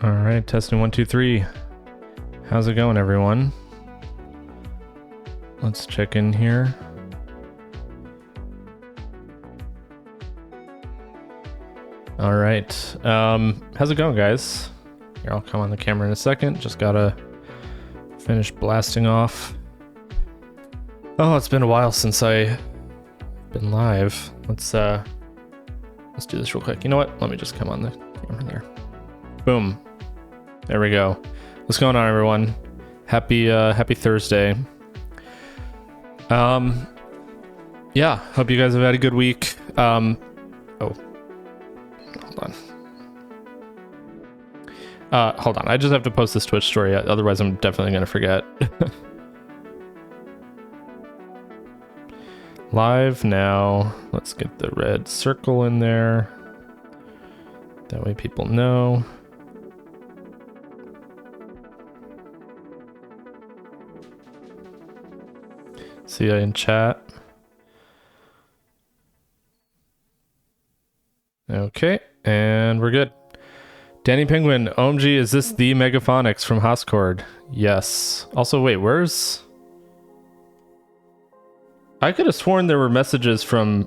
All right, testing 1, 2, 3. How's it going, everyone? Let's check in here. All right, how's it going, guys? Here, I'll come on the camera in a second. Just gotta finish blasting off. Oh, it's been a while since I've been live. Let's do this real quick. You know what? Let me just come on the camera there. Boom. There we go. What's going on, everyone? Happy Thursday. Yeah, hope you guys have had a good week. Oh, hold on. I just have to post this Twitch story, otherwise I'm definitely gonna forget. Live now. Let's get the red circle in there. That way people know. See you in chat. Okay, and we're good. Danny Penguin, OMG, is this the Megaphonics from Hoscord? Yes. Also, wait, where's... I could have sworn there were messages from...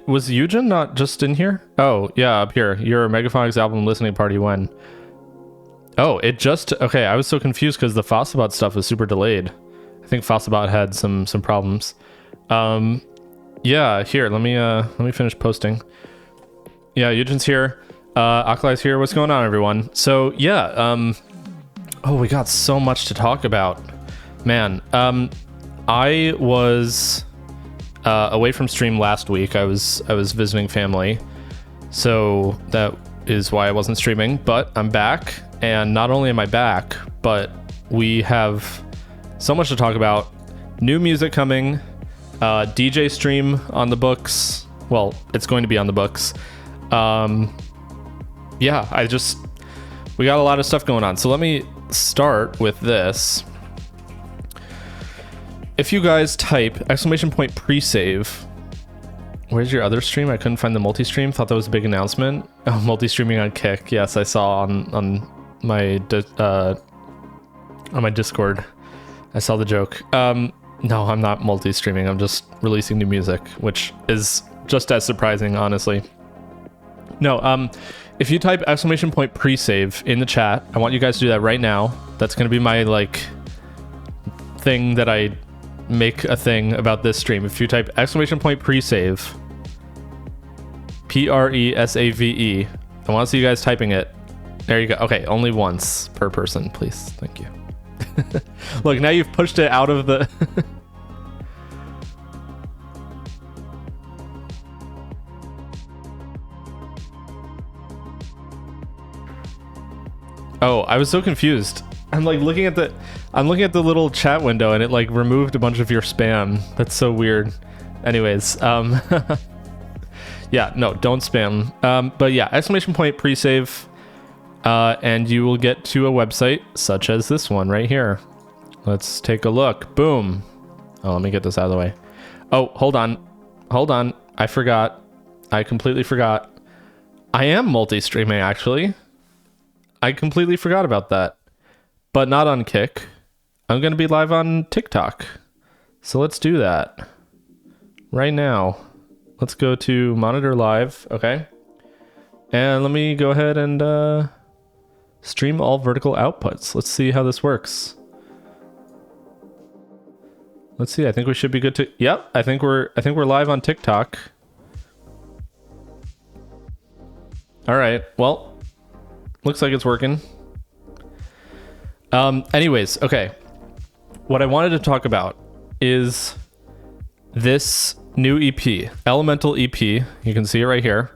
Was Eugen not just in here? Oh, yeah, up here. Your Megaphonics album listening party when? Oh, it just... Okay, I was so confused because the Fossabot stuff was super delayed. I think Fossabot had some problems. Yeah, here, let me finish posting. Yeah, Eugen's here. Akalai's here. What's going on, everyone? So, yeah, oh, we got so much to talk about. Man, I was away from stream last week. I was visiting family. So that is why I wasn't streaming, but I'm back. And not only am I back, but we have so much to talk about. New music coming, DJ stream on the books. Well, it's going to be on the books. Yeah, we got a lot of stuff going on. So let me start with this. If you guys type ! Pre-save. Where's your other stream? I couldn't find the multi-stream. Thought that was a big announcement. Oh, multi-streaming on Kick. Yes, I saw on my Discord. I saw the joke. No, I'm not multi-streaming. I'm just releasing new music, which is just as surprising, honestly. No, if you type ! Pre-save in the chat, I want you guys to do that right now. That's going to be my, like, thing that I make a thing about this stream. If you type ! Pre-save, Presave, I want to see you guys typing it. There you go. Okay, only once per person, please. Thank you. Look, now you've pushed it out of the... Oh, I was so confused. I'm like looking at the little chat window and it like removed a bunch of your spam. That's so weird. Anyways, yeah, no, don't spam. But yeah, ! Pre-save. And you will get to a website such as this one right here. Let's take a look. Boom. Oh, let me get this out of the way. Oh, hold on. I forgot. I completely forgot. I am multi-streaming, actually. I completely forgot about that. But not on Kick. I'm going to be live on TikTok. So let's do that. Right now. Let's go to Monitor Live. Okay. And let me go ahead and... stream all vertical outputs. Let's see how this works. Let's see. I think we should be good to... Yep, I think we're live on TikTok. All right. Well, looks like it's working. Anyways, okay. What I wanted to talk about is this new EP, Elemental EP. You can see it right here.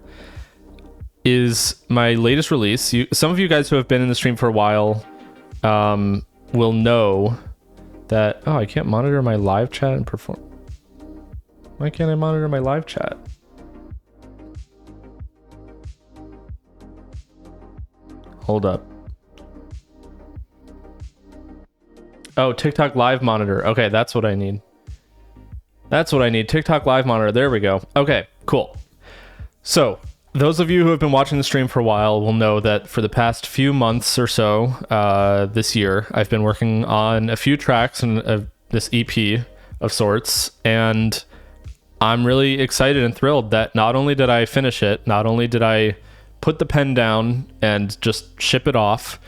Is my latest release. Some of you guys who have been in the stream for a while will know that... Oh, I can't monitor my live chat and perform. Why can't I monitor my live chat? Hold up. Oh, TikTok live monitor. Okay, that's what I need. TikTok live monitor. There we go. Okay, cool. So, those of you who have been watching the stream for a while will know that for the past few months or so this year, I've been working on a few tracks and this EP of sorts, and I'm really excited and thrilled that not only did I finish it, not only did I put the pen down and just ship it off,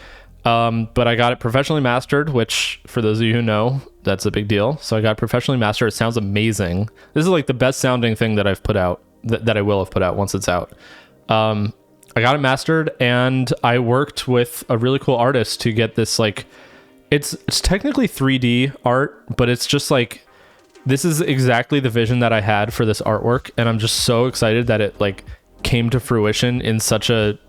but I got it professionally mastered, which for those of you who know, that's a big deal. So I got it professionally mastered. It sounds amazing. This is like the best sounding thing that I've put out, that I will have put out once it's out. I got it mastered, and I worked with a really cool artist to get this, like, it's technically 3D art, but it's just like, this is exactly the vision that I had for this artwork, and I'm just so excited that it like came to fruition in such a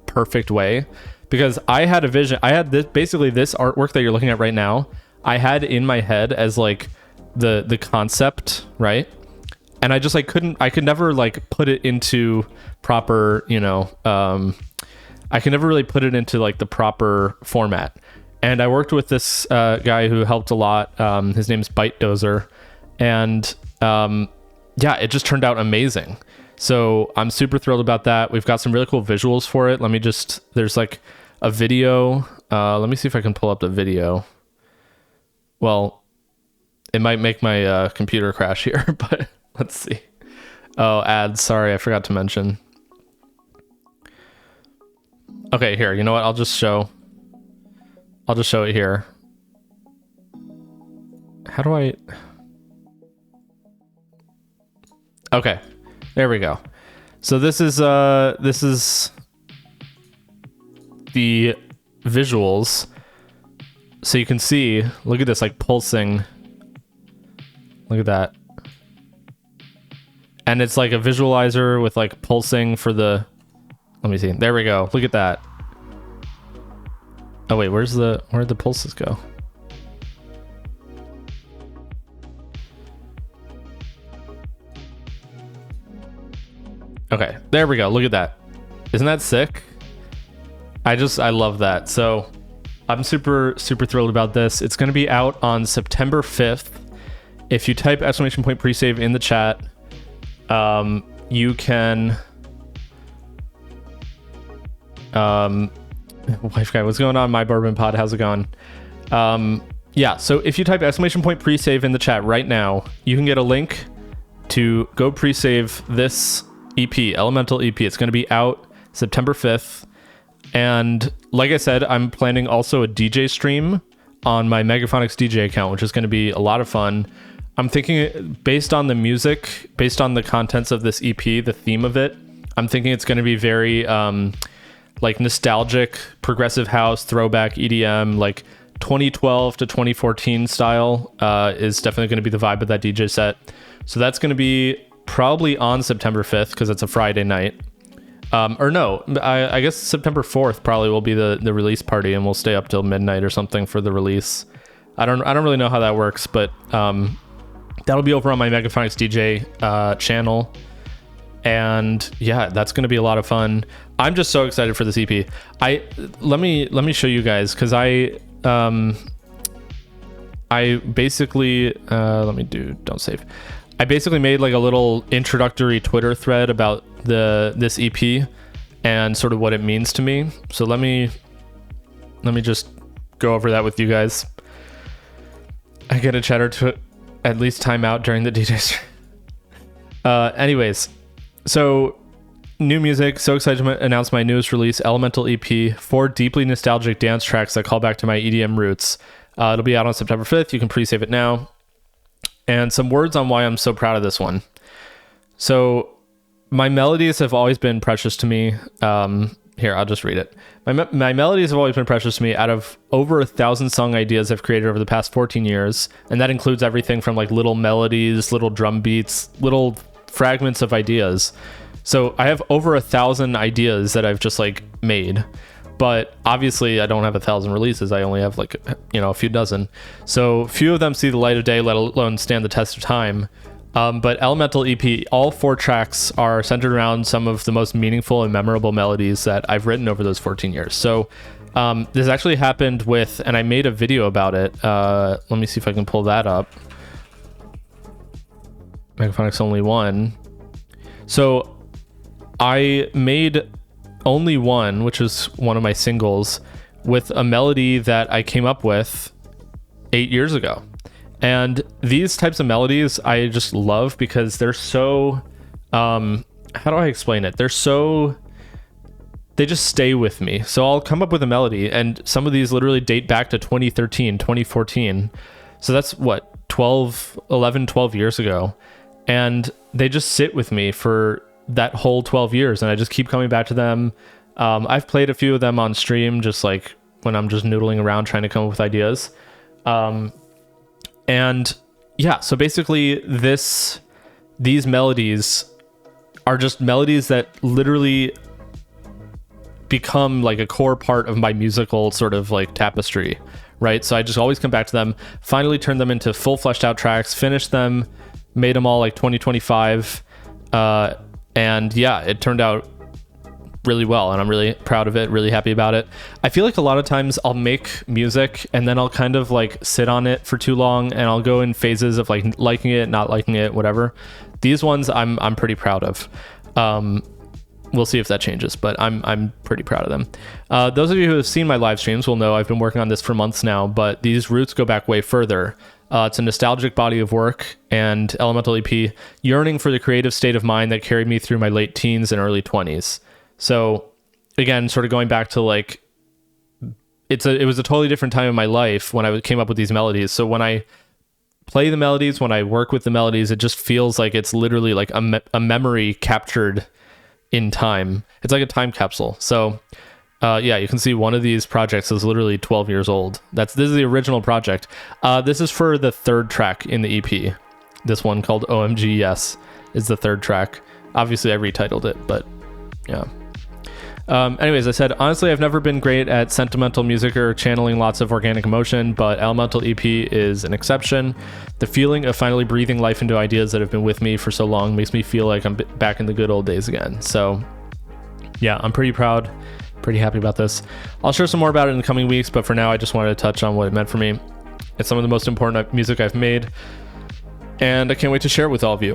perfect way, because I had a vision. I had this, basically this artwork that you're looking at right now, I had in my head as like the concept, right? And I just like I could never like put it into proper, I could never really put it into like the proper format. And I worked with this guy who helped a lot. His name's Byte Dozer. And it just turned out amazing. So I'm super thrilled about that. We've got some really cool visuals for it. There's like a video. Let me see if I can pull up the video. Well, it might make my computer crash here, but let's see. Oh, ads. Sorry, I forgot to mention. Okay, here. You know what? I'll just show it here. How do I... Okay, there we go. So this is the visuals. So you can see, look at this, like pulsing. Look at that. And it's like a visualizer with like pulsing for the, let me see. There we go. Look at that. Oh wait, where'd the pulses go? Okay, there we go. Look at that. Isn't that sick? I love that. So I'm super thrilled about this. It's going to be out on September 5th. If you type !presave in the chat, you can... Wife guy, what's going on? My Bourbon Pod, how's it going? Yeah, so if you type !presave in the chat right now, you can get a link to go pre-save this EP, Elemental EP. It's going to be out September 5th. And like I said, I'm planning also a DJ stream on my Megaphonics DJ account, which is going to be a lot of fun. I'm thinking, based on the music, based on the contents of this EP, the theme of it, I'm thinking it's going to be very like nostalgic, progressive house, throwback EDM, like 2012 to 2014 style is definitely going to be the vibe of that DJ set. So that's going to be probably on September 5th because it's a Friday night. Or no, I guess September 4th probably will be the release party, and we'll stay up till midnight or something for the release. I don't really know how that works, but that'll be over on my Megaphonics DJ channel. And yeah, that's going to be a lot of fun. I'm just so excited for this EP. Let me show you guys, because I basically don't save. I basically made like a little introductory Twitter thread about this EP and sort of what it means to me. So let me just go over that with you guys. I get a chatter to at least time out during the DJ stream. Anyways, so new music. So excited to announce my newest release, Elemental EP, 4 deeply nostalgic dance tracks that call back to my EDM roots. It'll be out on September 5th. You can pre-save it now. And some words on why I'm so proud of this one. So my melodies have always been precious to me. Here, I'll just read it. My melodies have always been precious to me. Out of over 1,000 song ideas I've created over the past 14 years, and that includes everything from like little melodies, little drum beats, little fragments of ideas. So I have over 1,000 ideas that I've just like made. But obviously I don't have 1,000 releases. I only have like, a few dozen. So few of them see the light of day, let alone stand the test of time. But Elemental EP, all 4 tracks are centered around some of the most meaningful and memorable melodies that I've written over those 14 years. So this actually happened with, and I made a video about it. Let me see if I can pull that up. Megaphonics only one. So I made only one, which is one of my singles, with a melody that I came up with 8 years ago. And these types of melodies I just love because they're so, how do I explain it? They just stay with me. So I'll come up with a melody, and some of these literally date back to 2013, 2014. So that's what, 12 years ago. And they just sit with me for that whole 12 years. And I just keep coming back to them. I've played a few of them on stream, just like when I'm just noodling around trying to come up with ideas. And yeah, so basically these melodies are just melodies that literally become like a core part of my musical sort of like tapestry, right? So I just always come back to them, finally turn them into full fleshed out tracks, finish them, made them all like 2025. And yeah, it turned out really well, and I'm really proud of it, really happy about it. I feel like a lot of times I'll make music and then I'll kind of like sit on it for too long, and I'll go in phases of like liking it, not liking it, whatever. These ones I'm pretty proud of. We'll see if that changes, but I'm pretty proud of them. Those of you who have seen my live streams will know I've been working on this for months now, but these roots go back way further. It's a nostalgic body of work, and Elemental EP yearning for the creative state of mind that carried me through my late teens and early 20s. So again, sort of going back to like, it was a totally different time in my life when I came up with these melodies. So when I play the melodies, when I work with the melodies, it just feels like it's literally like a memory captured in time. It's like a time capsule. So yeah, you can see one of these projects is literally 12 years old. This is the original project. This is for the third track in the EP. This one called OMG Yes is the third track. Obviously I retitled it, but yeah. Anyways, I said, honestly, I've never been great at sentimental music or channeling lots of organic emotion, but Elemental EP is an exception. The feeling of finally breathing life into ideas that have been with me for so long makes me feel like I'm back in the good old days again. So yeah, I'm pretty proud, pretty happy about this. I'll share some more about it in the coming weeks, but for now, I just wanted to touch on what it meant for me. It's some of the most important music I've made, and I can't wait to share it with all of you.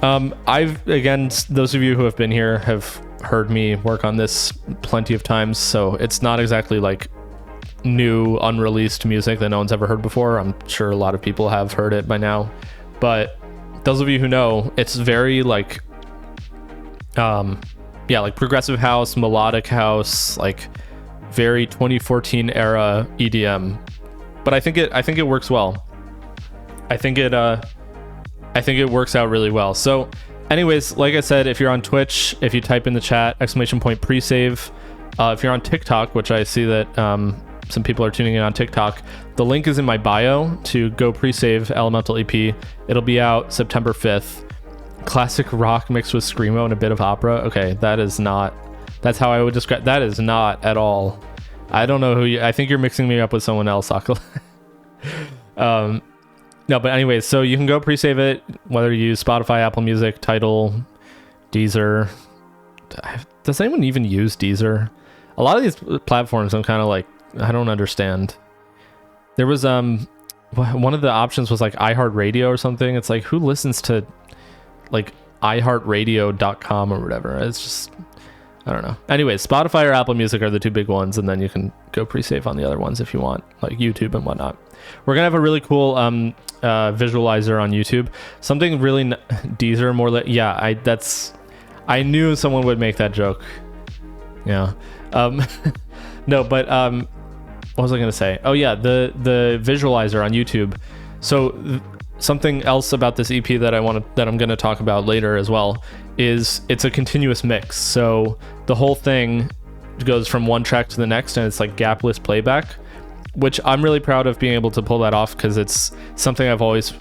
Again, those of you who have been here have heard me work on this plenty of times, so it's not exactly like new unreleased music that no one's ever heard before. I'm sure a lot of people have heard it by now, but those of you who know, it's very like like progressive house, melodic house, like very 2014 era EDM. But I think it works well. I think it works out really well. So anyways, like I said, if you're on Twitch, if you type in the chat !pre-save, if you're on TikTok, which I see that some people are tuning in on TikTok, the link is in my bio to go pre-save Elemental EP. It'll be out September 5th. Classic rock mixed with screamo and a bit of opera. Okay, that's how I would describe. That is not at all. I don't know I think you're mixing me up with someone else, Akil. No, but anyways, so you can go pre-save it, whether you use Spotify, Apple Music, Tidal, Deezer. Does anyone even use Deezer? A lot of these platforms, I'm kind of like, I don't understand. There was one of the options was like iHeartRadio or something. It's like, who listens to like iHeartRadio.com or whatever? It's just, I don't know. Anyways, Spotify or Apple Music are the two big ones, and then you can go pre-save on the other ones if you want, like YouTube and whatnot. We're gonna have a really cool visualizer on YouTube. Something really Deezer more like, yeah, I knew someone would make that joke. Yeah. No, but what was I gonna say? Oh yeah, the visualizer on YouTube. So something else about this EP that I'm gonna talk about later as well is it's a continuous mix. So the whole thing goes from one track to the next, and it's like gapless playback, which I'm really proud of being able to pull that off, because it's something I've always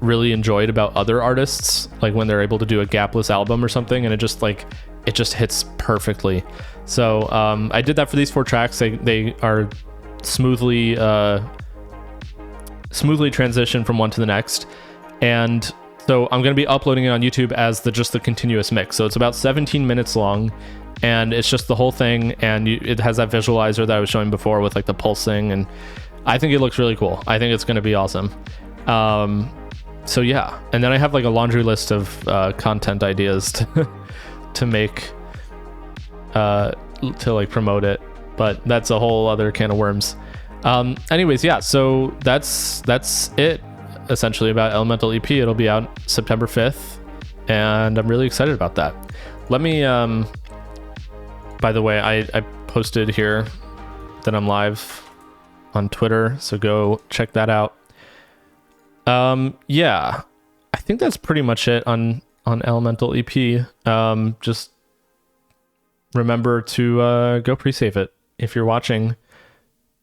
really enjoyed about other artists, like when they're able to do a gapless album or something, and it just hits perfectly. So I did that for these 4 tracks. They are smoothly transition from one to the next, and so I'm going to be uploading it on YouTube as just the continuous mix. So it's about 17 minutes long, and it's just the whole thing, and it has that visualizer that I was showing before with like the pulsing, and I think it looks really cool. I think it's going to be awesome. So yeah, and then I have like a laundry list of content ideas to make to like promote it, but that's a whole other can of worms. Anyways, yeah, so that's it essentially about Elemental EP. It'll be out September 5th, and I'm really excited about that. Let me by the way, I posted here that I'm live on Twitter, so go check that out. Yeah, I think that's pretty much it on Elemental EP. Just remember to go pre-save it. If you're watching,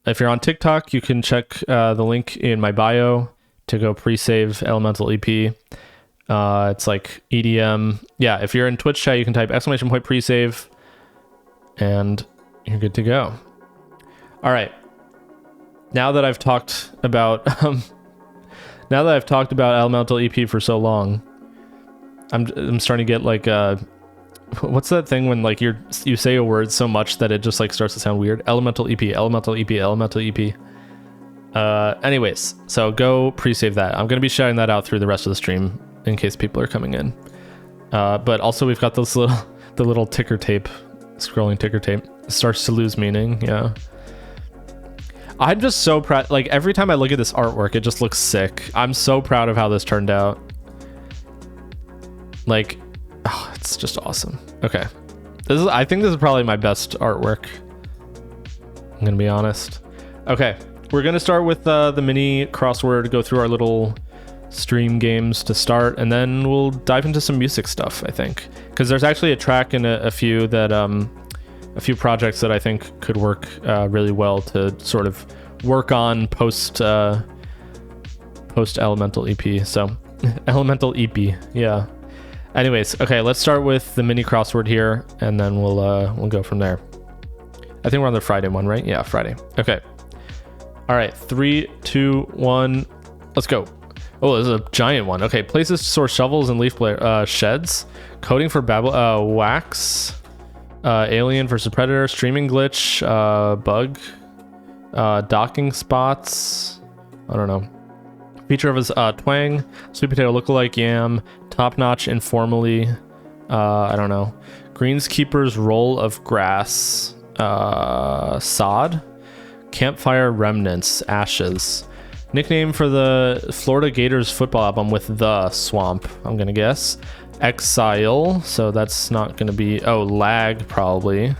if you're on TikTok, you can check the link in my bio to go pre-save Elemental EP. It's like EDM. Yeah, if you're in Twitch chat, you can type !pre-save and you're good to go. All right. Now that I've talked about Elemental EP for so long, I'm starting to get like what's that thing when like you say a word so much that it just like starts to sound weird? Elemental EP. Anyways, so go pre-save that. I'm going to be shouting that out through the rest of the stream in case people are coming in. But also we've got the little ticker tape, scrolling ticker tape. It starts to lose meaning. Yeah. I'm just so proud. Like every time I look at this artwork, it just looks sick. I'm so proud of how this turned out. Like, oh, it's just awesome. Okay. I think this is probably my best artwork. I'm going to be honest. Okay. We're going to start with the mini crossword, go through our little stream games to start, and then we'll dive into some music stuff, I think. Because there's actually a track and a few that, a few projects that I think could work really well to sort of work on post Elemental EP. So, Elemental EP, yeah. Anyways, okay, let's start with the mini crossword here, and then we'll go from there. I think we're on the Friday one, right? Yeah, Friday. Okay. All right, 3, 2, 1, let's go. Oh, this is a giant one. Okay, places to store shovels and leaf sheds. Coding for wax. Alien versus Predator. Streaming glitch. Bug. Docking spots. I don't know. Feature of his twang. Sweet potato lookalike yam. Top notch informally. I don't know. Greenskeeper's roll of grass. Sod. Campfire remnants. Ashes. Nickname for the Florida Gators football album with the swamp, I'm gonna guess. Exile, so that's not gonna be, oh, lag probably.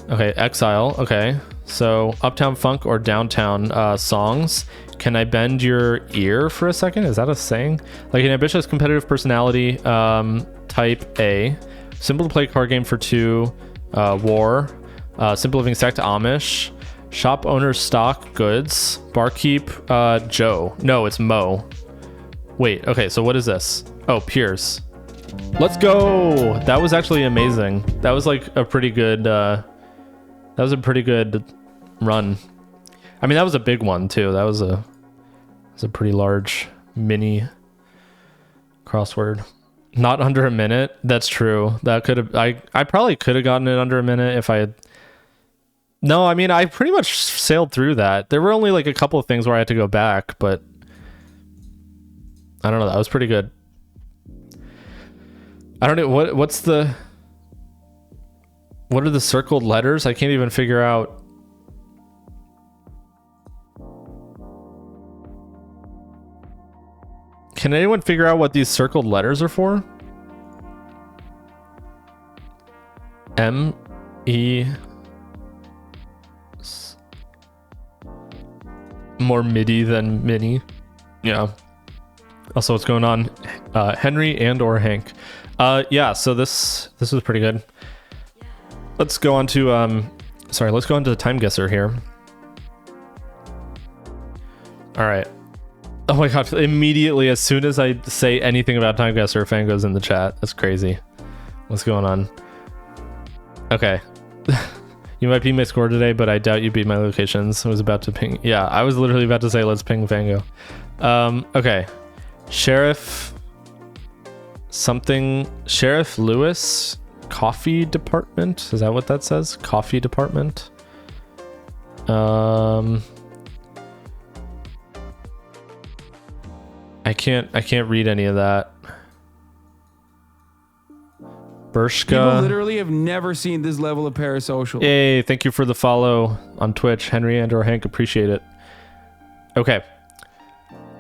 Okay, Exile, okay. So Uptown Funk or Downtown songs. Can I bend your ear for a second? Is that a saying? Like an ambitious competitive personality, type A. Simple to play card game for 2, war. Simple living stack to Amish. Shop owner stock goods. Barkeep Joe. No, it's Mo. Wait, okay, so what is this? Oh, Piers. Let's go! That was actually amazing. That was like a pretty good run. I mean, that was a big one too. That was a pretty large mini crossword. Not under a minute. That's true. That could have I probably could have gotten it under a minute if I had. No, I mean, I pretty much sailed through that. There were only like a couple of things where I had to go back, but I don't know. That was pretty good. I don't know. What are the circled letters? I can't even figure out. Can anyone figure out what these circled letters are for? M-E... More MIDI than mini. Yeah. Also, what's going on? Henry and or Hank. Yeah, so this was pretty good. Let's go on to let's go into the time guesser here. All right. Oh my god, immediately as soon as I say anything about time guesser, fan goes in the chat. That's crazy. What's going on? Okay. You might beat my score today, but I doubt you beat my locations. I was about to ping. Yeah, I was literally about to say, let's ping Fango. Okay. Sheriff Lewis coffee department. Is that what that says? Coffee department. I can't read any of that. People Bershka. literally have never seen this level of parasocial. Hey, thank you for the follow on Twitch, Henry and/or Hank. Appreciate it. Okay.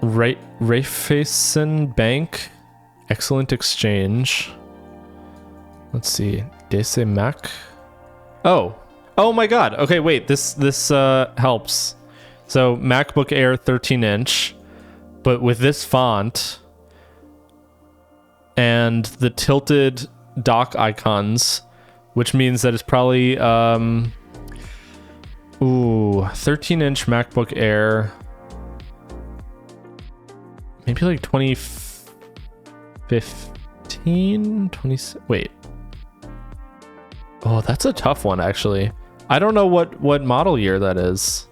Raiffeisen Bank. Excellent exchange. Let's see. DC Mac. Oh my God. Okay, wait. This helps. So MacBook Air 13-inch, but with this font and the tilted dock icons, which means that it's probably 13-inch MacBook Air. Maybe like 2015, wait. Oh, that's a tough one, actually. I don't know what model year that is.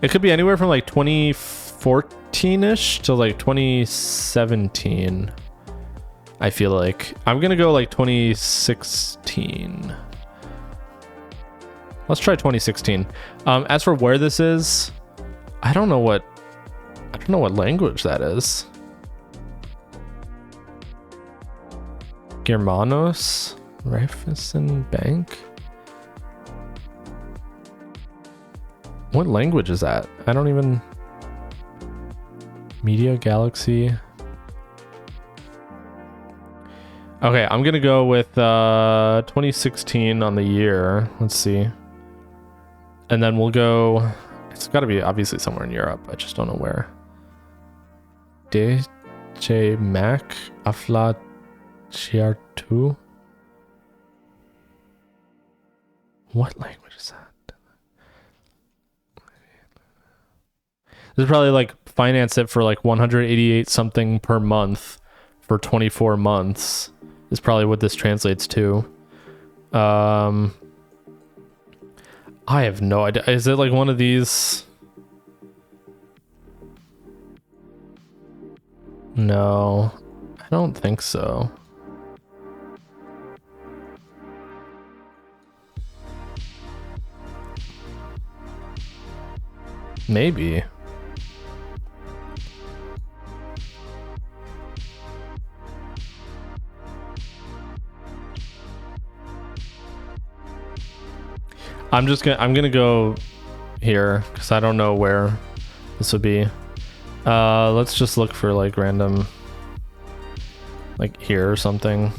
It could be anywhere from like 2014-ish to like 2017. I feel like. I'm going to go like 2016. Let's try 2016. As for where this is, I don't know what language that is. Germanos Raiffeisen Bank. What language is that? I don't even. Media Galaxy. Okay, I'm gonna go with 2016 on the year. Let's see. And then we'll go. It's got to be obviously somewhere in Europe. I just don't know where. DJ Mac Afla Chiartu. What language is that? This is probably like finance it for like 188 something per month for 24 months is probably what this translates to. I have no idea. Is it like one of these? No, I don't think so. Maybe. I'm gonna go here because I don't know where this would be. Let's just look for like random, like here or something.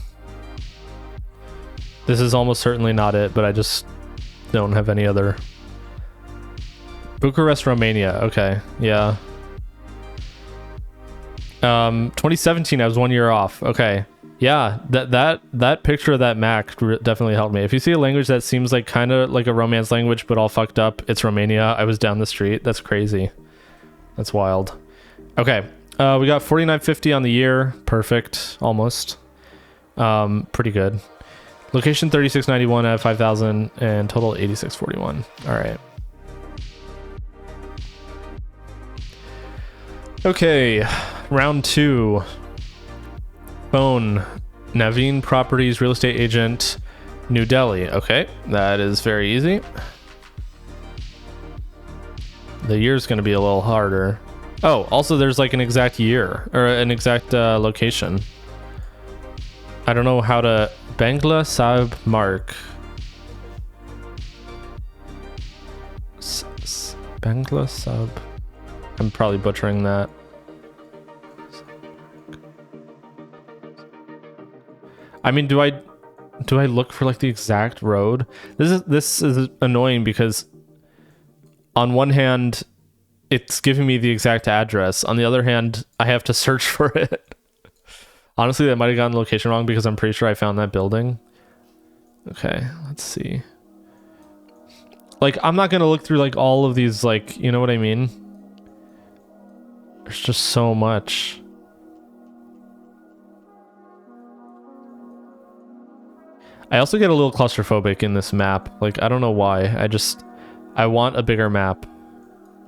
This is almost certainly not it, but I just don't have any other. Bucharest, Romania. Okay, yeah. 2017, I was 1 year off. Okay. Yeah, that picture of that Mac definitely helped me. If you see a language that seems like kind of like a Romance language but all fucked up, it's Romania. I was down the street. That's crazy. That's wild. Okay, we got 4950 on the year. Perfect, almost. Pretty good. Location 3691 out of 5000 and total 8641. All right. Okay, round 2. Phone, Naveen Properties, real estate agent, New Delhi. Okay, that is very easy. The year's going to be a little harder. Oh, also there's like an exact year or an exact location. I don't know how to. Bangla Sahib Mark. Bangla Sahib. I'm probably butchering that. I mean, do I look for like the exact road? This is annoying because on one hand it's giving me the exact address. On the other hand, I have to search for it. Honestly, that might have gotten the location wrong because I'm pretty sure I found that building. Okay, let's see. Like, I'm not going to look through like all of these, like, you know what I mean? There's just so much. I also get a little claustrophobic in this map. Like, I don't know why. I want a bigger map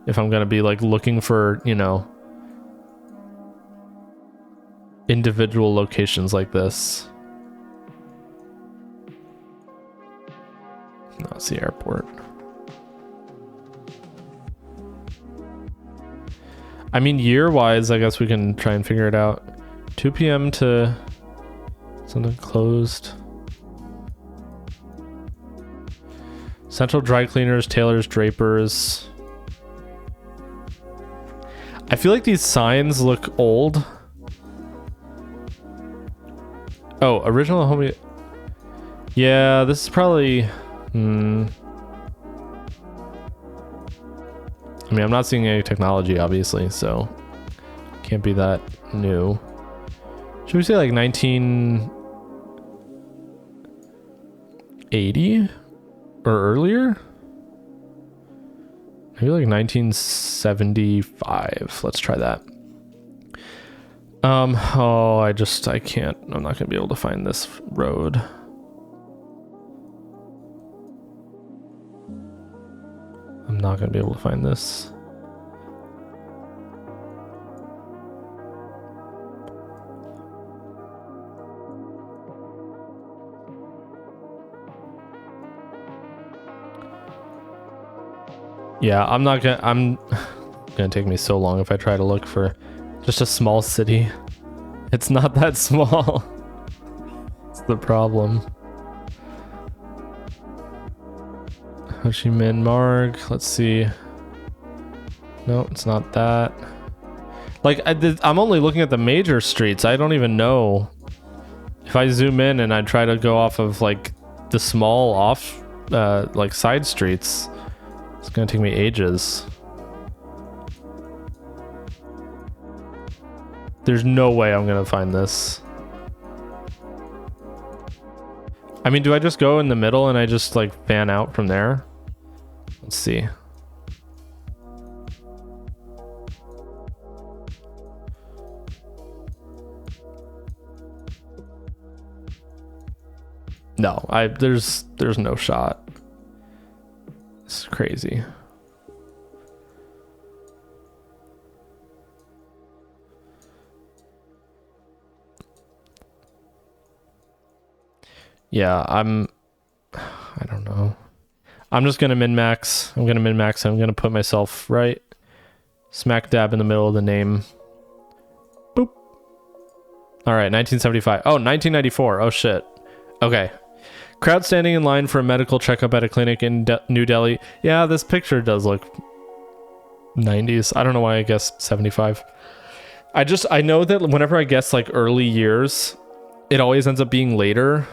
if I'm gonna be like looking for, you know, individual locations like this. No, it's the airport. I mean, year-wise, I guess we can try and figure it out. 2 p.m. to something closed. Central dry cleaners, tailors, drapers. I feel like these signs look old. Oh, original homie. Yeah, this is probably. I mean, I'm not seeing any technology, obviously, so can't be that new. Should we say like 1980 or earlier? Maybe like 1975. Let's try that. Oh, I can't. I'm not gonna be able to find this road. I'm not gonna be able to find this. Yeah, I'm gonna take me so long if I try to look for just a small city. It's not that small. It's the problem. Ho Chi Minh Marg. Let's see. No, it's not that. Like, I'm only looking at the major streets. I don't even know. If I zoom in and I try to go off of like the small off, like side streets, it's gonna take me ages. There's no way I'm gonna find this. I mean, do I just go in the middle and I just like fan out from there? Let's see. No, there's no shot. It's crazy. Yeah, I don't know. I'm just gonna min-max. I'm gonna put myself right smack dab in the middle of the name. Boop. All right, 1975. Oh, 1994. Oh shit. Okay. Crowd standing in line for a medical checkup at a clinic in New Delhi. Yeah, this picture does look 90s. I don't know why I guessed 75. I know that whenever I guess like early years, it always ends up being later.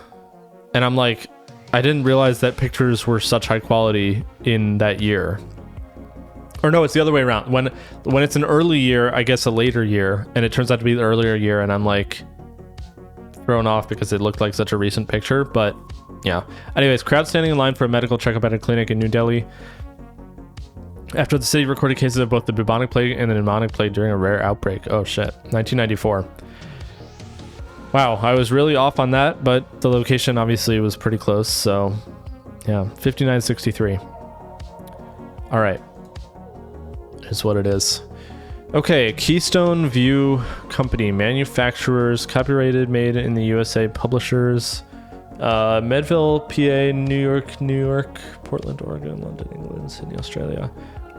And I'm like, I didn't realize that pictures were such high quality in that year. Or no, it's the other way around. When it's an early year, I guess a later year, and it turns out to be the earlier year, and I'm like thrown off because it looked like such a recent picture. But yeah. Anyways, crowd standing in line for a medical checkup at a clinic in New Delhi after the city recorded cases of both the bubonic plague and the pneumonic plague during a rare outbreak. Oh shit. 1994. Wow, I was really off on that, but the location obviously was pretty close, so yeah, 5963. All right, is what it is. Okay, Keystone View Company, manufacturers, copyrighted, made in the USA, publishers, Medville, PA, New York, Portland, Oregon, London, England, Sydney, Australia.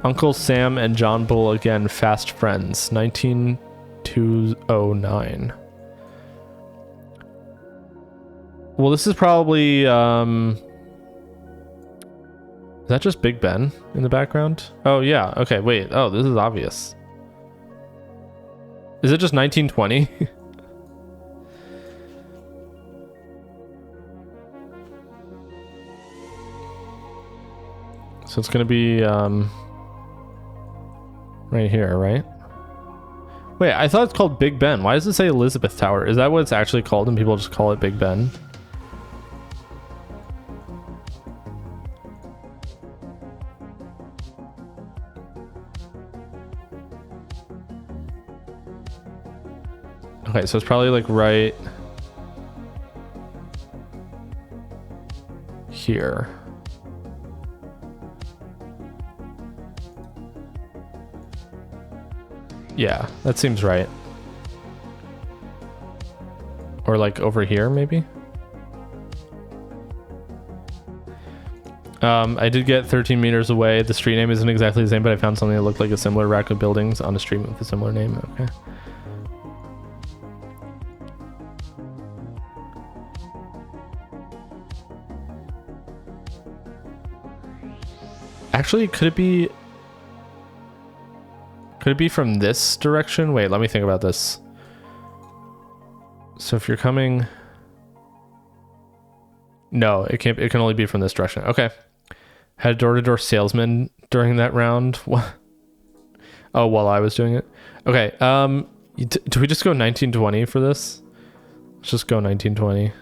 Uncle Sam and John Bull again, fast friends, 19209. Well, this is probably, is that just Big Ben in the background? Oh, yeah. Okay, wait. Oh, this is obvious. Is it just 1920? So it's going to be, right here, right? Wait, I thought it's called Big Ben. Why does it say Elizabeth Tower? Is that what it's actually called and people just call it Big Ben? Okay, so it's probably like right here. Yeah, that seems right. Or like over here, maybe? I did get 13 meters away. The street name isn't exactly the same, but I found something that looked like a similar rack of buildings on a street with a similar name. Okay. Actually, could it be from this direction? Wait, let me think about this. So if you're coming, no, it can't. It can only be from this direction. Okay. Had a door-to-door salesman during that round. What? Oh, while I was doing it. Okay. Do we just go 1920 for this? Let's just go 1920.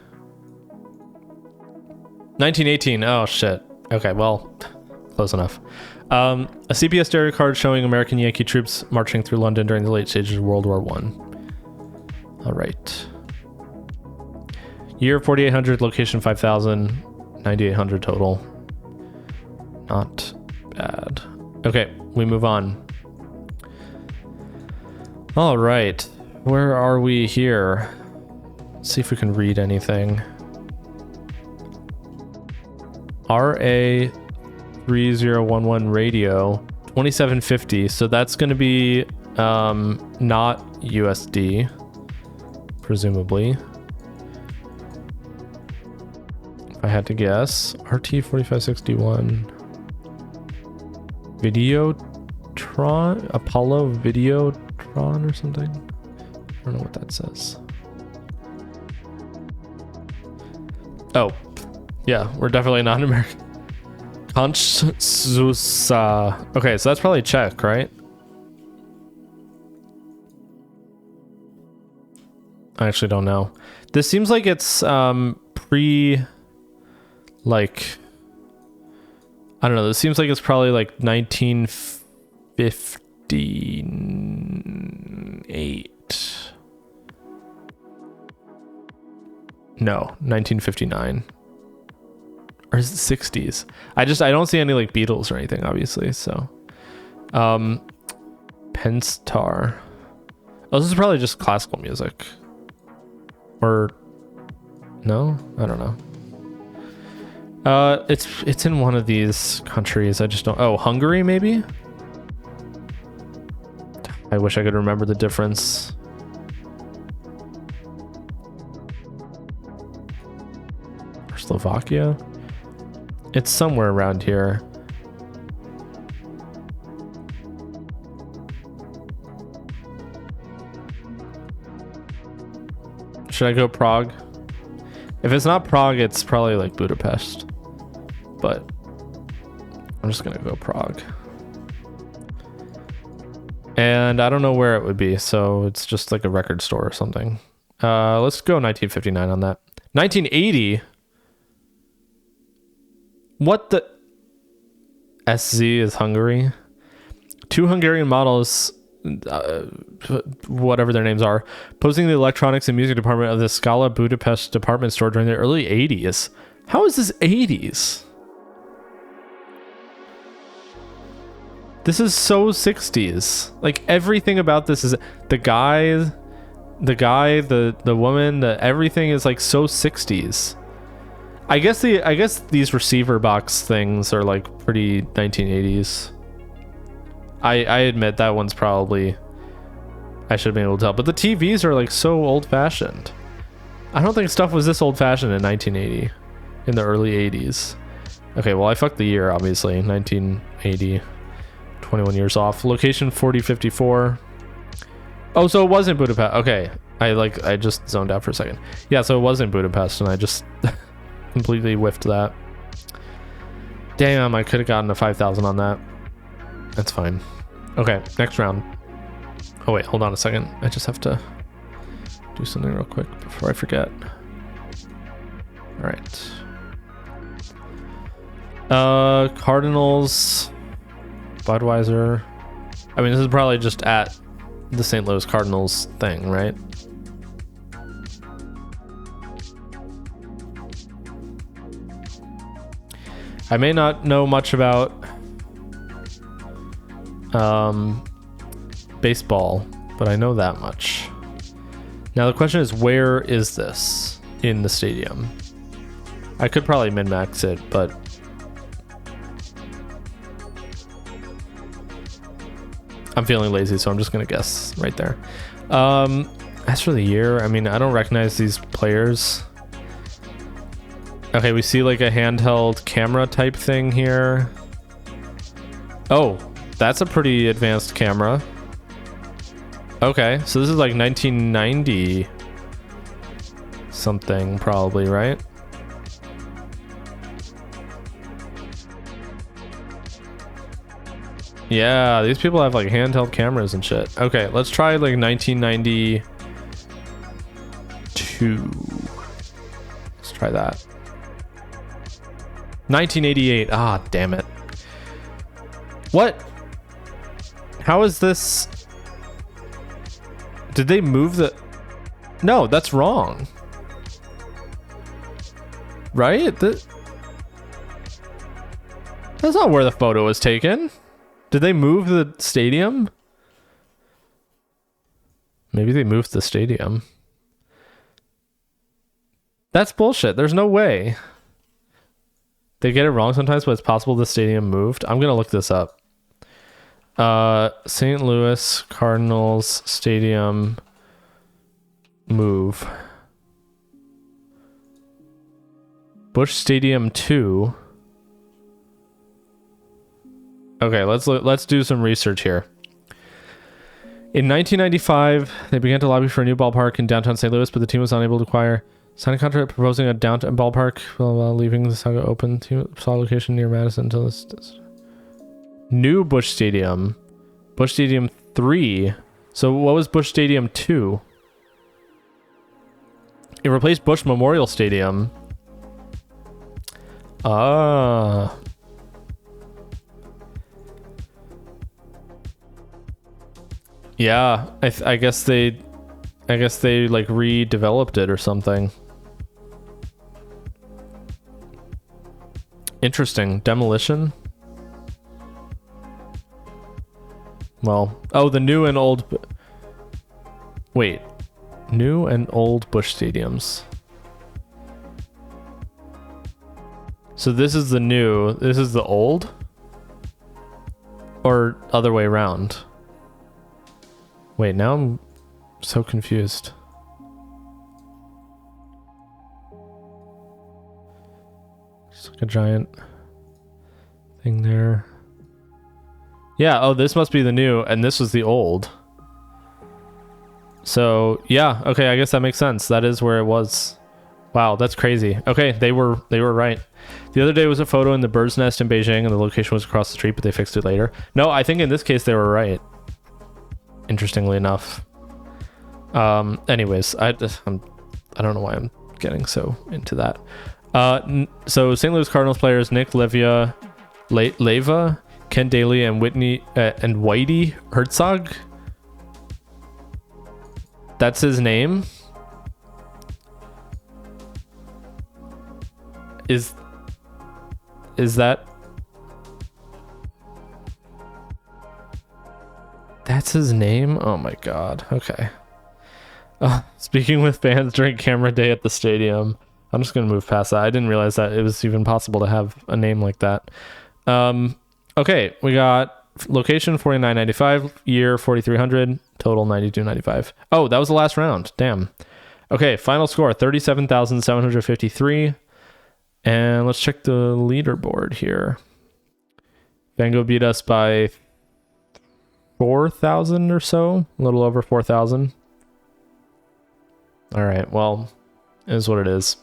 1918. Oh shit. Okay. Well, close enough. A CPS stereo card showing American Yankee troops marching through London during the late stages of World War One. All right. Year 4800, location 5000, 9800 total. Not bad. Okay, we move on. All right, where are we here? Let's see if we can read anything. RA 3011 radio 2750, so that's going to be not USD, presumably. If I had to guess. RT 4561 Videotron, Apollo Videotron or something. I don't know what that says. Oh, yeah, we're definitely not American. Konstzusa. Okay, so that's probably Czech, right? I actually don't know. This seems like it's pre, like, I don't know. This seems like it's probably like 1958. No, 1959. Or is it 60s? I don't see any like Beatles or anything, obviously. So, Penstar. Oh, this is probably just classical music. Or no, I don't know. It's in one of these countries. I just don't. Oh, Hungary maybe. I wish I could remember the difference. Or Slovakia. It's somewhere around here. Should I go Prague? If it's not Prague, it's probably like Budapest. But I'm just gonna go Prague. And I don't know where it would be, so it's just like a record store or something. Let's go 1959 on that. 1980? What the? SZ is Hungary. 2 Hungarian models, whatever their names are, posing in the electronics and music department of the Scala Budapest department store during the early 80s. How is this 80s? This is so 60s. Like everything about this is the guy, the woman, everything is like so 60s. I guess these receiver box things are like pretty 1980s. I admit that one's probably, I should have been able to tell, but the TVs are like so old-fashioned. I don't think stuff was this old-fashioned in 1980, in the early 80s. Okay, well I fucked the year, obviously. 1980, 21 years off. Location 4054. Oh, so it was in Budapest. Okay, I just zoned out for a second. Yeah, so it was in Budapest, and I just completely whiffed that. Damn, I could have gotten a 5,000 on that. That's fine. Okay, next round. Oh wait, hold on a second. I just have to do something real quick before I forget. All right. Cardinals, Budweiser. I mean, this is probably just at the St. Louis Cardinals thing, right? I may not know much about baseball, but I know that much. Now the question is, where is this in the stadium? I could probably min-max it, but I'm feeling lazy, so I'm just gonna guess right there. As for the year, I mean, I don't recognize these players. Okay, we see like a handheld camera type thing here. Oh, that's a pretty advanced camera. Okay, so this is like 1990 something probably, right? Yeah, these people have like handheld cameras and shit. Okay, let's try like 1992. Let's try that. 1988. Ah, damn it. What? How is this? Did they move the... No, that's wrong. Right? That's not where the photo was taken. Did they move the stadium? Maybe they moved the stadium. That's bullshit. There's no way. They get it wrong sometimes, but it's possible the stadium moved. I'm gonna look this up. St. Louis Cardinals Stadium move. Busch Stadium 2. Okay, let's do some research here. In 1995, they began to lobby for a new ballpark in downtown St. Louis, but the team was unable to acquire. Signed a contract proposing a downtown ballpark while leaving the saga open. Team saw a location near Madison until this. New Busch Stadium. Busch Stadium 3. So what was Busch Stadium 2? It replaced Busch Memorial Stadium. Ah. Yeah, I guess they like redeveloped it or something. Interesting. Demolition? Well, oh, the new and old... Wait. New and old Busch stadiums. So this is the new, this is the old? Or other way around? Wait, now I'm so confused. Just like a giant thing there. Yeah, oh, this must be the new, and this was the old. So, yeah, okay, I guess that makes sense. That is where it was. Wow, that's crazy. Okay, they were right. The other day was a photo in the bird's nest in Beijing, and the location was across the street, but they fixed it later. No, I think in this case they were right. Interestingly enough. Anyways, I don't know why I'm getting so into that. So St. Louis Cardinals players Nick Leva, Ken Daly, and Whitey Herzog. That's his name. Is that? That's his name? Oh my god. Okay. Speaking with fans during camera day at the stadium. I'm just gonna move past that. I didn't realize that it was even possible to have a name like that. Okay, we got location 4995, year 4300, total 9295. Oh, that was the last round. Damn. Okay, final score 37,753. And let's check the leaderboard here. Van Gogh beat us by 4,000 or so, a little over 4,000. All right, well, it is what it is.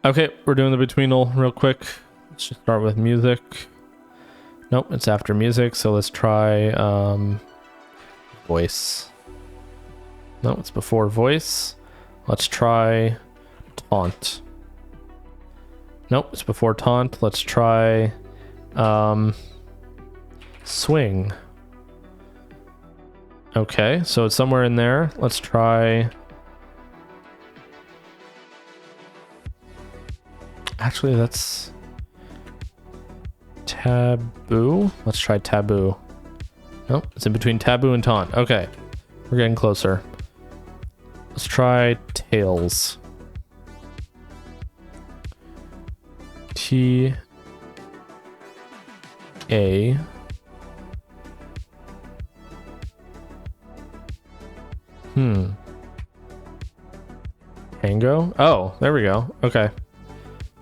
Okay, we're doing the betweenal real quick. Let's just start with music. Nope, it's after music, so let's try voice. No, it's before voice. Let's try taunt. Nope, it's before taunt. Let's try swing. Okay, so it's somewhere in there. Let's try... Actually, that's taboo. Let's try taboo. Nope, it's in between taboo and taunt. Okay, we're getting closer. Let's try tails. T A Tango? Oh, there we go. Okay.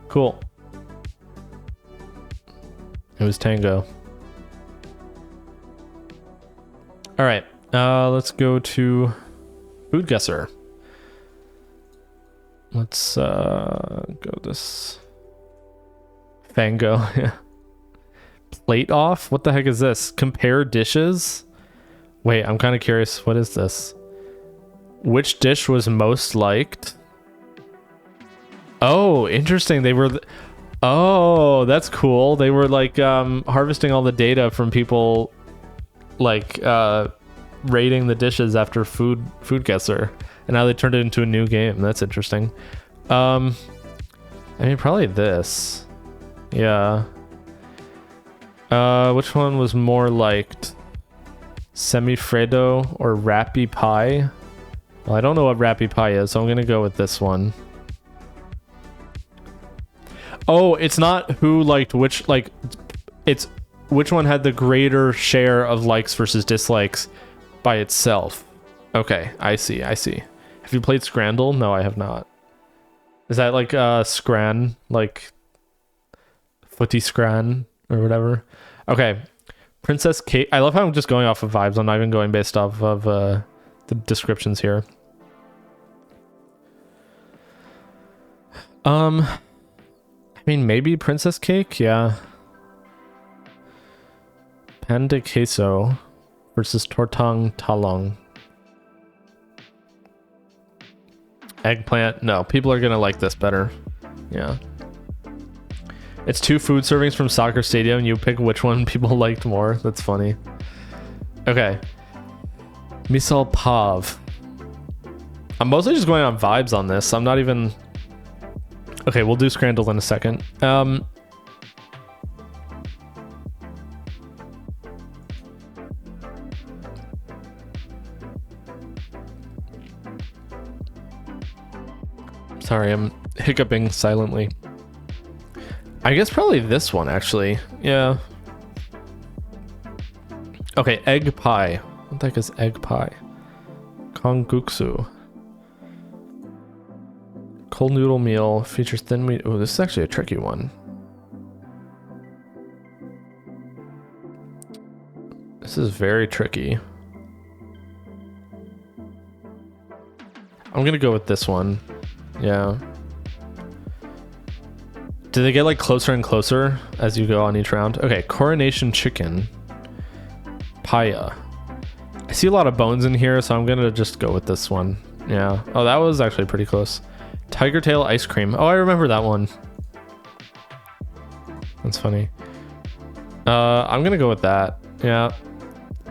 Cool. It was Tango. All right, let's go to Food Guesser. Let's go this Fango. Yeah. Plate off? What the heck is this? Compare dishes? Wait, I'm kind of curious. What is this? Which dish was most liked? Oh, interesting. They were... Oh, that's cool. They were like harvesting all the data from people like rating the dishes after Food Guesser. And now they turned it into a new game. That's interesting. I mean, probably this. Yeah. Which one was more liked? Semifredo or Rappy Pie? Well, I don't know what Rappy Pie is, so I'm gonna go with this one. Oh, it's not who liked which, like, it's which one had the greater share of likes versus dislikes by itself. Okay, I see. Have you played Scrandle? No, I have not. Is that like Scran, like Footy Scran or whatever? Okay, Princess Kate. I love how I'm just going off of vibes. I'm not even going based off of the descriptions here. I mean, maybe Princess Cake, yeah. Pan de queso versus Tortang Talong. Eggplant. No, people are gonna like this better. Yeah. It's 2 food servings from Soccer Stadium. You pick which one people liked more. That's funny. Okay. Misal Pav. I'm mostly just going on vibes on this. I'm not even... Okay, we'll do Scrandle in a second. Sorry, I'm hiccuping silently. I guess probably this one, actually. Yeah. Okay, egg pie. What the heck is egg pie? Konguksu. Cold noodle meal features thin meat. Oh, this is actually a tricky one. This is very tricky. I'm gonna go with this one. Yeah. Do they get like closer and closer as you go on each round? Okay, coronation chicken. Paya. I see a lot of bones in here, so I'm gonna just go with this one. Yeah. Oh, that was actually pretty close. Tiger tail ice cream. Oh, I remember that one. That's funny. I'm gonna go with that. Yeah.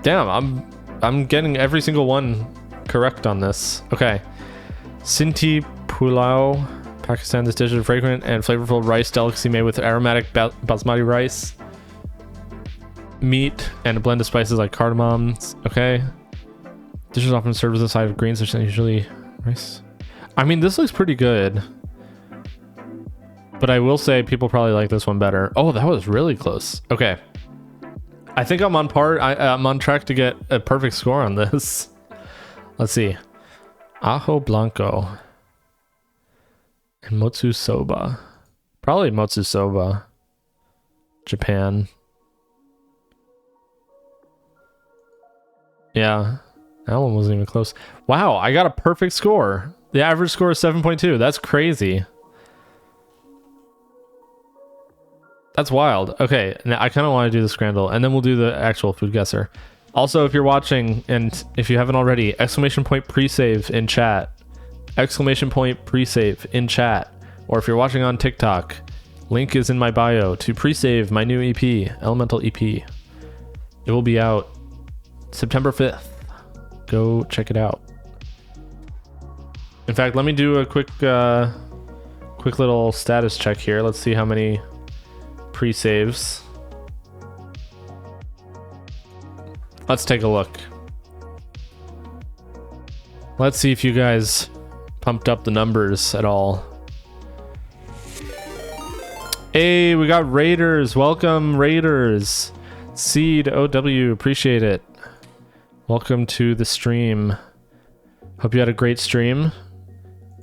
Damn, I'm getting every single one correct on this. Okay. Sinti Pulao, Pakistan. This dish is a fragrant and flavorful rice delicacy made with aromatic basmati rice, meat, and a blend of spices like cardamom. Okay. Dish is often served with a side of greens, which is usually rice. I mean, this looks pretty good, but I will say people probably like this one better. Oh, that was really close. Okay. I think I'm on par. I'm on track to get a perfect score on this. Let's see. Ajo Blanco and Motsu Soba. Probably Motsu Soba. Japan. Yeah, that one wasn't even close. Wow, I got a perfect score. The average score is 7.2. That's crazy. That's wild. Okay, now I kind of want to do the Scrandle, and then we'll do the actual Food Guesser. Also, if you're watching, and if you haven't already, exclamation point pre-save in chat. Exclamation point pre-save in chat. Or if you're watching on TikTok, link is in my bio to pre-save my new EP, Elemental Ep. It will be out September 5th. Go check it out. In fact, let me do a quick little status check here. Let's see how many pre-saves. Let's take a look. Let's see if you guys pumped up the numbers at all. Hey, we got Raiders. Welcome, Raiders. Seed OW, appreciate it. Welcome to the stream. Hope you had a great stream.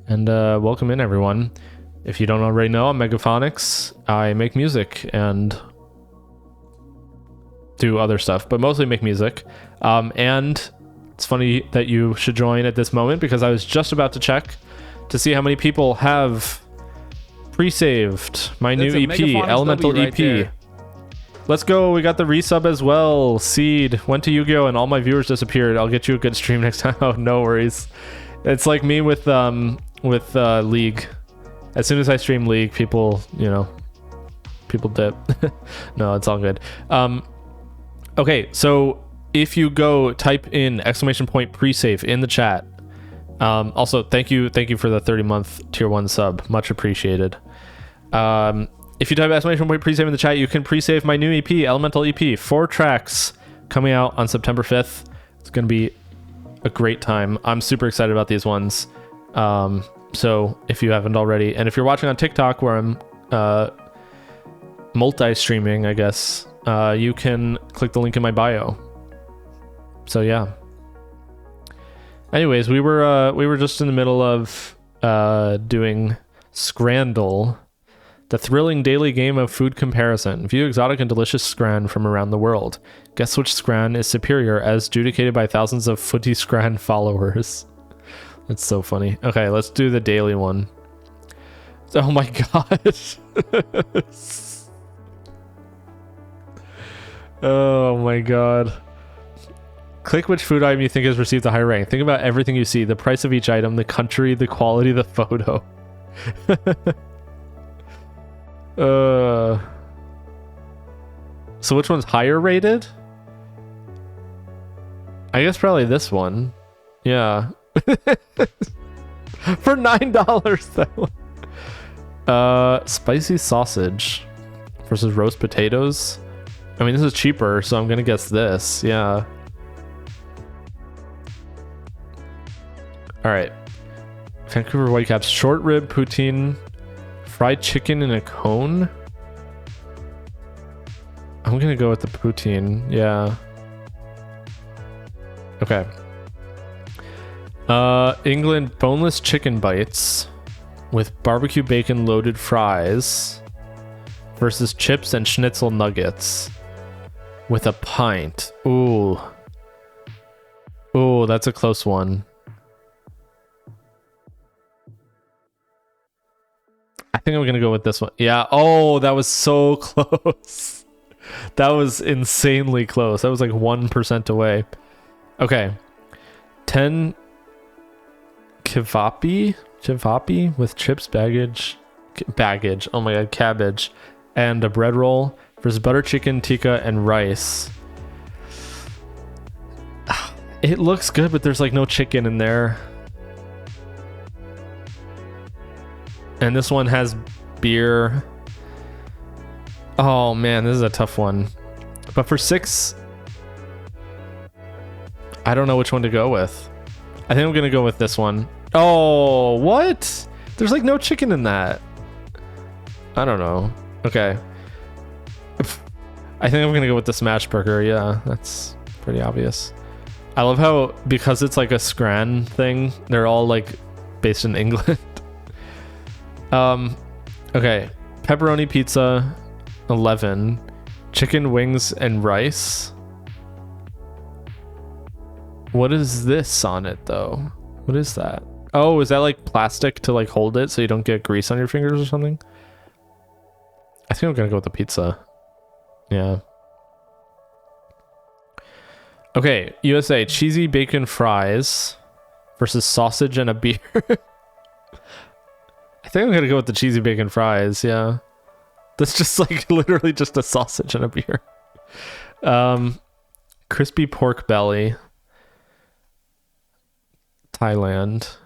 And welcome in, everyone. If you don't already know, I'm Megaphonics. I make music, and do other stuff, but mostly make music. And it's funny that you should join at this moment because I was just about to check to see how many people have pre-saved my new EP, Elemental right EP. there. Let's go. We got the resub as well. Seed went to Yu-Gi-Oh! And all my viewers disappeared. I'll get you a good stream next time. Oh, no worries. It's like me with League. As soon as I stream League, people dip. No, it's all good. Okay, so if you go type in !pre-save in the chat. Also, thank you for the 30-month tier 1 sub. Much appreciated. If you type !pre-save in the chat, you can pre-save my new EP, Elemental EP. 4 tracks coming out on September 5th. It's going to be a great time. I'm super excited about these ones. So if you haven't already, and if you're watching on TikTok where I'm multi-streaming, I guess, you can click the link in my bio. So yeah. Anyways, we were just in the middle of doing Scrandle, the thrilling daily game of food comparison. View exotic and delicious scran from around the world. Guess which scran is superior, as adjudicated by thousands of footy scran followers. That's so funny. Okay, let's do the daily one. Oh my gosh. Oh my god. Click which food item you think has received the higher rank. Think about everything you see. The price of each item, the country, the quality, the photo. So which one's higher rated? I guess probably this one. Yeah. For $9 though. Spicy sausage versus roast potatoes. I mean, this is cheaper, so I'm gonna guess this. Yeah. All right. Vancouver Whitecaps short rib poutine, fried chicken in a cone. I'm gonna go with the poutine. Yeah. Okay. England boneless chicken bites with barbecue bacon loaded fries versus chips and schnitzel nuggets with a pint. Ooh. Ooh, that's a close one. I think I'm gonna go with this one. Yeah. Oh, that was so close. That was insanely close. That was like 1% away. Okay. 10 Kivapi with chips, baggage. Oh my god, cabbage, and a bread roll versus butter chicken, tikka, and rice. It looks good, but there's like no chicken in there. And this one has beer. Oh man, this is a tough one. But for 6, I don't know which one to go with. I think I'm gonna go with this one. Oh, what? There's like no chicken in that. I don't know. Okay. I think I'm gonna go with the smash burger. Yeah, that's pretty obvious. I love how, because it's like a scran thing, they're all like based in England. Okay. Pepperoni pizza, 11. Chicken wings and rice. What is this on it though? What is that? Oh, is that like plastic to like hold it so you don't get grease on your fingers or something? I think I'm gonna go with the pizza. Yeah. Okay, USA, cheesy bacon fries versus sausage and a beer. I think I'm gonna go with the cheesy bacon fries, yeah. That's just like literally just a sausage and a beer. Crispy pork belly. Thailand.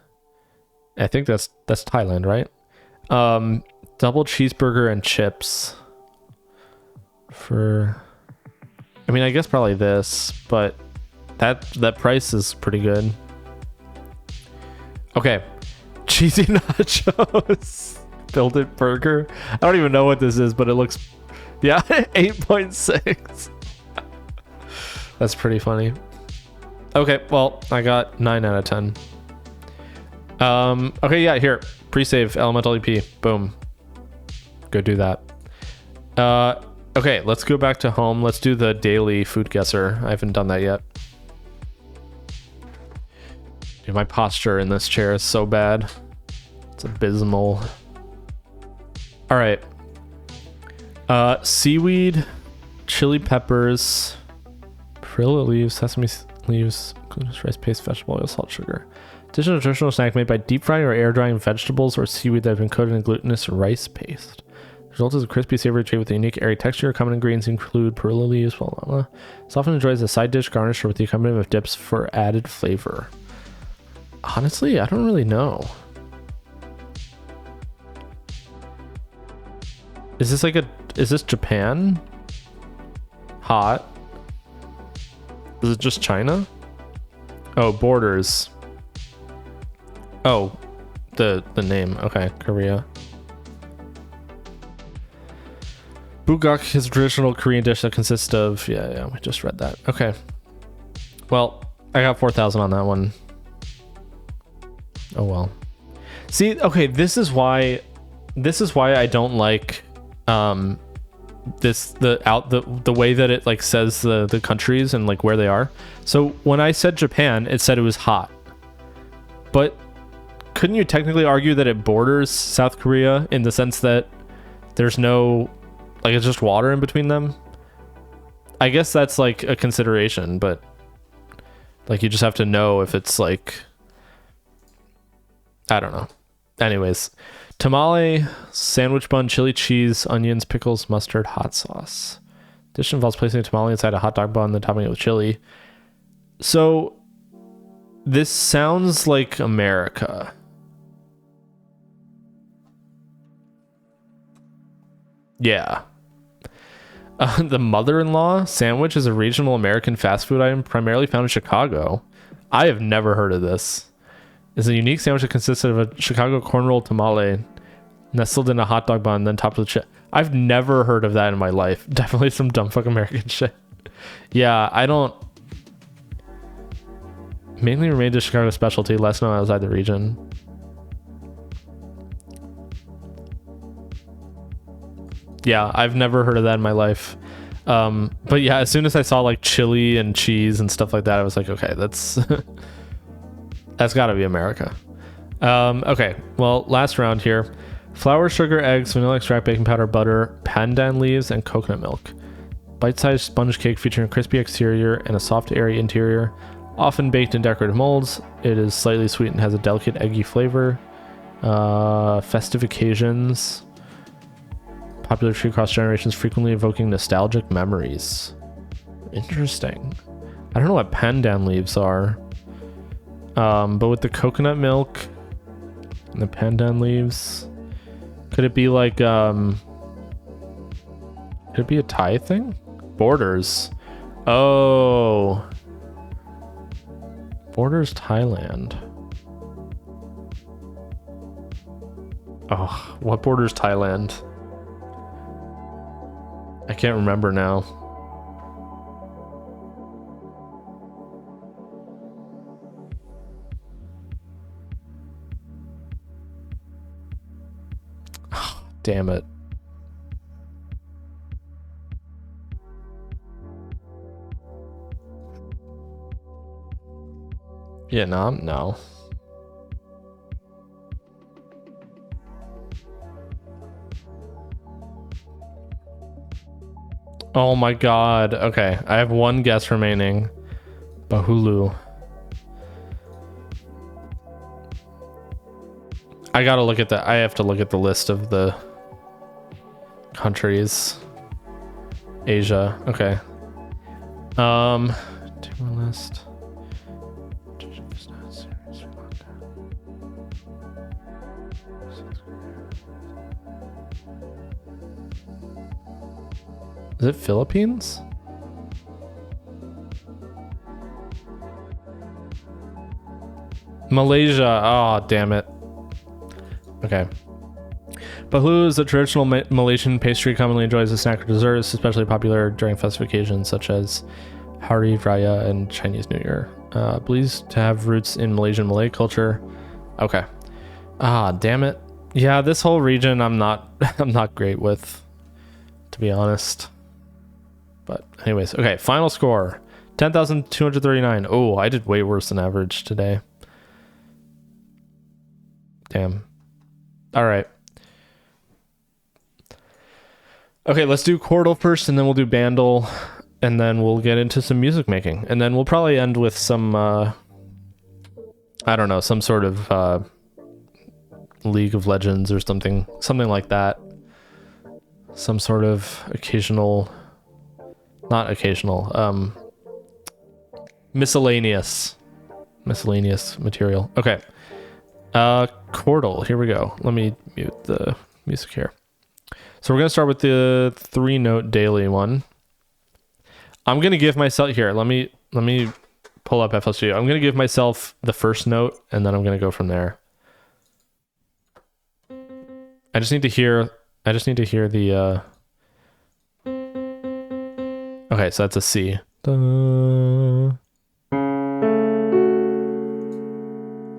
I think that's Thailand, right? Double cheeseburger and chips. I mean, I guess probably this, but that price is pretty good. Okay. Cheesy nachos. Build-it burger. I don't even know what this is, but it looks... Yeah, 8.6. That's pretty funny. Okay, well, I got 9 out of 10. Okay, yeah, here. Pre-save Elemental EP. Boom. Go do that. Okay, let's go back to home. Let's do the daily food guesser. I haven't done that yet. Dude, my posture in this chair is so bad. It's abysmal. All right. Seaweed, chili peppers, perilla leaves, sesame leaves, glutinous rice paste, vegetable oil, salt, sugar. Dish is a traditional snack made by deep frying or air drying vegetables or seaweed that have been coated in glutinous rice paste. The result is a crispy, savory treat with a unique, airy texture. Common ingredients include perilla leaves, blah, blah, blah. It's often enjoyed as a side dish, garnished with the accompaniment of dips for added flavor. Honestly, I don't really know. Is this Japan? Hot? Is it just China? Oh, Borders. Oh, the name. Okay, Korea. Bulgogi is a traditional Korean dish that consists of... Yeah, we just read that. Okay. Well, I got 4,000 on that one. Oh, well. See, okay, this is why I don't like the way that it like says the countries and like where they are. So when I said Japan, it said it was hot. But couldn't you technically argue that it borders South Korea in the sense that there's no, like, it's just water in between them? I guess that's like a consideration, but like you just have to know if it's like, I don't know. Anyways, tamale, sandwich bun, chili cheese, onions, pickles, mustard, hot sauce. Dish involves placing a tamale inside a hot dog bun, then topping it with chili. So this sounds like America. Yeah. The mother-in-law sandwich is a regional American fast food item primarily found in Chicago. I have never heard of this. It's a unique sandwich that consists of a Chicago corn roll tamale nestled in a hot dog bun, then topped with chili. I've never heard of that in my life. Definitely some dumb fuck American shit. Yeah, I don't... Mainly remained a Chicago specialty, less known outside the region. Yeah, I've never heard of that in my life. But yeah, as soon as I saw like chili and cheese and stuff like that, I was like, okay, that's that's gotta be America. Okay, well, last round here. Flour, sugar, eggs, vanilla extract, baking powder, butter, pandan leaves, and coconut milk. Bite-sized sponge cake featuring a crispy exterior and a soft, airy interior. Often baked in decorative molds. It is slightly sweet and has a delicate eggy flavor. Festive occasions. Popular treat across generations, frequently evoking nostalgic memories. Interesting. I don't know what pandan leaves are. But with the coconut milk and the pandan leaves, could it be like, could it be a Thai thing? Borders. Oh. Borders Thailand. Oh, what borders Thailand? I can't remember now. Oh, damn it. Vietnam? No. Oh my god. Okay, I have one guess remaining. Bahulu. I gotta look at that. I have to look at the list of the countries. Asia. Okay. Timor Leste. Is it Philippines? Malaysia. Oh, damn it. Okay. Bahulu is a traditional Malaysian pastry commonly enjoyed as a snack or dessert. It's especially popular during festive occasions such as Hari Raya and Chinese New Year. Believed to have roots in Malaysian Malay culture. Okay. Ah, damn it. Yeah, this whole region I'm not great with, to be honest. But anyways, okay, final score. 10,239. Oh, I did way worse than average today. Damn. All right. Okay, let's do Chordal first, and then we'll do Bandle, and then we'll get into some music making. And then we'll probably end with some, I don't know, some sort of League of Legends or something like that. Some sort of miscellaneous material. Okay. Chordal, here we go. Let me mute the music here. So we're going to start with the 3-note daily one. I'm going to give myself here. Let me pull up FL Studio. I'm going to give myself the first note, and then I'm going to go from there. I just need to hear the okay, so that's a C.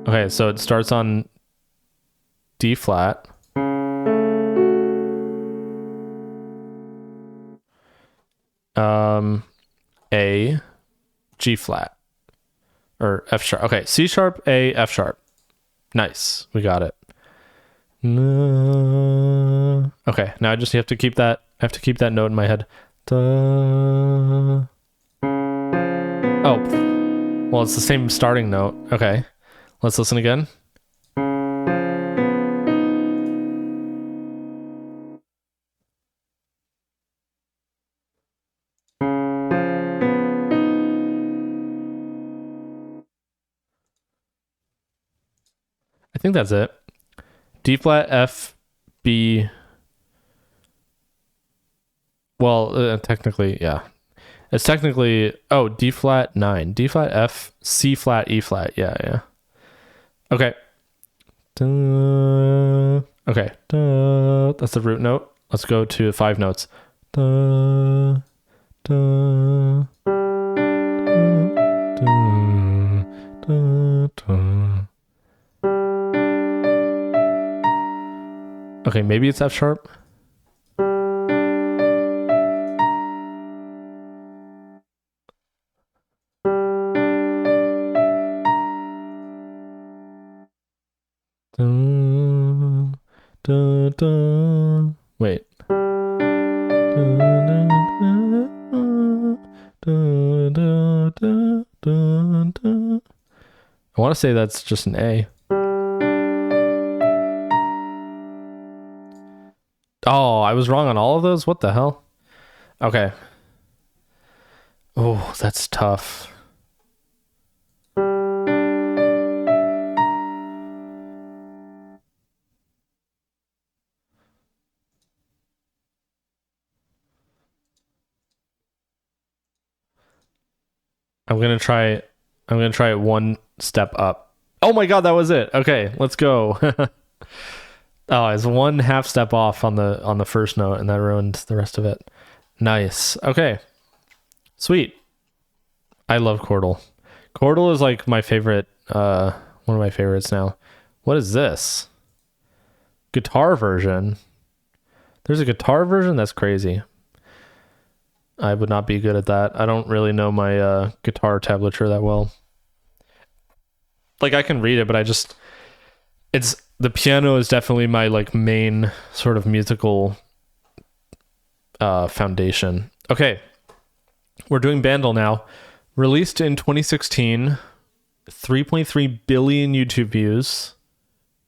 Okay, so it starts on D flat. A, G flat, or F sharp. Okay, C sharp, A, F sharp. Nice, we got it. Okay, now I just have to keep that. I have to keep that note in my head. Oh, well, it's the same starting note. Okay, let's listen again. I think that's it. D flat, F, B. Well, technically, yeah. It's technically, D flat 9. D flat, F, C flat, E flat. Yeah. Okay. Okay. That's the root note. Let's go to 5 notes. Okay, maybe it's F sharp. Wait. I want to say that's just an A. Oh, I was wrong on all of those? What the hell? Okay. Oh, that's tough. I'm gonna try it one step up. Oh my god, that was it. Okay, let's go. Oh, it's 1/2 step off on the first note, and that ruined the rest of it. Nice. Okay. Sweet. I love Chordal. Chordal is like my favorite, one of my favorites now. What is this? Guitar version. There's a guitar version? That's crazy. I would not be good at that. I don't really know my guitar tablature that well. Like, I can read it, but the piano is definitely my like main sort of musical foundation. Okay. We're doing Bandle now. Released in 2016, 3.3 billion YouTube views,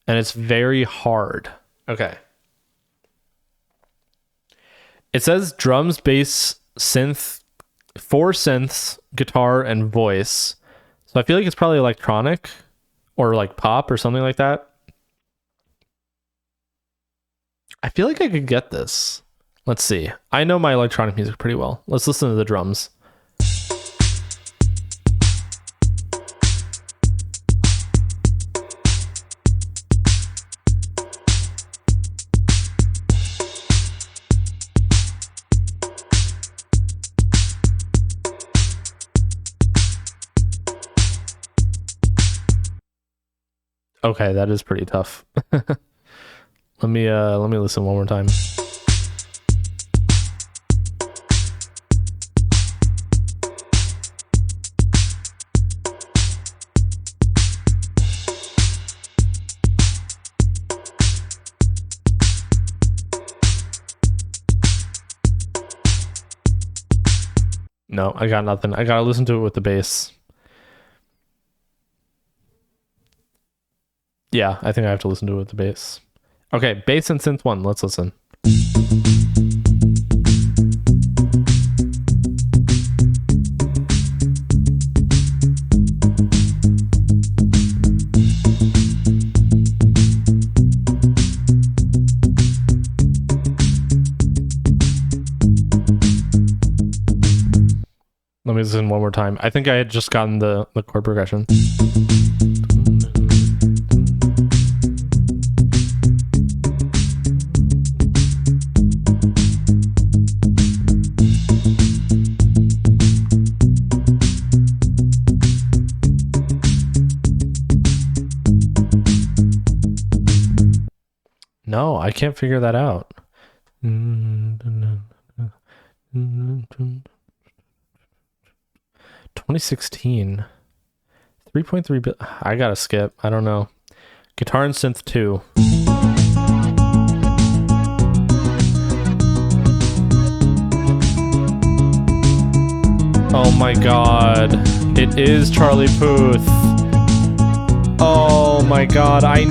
and it's very hard. Okay. It says drums, bass, synth, 4 synths, guitar, and voice. So I feel like it's probably electronic or like pop or something like that. I feel like I could get this. Let's see. I know my electronic music pretty well. Let's listen to the drums. Okay, that is pretty tough. Let me listen one more time. No, I got nothing. I gotta listen to it with the bass. Yeah, I think I have to listen to it with the bass. Okay, bass and synth 1. Let's listen. Let me listen one more time. I think I had just gotten the chord progression. No, I can't figure that out. 2016. 3.3 I gotta skip. I don't know. Guitar and synth 2. Oh my god. It is Charlie Puth. Oh my god. I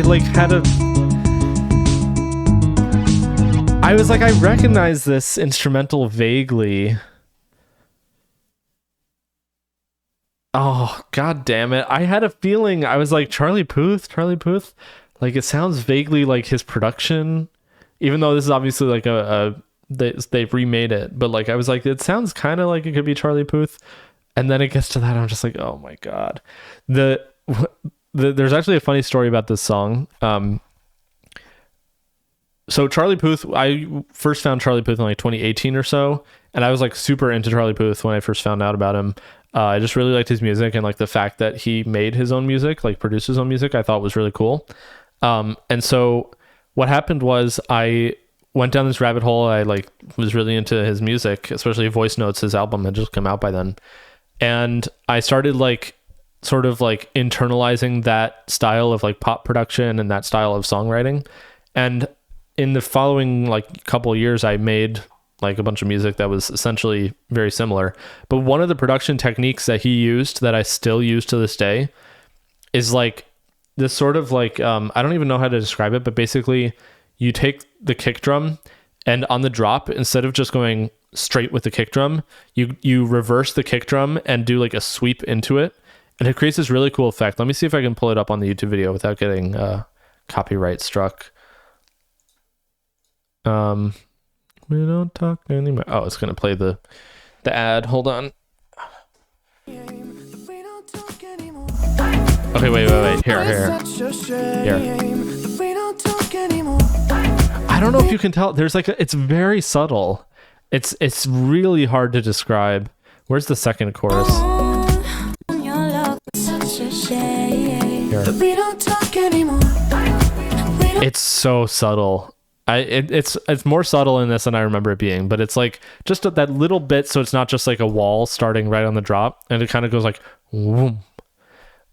like had a... I was like, I recognize this instrumental vaguely. Oh, god damn it. I had a feeling. I was like, Charlie Puth. Like, it sounds vaguely like his production, even though this is obviously like they've remade it. But like, I was like, it sounds kind of like it could be Charlie Puth. And then it gets to that, I'm just like, oh my god. There's actually a funny story about this song. So Charlie Puth, I first found Charlie Puth in like 2018 or so, and I was like super into Charlie Puth when I first found out about him. I just really liked his music, and like the fact that he made his own music, like produced his own music, I thought was really cool. And so what happened was I went down this rabbit hole. I like was really into his music, especially Voice Notes. His album had just come out by then, and I started like sort of like internalizing that style of like pop production and that style of songwriting. And in the following like couple of years, I made like a bunch of music that was essentially very similar. But one of the production techniques that he used that I still use to this day is like this sort of like, I don't even know how to describe it, but basically you take the kick drum and on the drop, instead of just going straight with the kick drum, you reverse the kick drum and do like a sweep into it. And it creates this really cool effect. Let me see if I can pull it up on the YouTube video without getting copyright struck. We don't talk anymore. Oh, it's gonna play the ad. Hold on. Okay, wait. Here. I don't know if you can tell. There's like it's very subtle. It's really hard to describe. Where's the second chorus? Here. It's so subtle. It's more subtle in this than I remember it being, but it's like just that little bit, so it's not just like a wall starting right on the drop, and it kind of goes like whoom.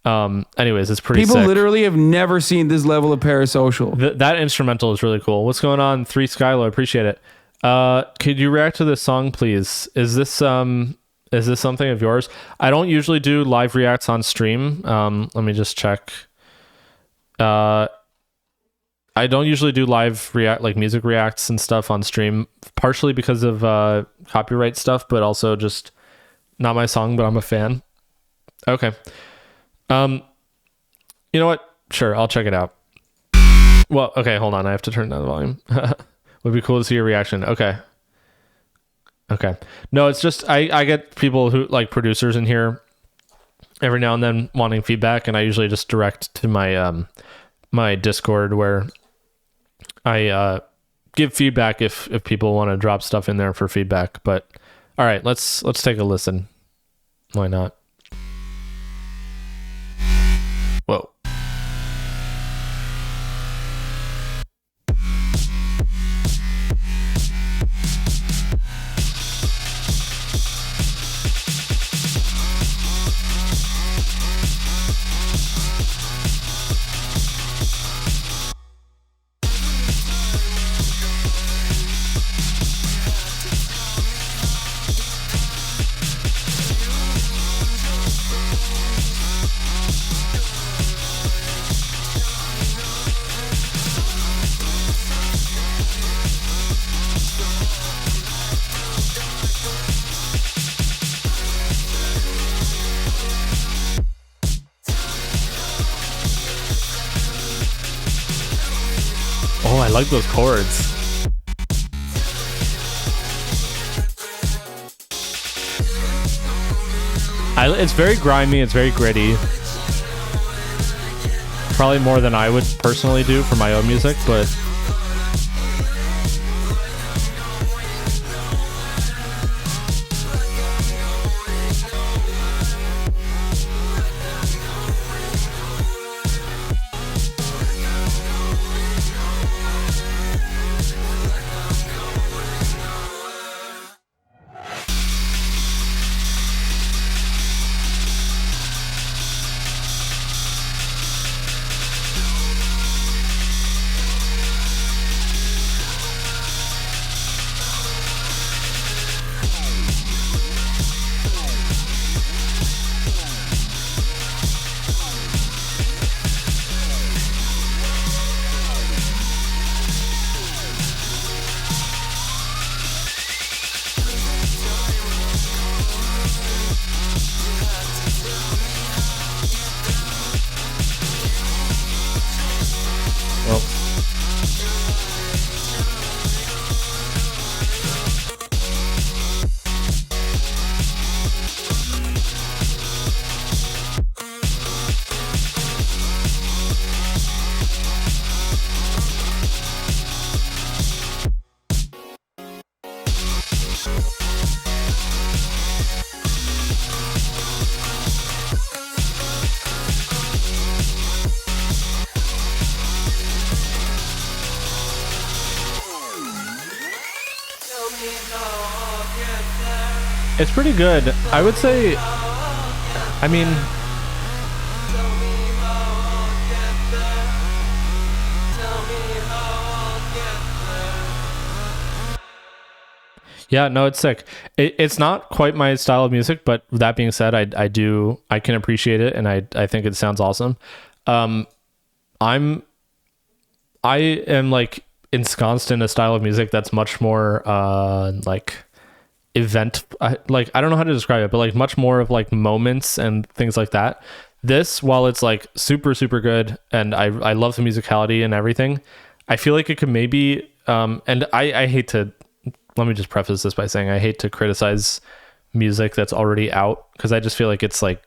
Anyways, it's pretty People sick. literally have never seen this level of parasocial. That instrumental is really cool. What's going on? 3 Skylo, appreciate it. Could you react to this song, please? Is this something of yours? I don't usually do live reacts on stream. Let me just check. I don't usually do live music reacts and stuff on stream, partially because of copyright stuff, but also just not my song, but I'm a fan. Okay. You know what? Sure, I'll check it out. Well, okay, hold on. I have to turn down the volume. Would be cool to see your reaction. Okay. No, it's just I get people who like producers in here every now and then wanting feedback, and I usually just direct to my my Discord where I give feedback if people want to drop stuff in there for feedback. But all right, let's take a listen. Why not? Whoa. Oh, I like those chords. It's very grimy. It's very gritty. Probably more than I would personally do for my own music, but it's pretty good. I would say, I mean, yeah, no, it's sick. It's not quite my style of music, but that being said, I can appreciate it, and I think it sounds awesome. I am like ensconced in a style of music that's much more like event, like I don't know how to describe it, but like much more of like moments and things like that. This, while it's like super good, and I love the musicality and everything, I feel like it could maybe and I hate to, let me just preface this by saying I hate to criticize music that's already out, because I just feel like it's like,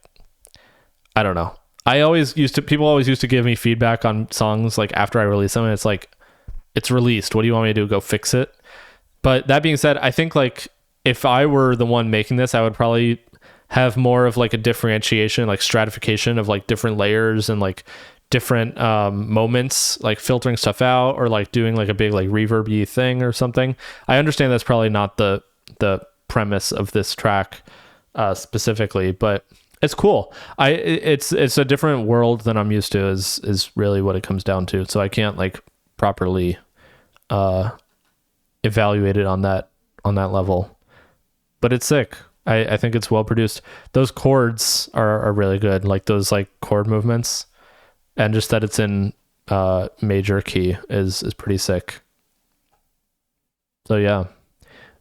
I don't know. People always used to give me feedback on songs like after I release them, and it's like, it's released. What do you want me to do? Go fix it? But that being said, I think like if I were the one making this, I would probably have more of like a differentiation, like stratification of like different layers and like different moments, like filtering stuff out, or like doing like a big like reverb-y thing or something. I understand that's probably not the premise of this track specifically, but it's cool. It's a different world than I'm used to, is really what it comes down to. So I can't like properly evaluate it on that level, but it's sick. I think it's well produced. Those chords are really good, like those like chord movements, and just that it's in major key is pretty sick. So yeah,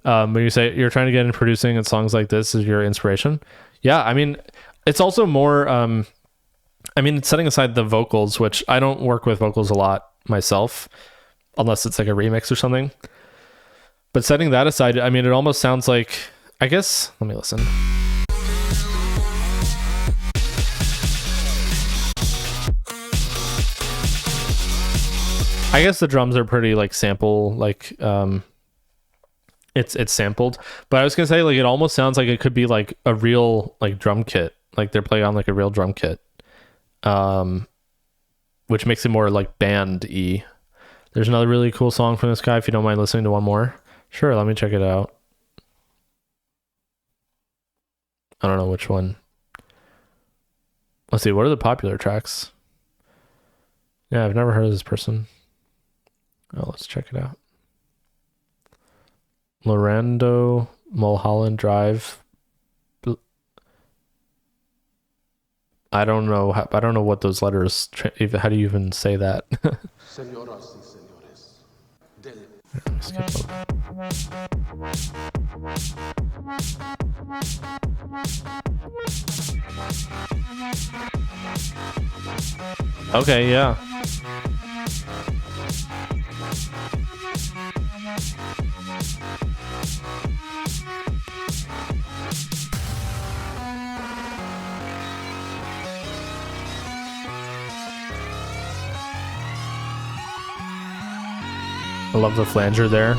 when you say you're trying to get into producing and songs like this is your inspiration, yeah, I mean, it's also more I mean, setting aside the vocals, which I don't work with vocals a lot myself unless it's like a remix or something, but setting that aside, I mean, it almost sounds like, I guess, let me listen. I guess the drums are pretty like sample, like it's sampled, but I was gonna say like it almost sounds like it could be like a real like drum kit, like they're playing on like a real drum kit, which makes it more like band-y. There's another really cool song from this guy, if you don't mind listening to one more. Sure, let me check it out. I don't know which one. Let's see, what are the popular tracks? Yeah, I've never heard of this person. Oh, let's check it out. Lorando, Mulholland Drive. I don't know what those letters. How do you even say that? Skip over. Okay, yeah. I love the flanger there.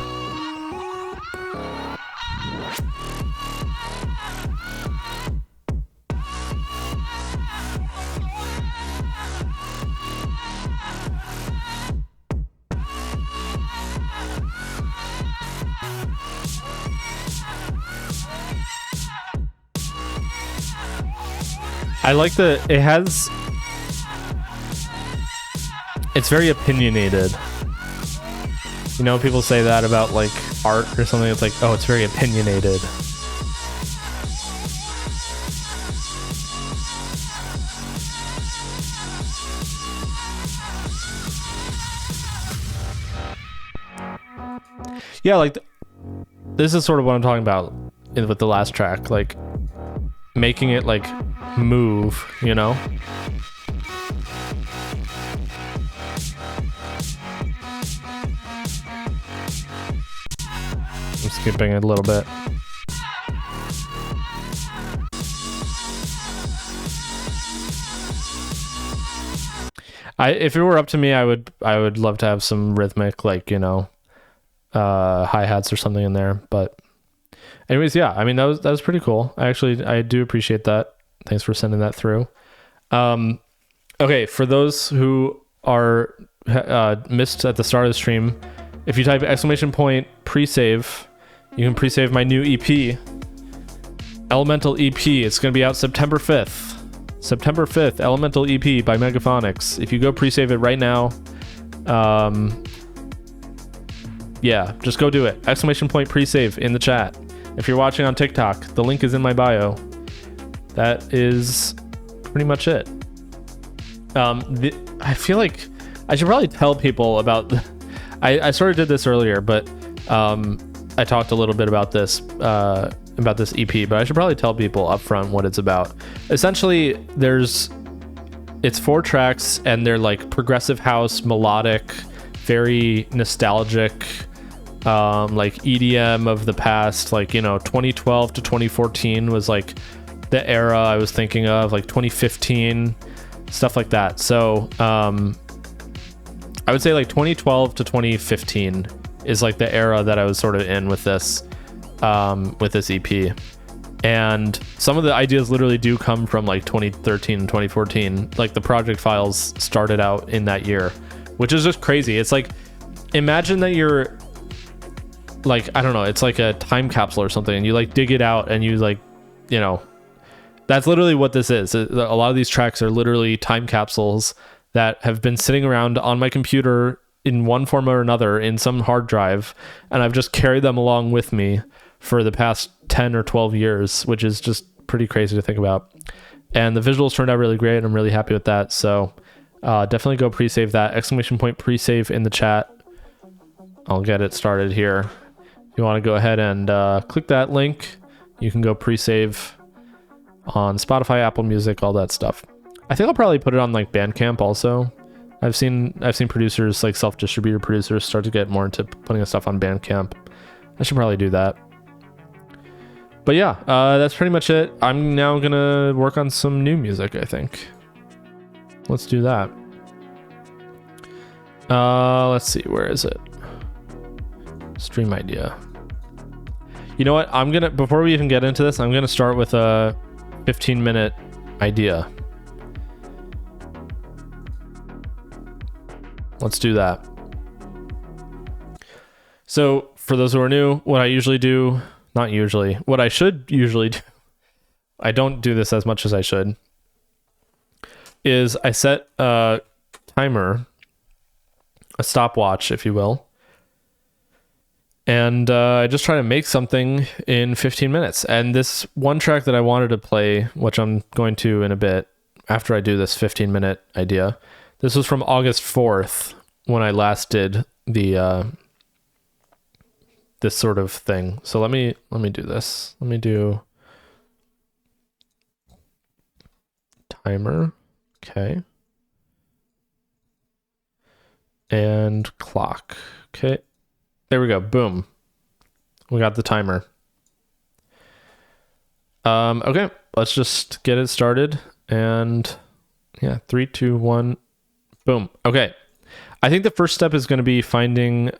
I like it's very opinionated. You know, people say that about like art or something. It's like, oh, it's very opinionated. Yeah, like this is sort of what I'm talking about with the last track, like making it like move, you know? I'm skipping it a little bit. If it were up to me, I would love to have some rhythmic, like, you know, hi-hats or something in there. But anyways, yeah, I mean, that was pretty cool. I do appreciate that. Thanks for sending that through. Okay, for those who are missed at the start of the stream, if you type !pre-save, you can pre-save my new EP, Elemental EP. It's going to be out September 5th. September 5th, Elemental EP by Megaphonics. If you go pre-save it right now, yeah, just go do it. !pre-save in the chat. If you're watching on TikTok, the link is in my bio. That is pretty much it. I feel like I should probably tell people about I sort of did this earlier, but I talked a little bit about this EP, but I should probably tell people up front what it's about. Essentially, it's 4 tracks, and they're like progressive house, melodic, very nostalgic, like EDM of the past. Like, you know, 2012 to 2014 was like the era I was thinking of, like 2015, stuff like that. So I would say like 2012 to 2015 is like the era that I was sort of in with this EP. And some of the ideas literally do come from like 2013 and 2014. Like the project files started out in that year, which is just crazy. It's like, imagine that you're like, I don't know, it's like a time capsule or something, and you like dig it out and you like, you know, that's literally what this is. A lot of these tracks are literally time capsules that have been sitting around on my computer in one form or another in some hard drive, and I've just carried them along with me for the past 10 or 12 years, which is just pretty crazy to think about. And the visuals turned out really great, and I'm really happy with that. So definitely go pre-save that. !pre-save in the chat. I'll get it started here. If you want to go ahead and click that link, you can go pre-save on Spotify, Apple Music, all that stuff. I think I'll probably put it on like Bandcamp also. I've seen producers, like self-distributed producers, start to get more into putting stuff on Bandcamp. I should probably do that. But yeah, that's pretty much it. I'm now gonna work on some new music, I think. Let's do that. Let's see, where is it? Stream idea. You know what? Before we even get into this, I'm gonna start with a 15-minute idea. Let's do that. So for those who are new, what I should usually do, I don't do this as much as I should, is I set a timer, a stopwatch, if you will, and I just try to make something in 15 minutes. And this one track that I wanted to play, which I'm going to in a bit after I do this 15-minute idea, this was from August 4th when I last did the this sort of thing. So let me do this. Let me do timer. Okay. And clock. Okay. There we go. Boom. We got the timer. Okay, let's just get it started. And yeah, 3, 2, 1. Boom. Okay. I think the first step is going to be finding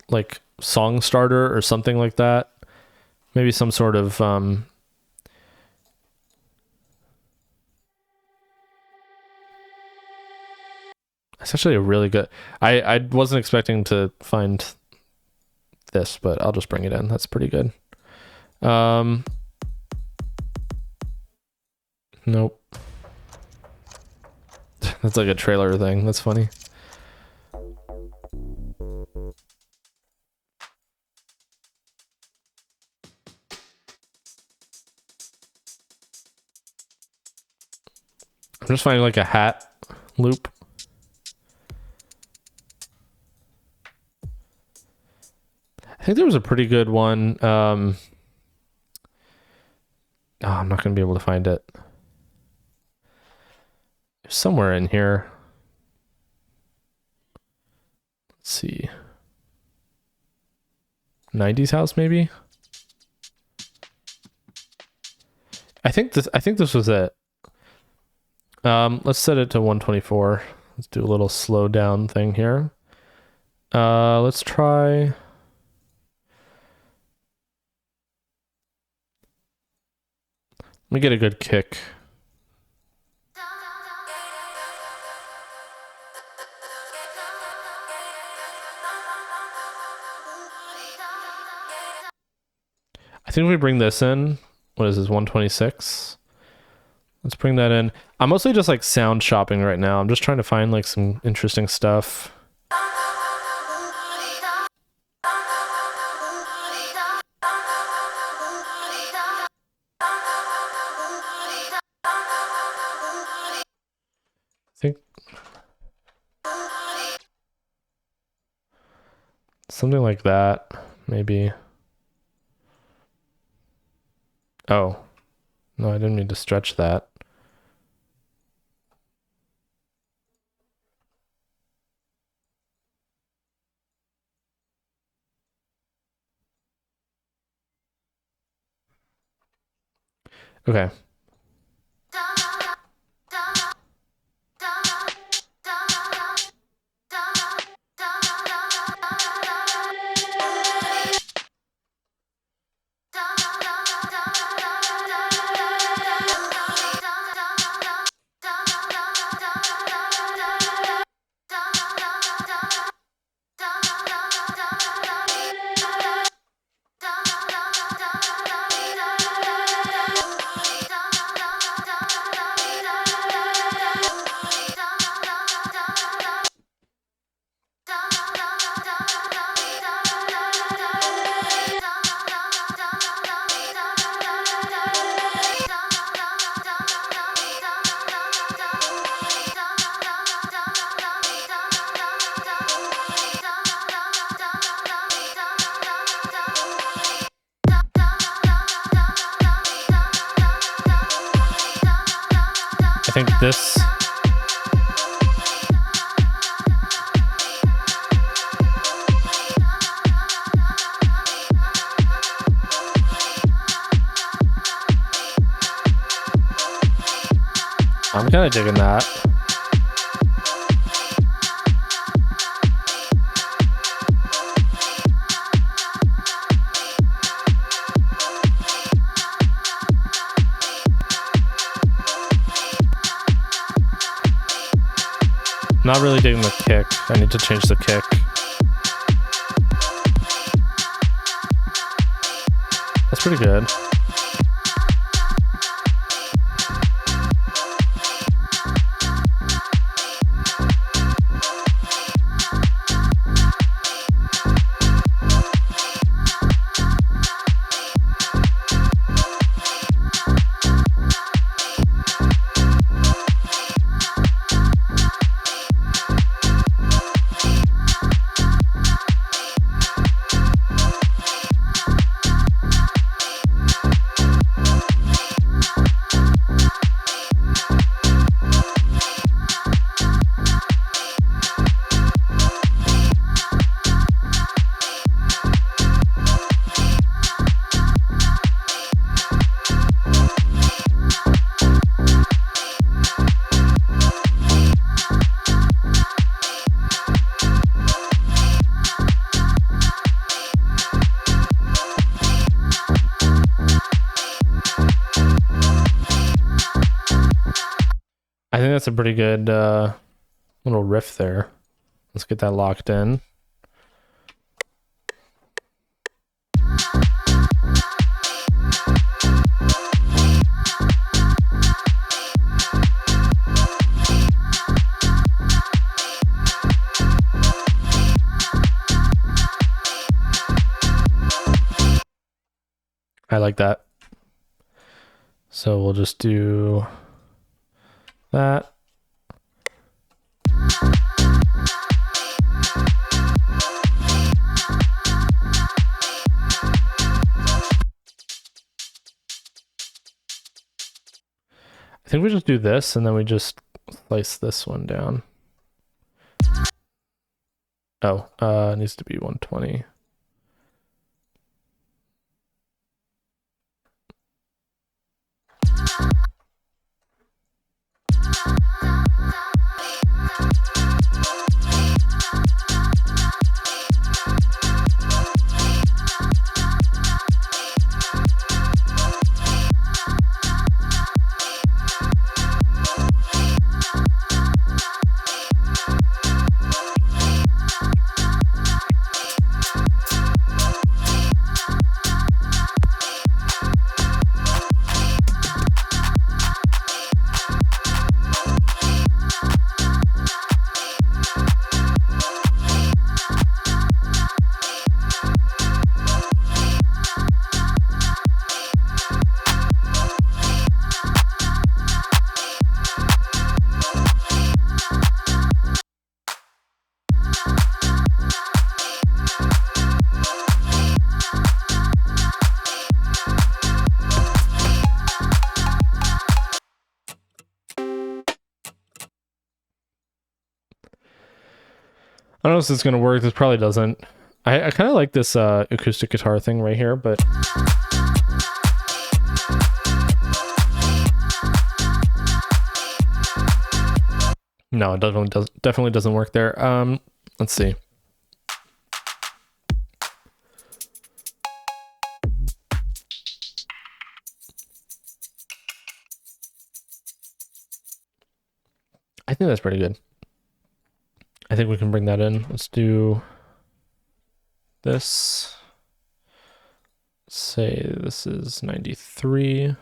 like song starter or something like that. Maybe some sort of it's actually a really good. I wasn't expecting to find this, but I'll just bring it in. That's pretty good. Nope. That's like a trailer thing. That's funny. I'm just finding like a hat loop. I think there was a pretty good one. Oh, I'm not going to be able to find it. It's somewhere in here. Let's see. 90s house, maybe? I think this was it. Let's set it to 124. Let's do a little slow down thing here. Let's try. Let me get a good kick. I think if we bring this in, what is this, 126? Let's bring that in. I'm mostly just like sound shopping right now. I'm just trying to find like some interesting stuff. I think something like that, maybe. Oh, no, I didn't mean to stretch that. Okay. I think this. I'm kind of digging that. Not really digging the kick. I need to change the kick. That's pretty good. think that's a pretty good little riff there. Let's get that locked in. I like that. So we'll just do that. I think we just do this and then we just slice this one down. Oh, it needs to be 120. I don't know if this is going to work. This probably doesn't. I kind of like this acoustic guitar thing right here, but... No, it definitely doesn't work there. Let's see. I think that's pretty good. I think we can bring that in. Let's do this. Say this is 93.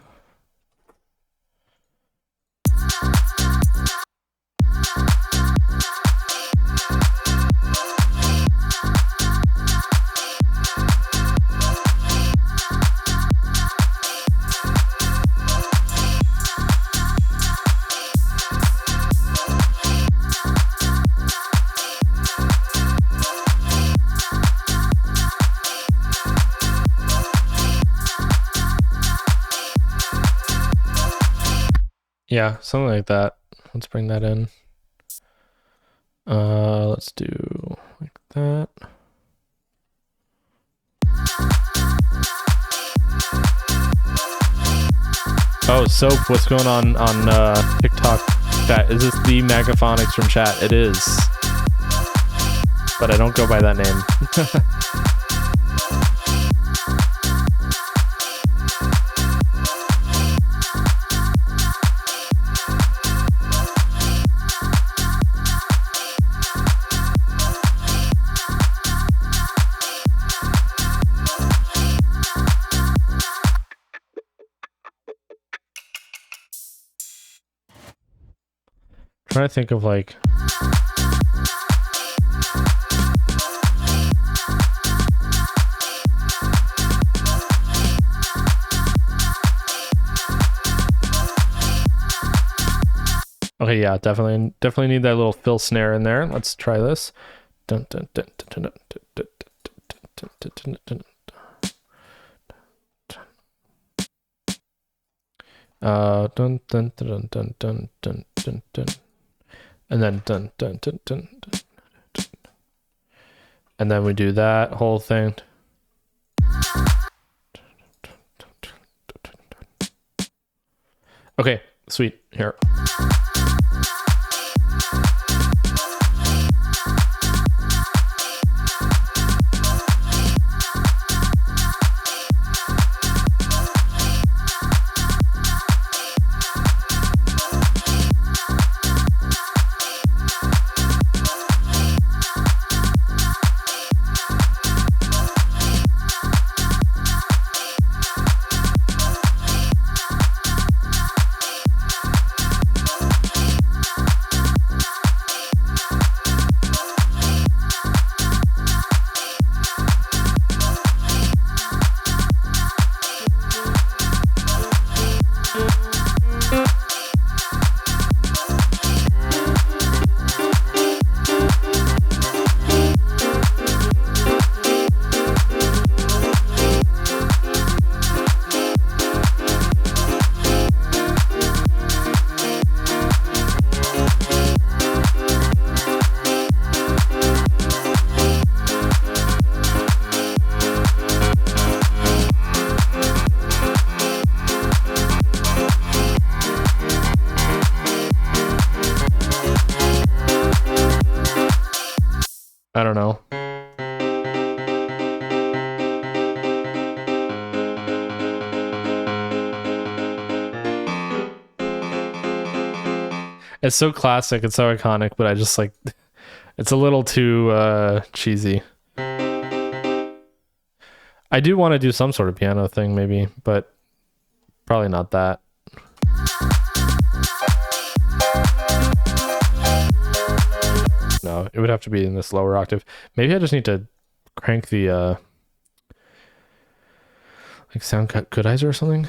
Yeah, something like that. Let's bring that in. Let's do like that. Oh, Soap, what's going on TikTok chat? Is this the Magaphonics from chat? It is. But I don't go by that name. Trying to think of like okay, yeah, definitely need that little fill snare in there. Let's try this. Dun, dun, dun, dun, dun, dun, dun, dun, dun, dun, dun, dun. Dun dun dun dun dun dun dun dun. And then dun dun dun dun dun, dun. And then we do that whole thing. Okay, sweet. Here. I don't know. It's so classic, it's so iconic, but I just like it's a little too cheesy. I do want to do some sort of piano thing maybe, but probably not that. No, it would have to be in this lower octave. Maybe I just need to crank the like sound cut goodizer or something.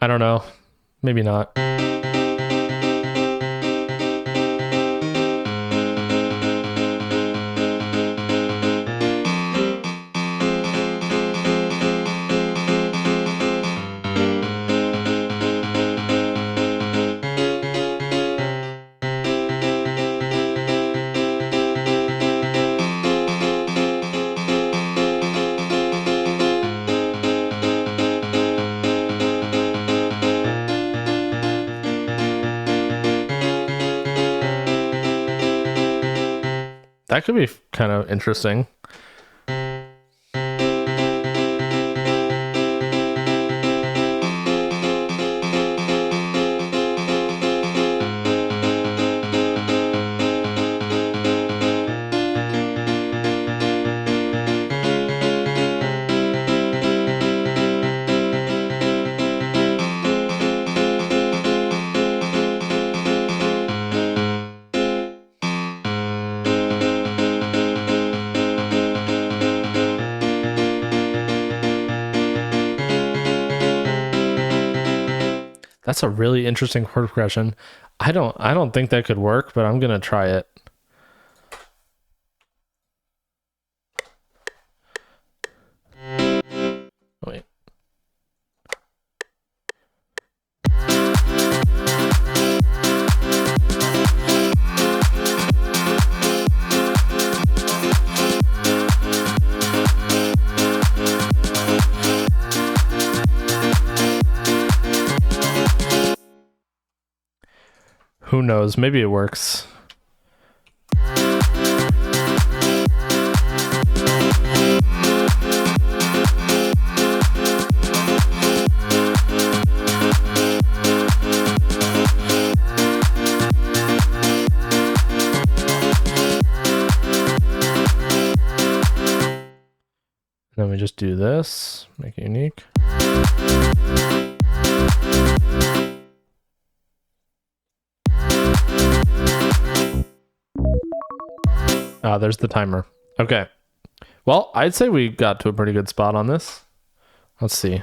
I don't know. Maybe not. That could be kind of interesting. That's a really interesting chord progression. I don't think that could work, but I'm gonna try it. Wait. Who knows? Maybe it works. Then we just do this, make it unique. Ah, there's the timer. Okay. Well, I'd say we got to a pretty good spot on this. Let's see.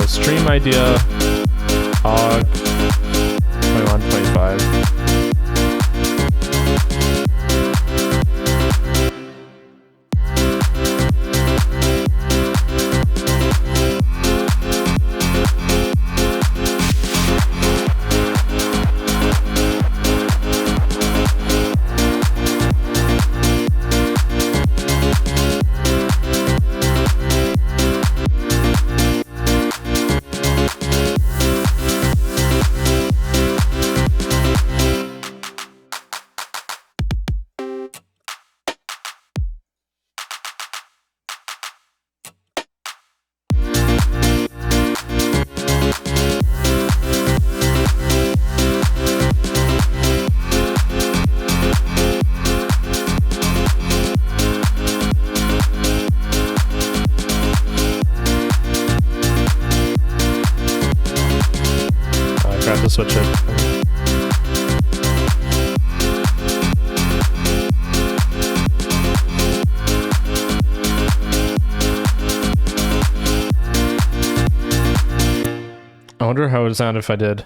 stream idea, og 2125. I have to switch it. I wonder how it would sound if I did.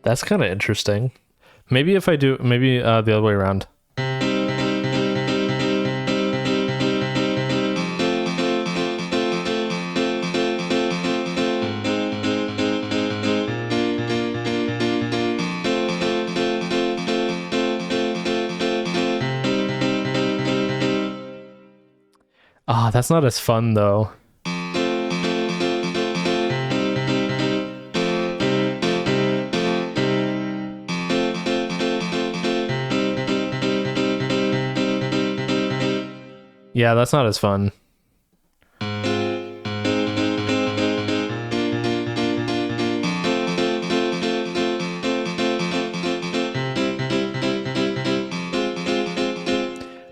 That's kind of interesting. Maybe if I do, maybe the other way around. Ah, that's not as fun though. Yeah, that's not as fun.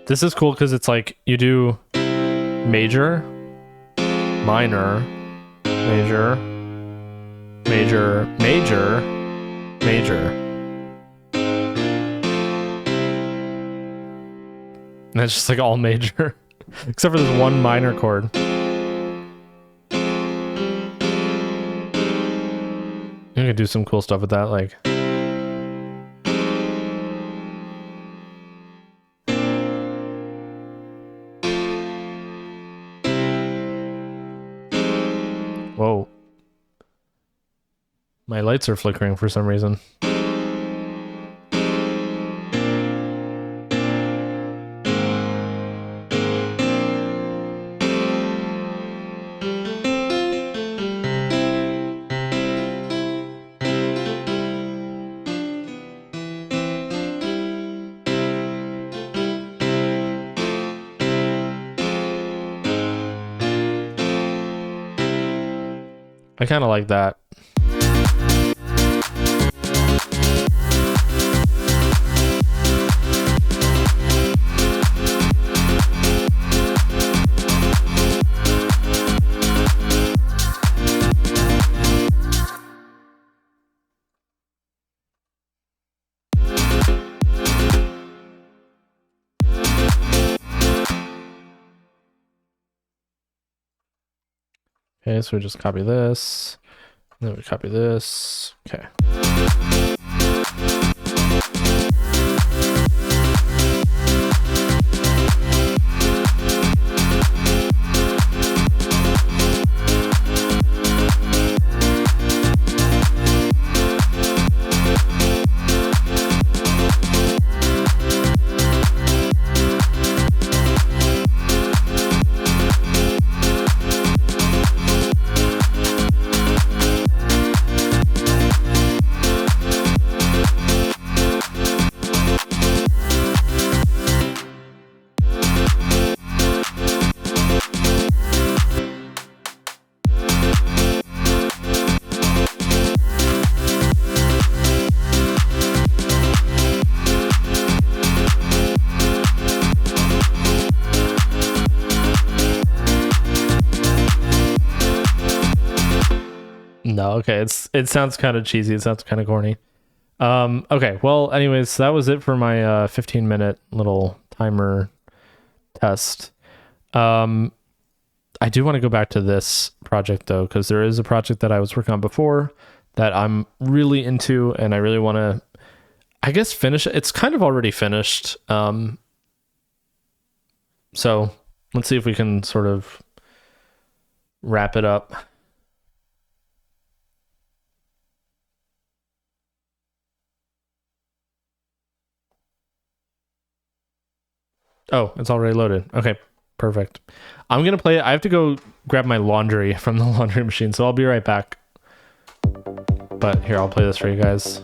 This is cool because it's like you do major, minor, major, major, major, major. And it's just like all major. Except for this one minor chord. You can do some cool stuff with that, like. Whoa. My lights are flickering for some reason. I kind of like that. Okay, so we just copy this, and then we copy this. Okay. Oh, okay. It sounds kind of cheesy. It sounds kind of corny. Okay. Well, anyways, that was it for my 15-minute little timer test. I do want to go back to this project though, because there is a project that I was working on before that I'm really into, and I really want to, I guess, finish it. It's kind of already finished. So let's see if we can sort of wrap it up. Oh, it's already loaded. Okay, perfect. I'm going to play it. I have to go grab my laundry from the laundry machine, so I'll be right back. But here, I'll play this for you guys.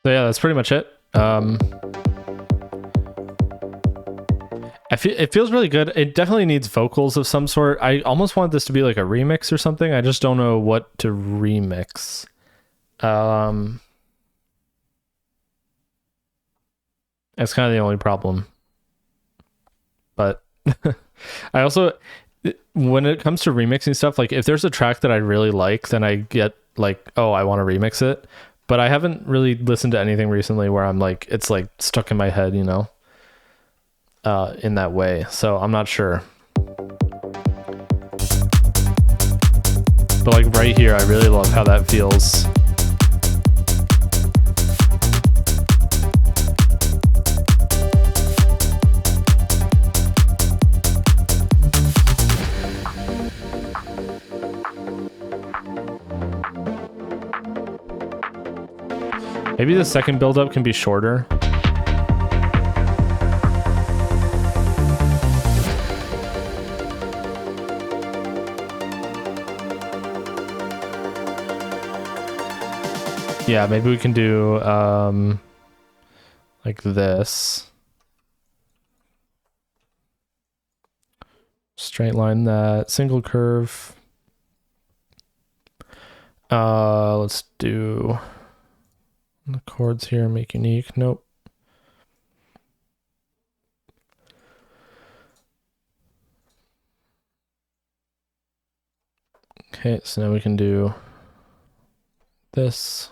So yeah, that's pretty much it. It feels really good. It definitely needs vocals of some sort. I almost want this to be like a remix or something. I just don't know what to remix. That's kind of the only problem. But I also, when it comes to remixing stuff, like if there's a track that I really like, then I get like, oh, I want to remix it. But I haven't really listened to anything recently where I'm like, it's like stuck in my head, you know, in that way. So I'm not sure. But like right here, I really love how that feels. Maybe the second build-up can be shorter. Yeah, maybe we can do like this. Straight line that, single curve. Let's do the chords here, make unique. Nope. Okay, so now we can do this.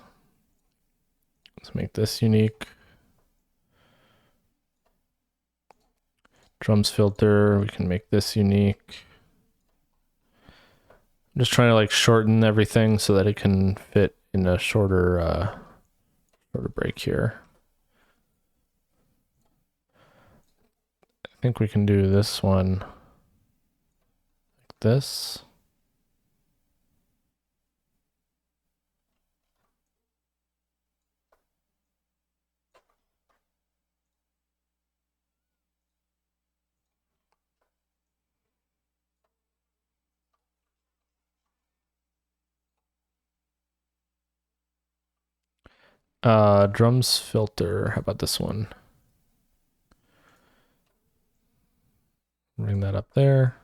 Let's make this unique. Drums filter, we can make this unique. I'm just trying to like shorten everything so that it can fit in a shorter break here. I think we can do this one like this. Drums filter, how about this one? Bring that up there.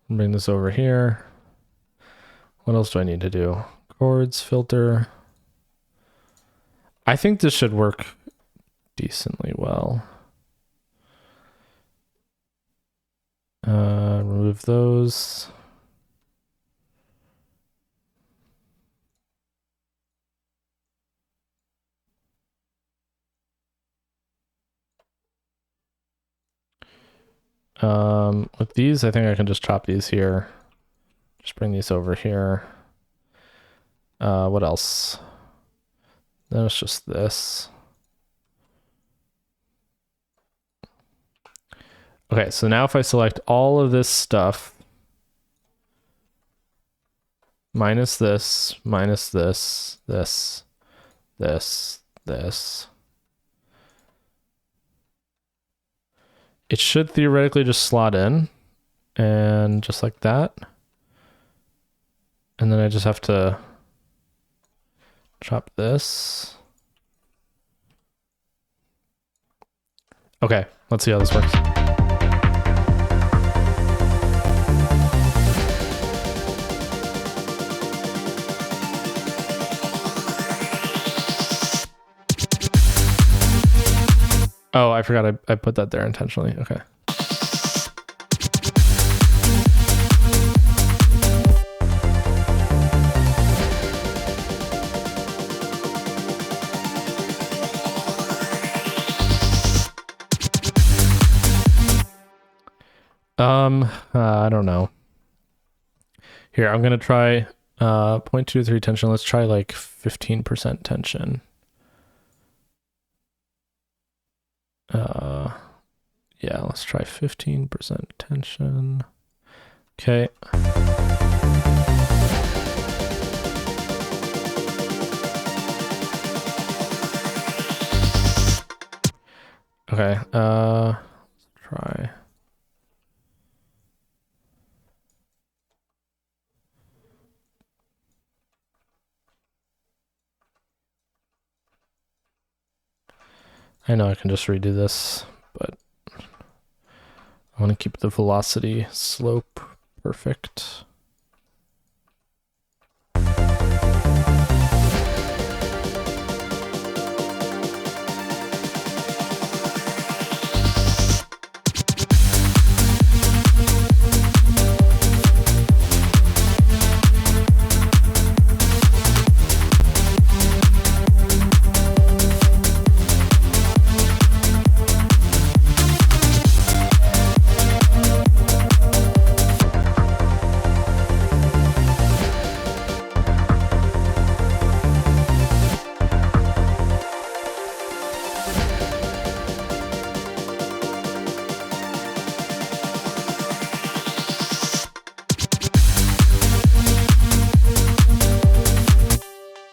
Bring this over here. What else do I need to do? Chords filter. I think this should work decently well. Remove those. With these, I think I can just chop these here. Just bring these over here. What else? Then it's just this. Okay, so now if I select all of this stuff, minus this, this, it should theoretically just slot in, and just like that. And then I just have to chop this. Okay, let's see how this works. Oh, I forgot I put that there intentionally. Okay. I don't know. Here, I'm gonna try 0.23 tension. Let's try like 15% tension. Yeah, let's try 15% tension. Okay. Okay, let's try. I know I can just redo this, but I want to keep the velocity slope perfect.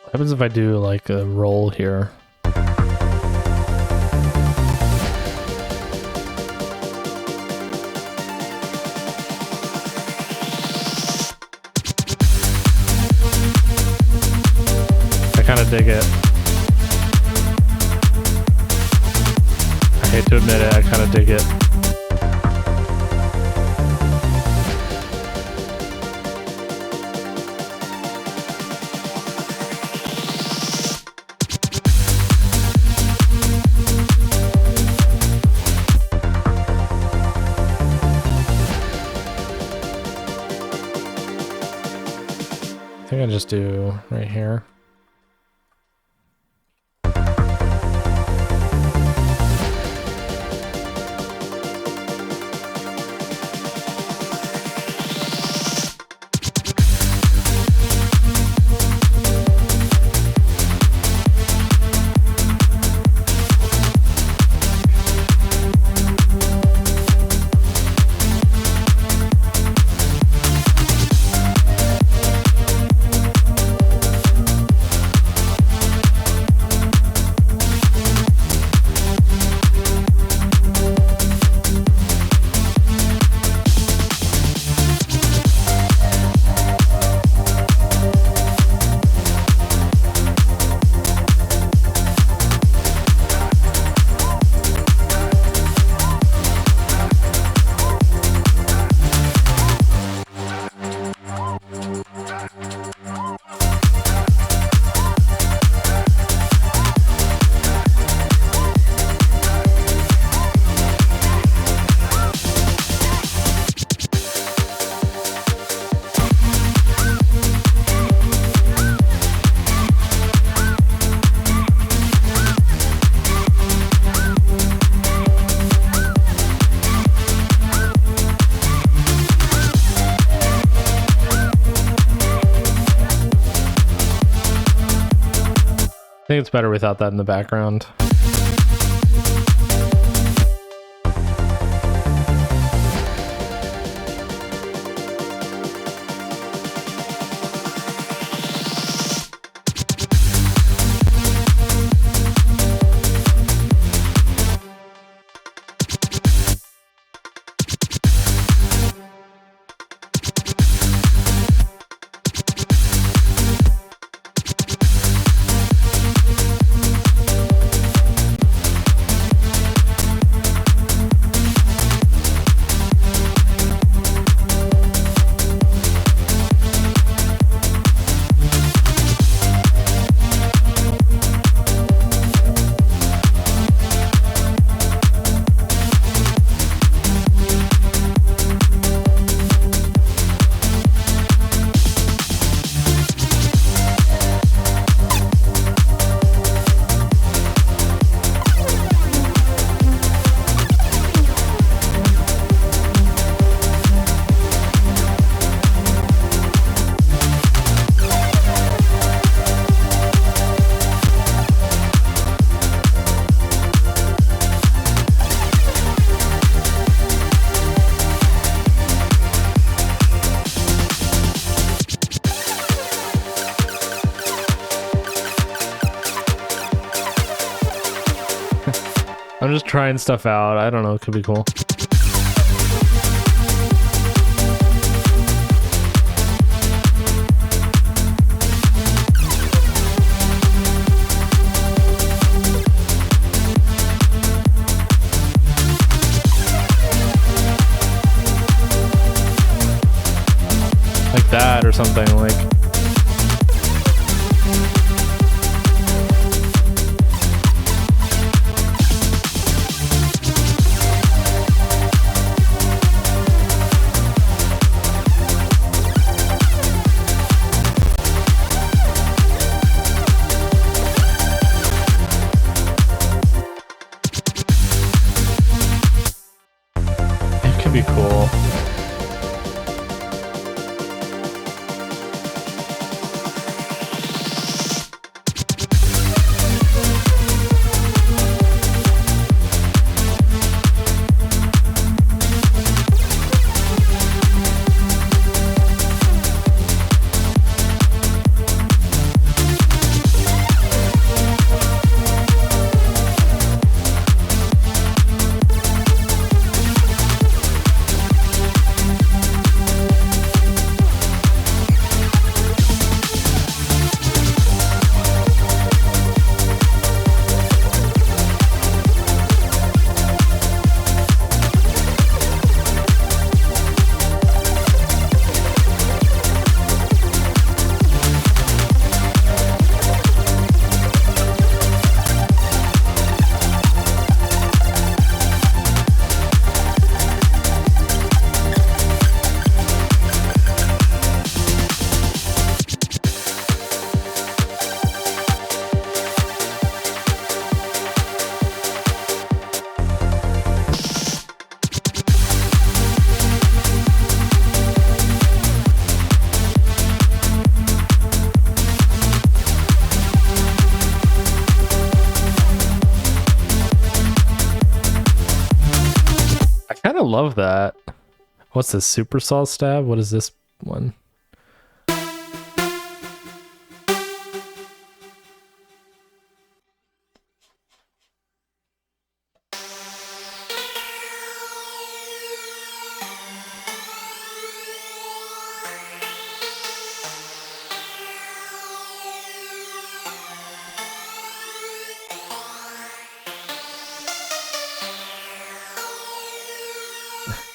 What happens if I do like a roll here? I kind of dig it. I hate to admit it, I kind of dig it. I think I just do right here. I think it's better without that in the background. I'm just trying stuff out. I don't know. It could be cool. something like. It could be cool. I kind of love that. What's this? Super Saw Stab? What is this one?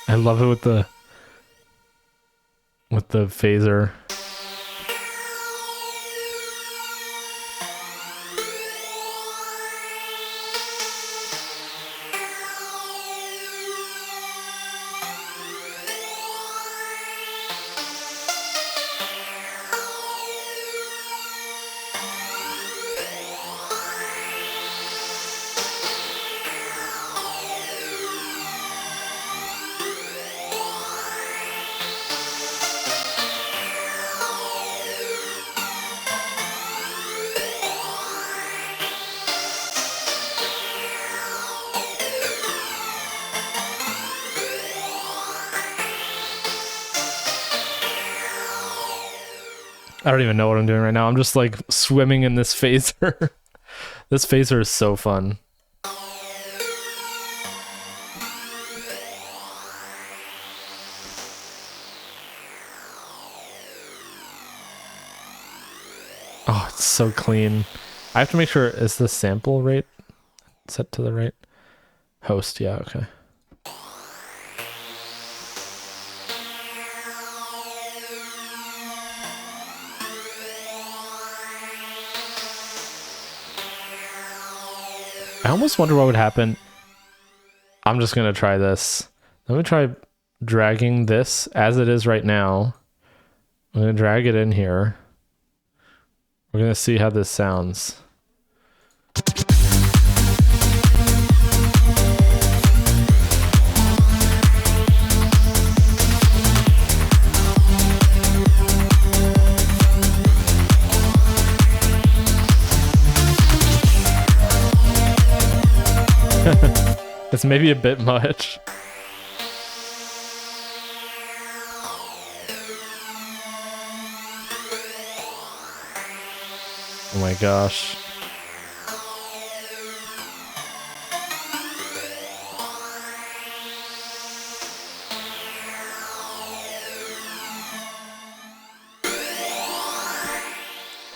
I love it with the phaser. I don't even know what I'm doing right now. I'm just like swimming in this phaser. This phaser is so fun. Oh, it's so clean. I have to make sure, is the sample rate set to the right? Host, yeah, okay. I almost wonder what would happen. I'm just going to try this. Let me try dragging this as it is right now. I'm going to drag it in here. We're going to see how this sounds. It's maybe a bit much. Oh my gosh.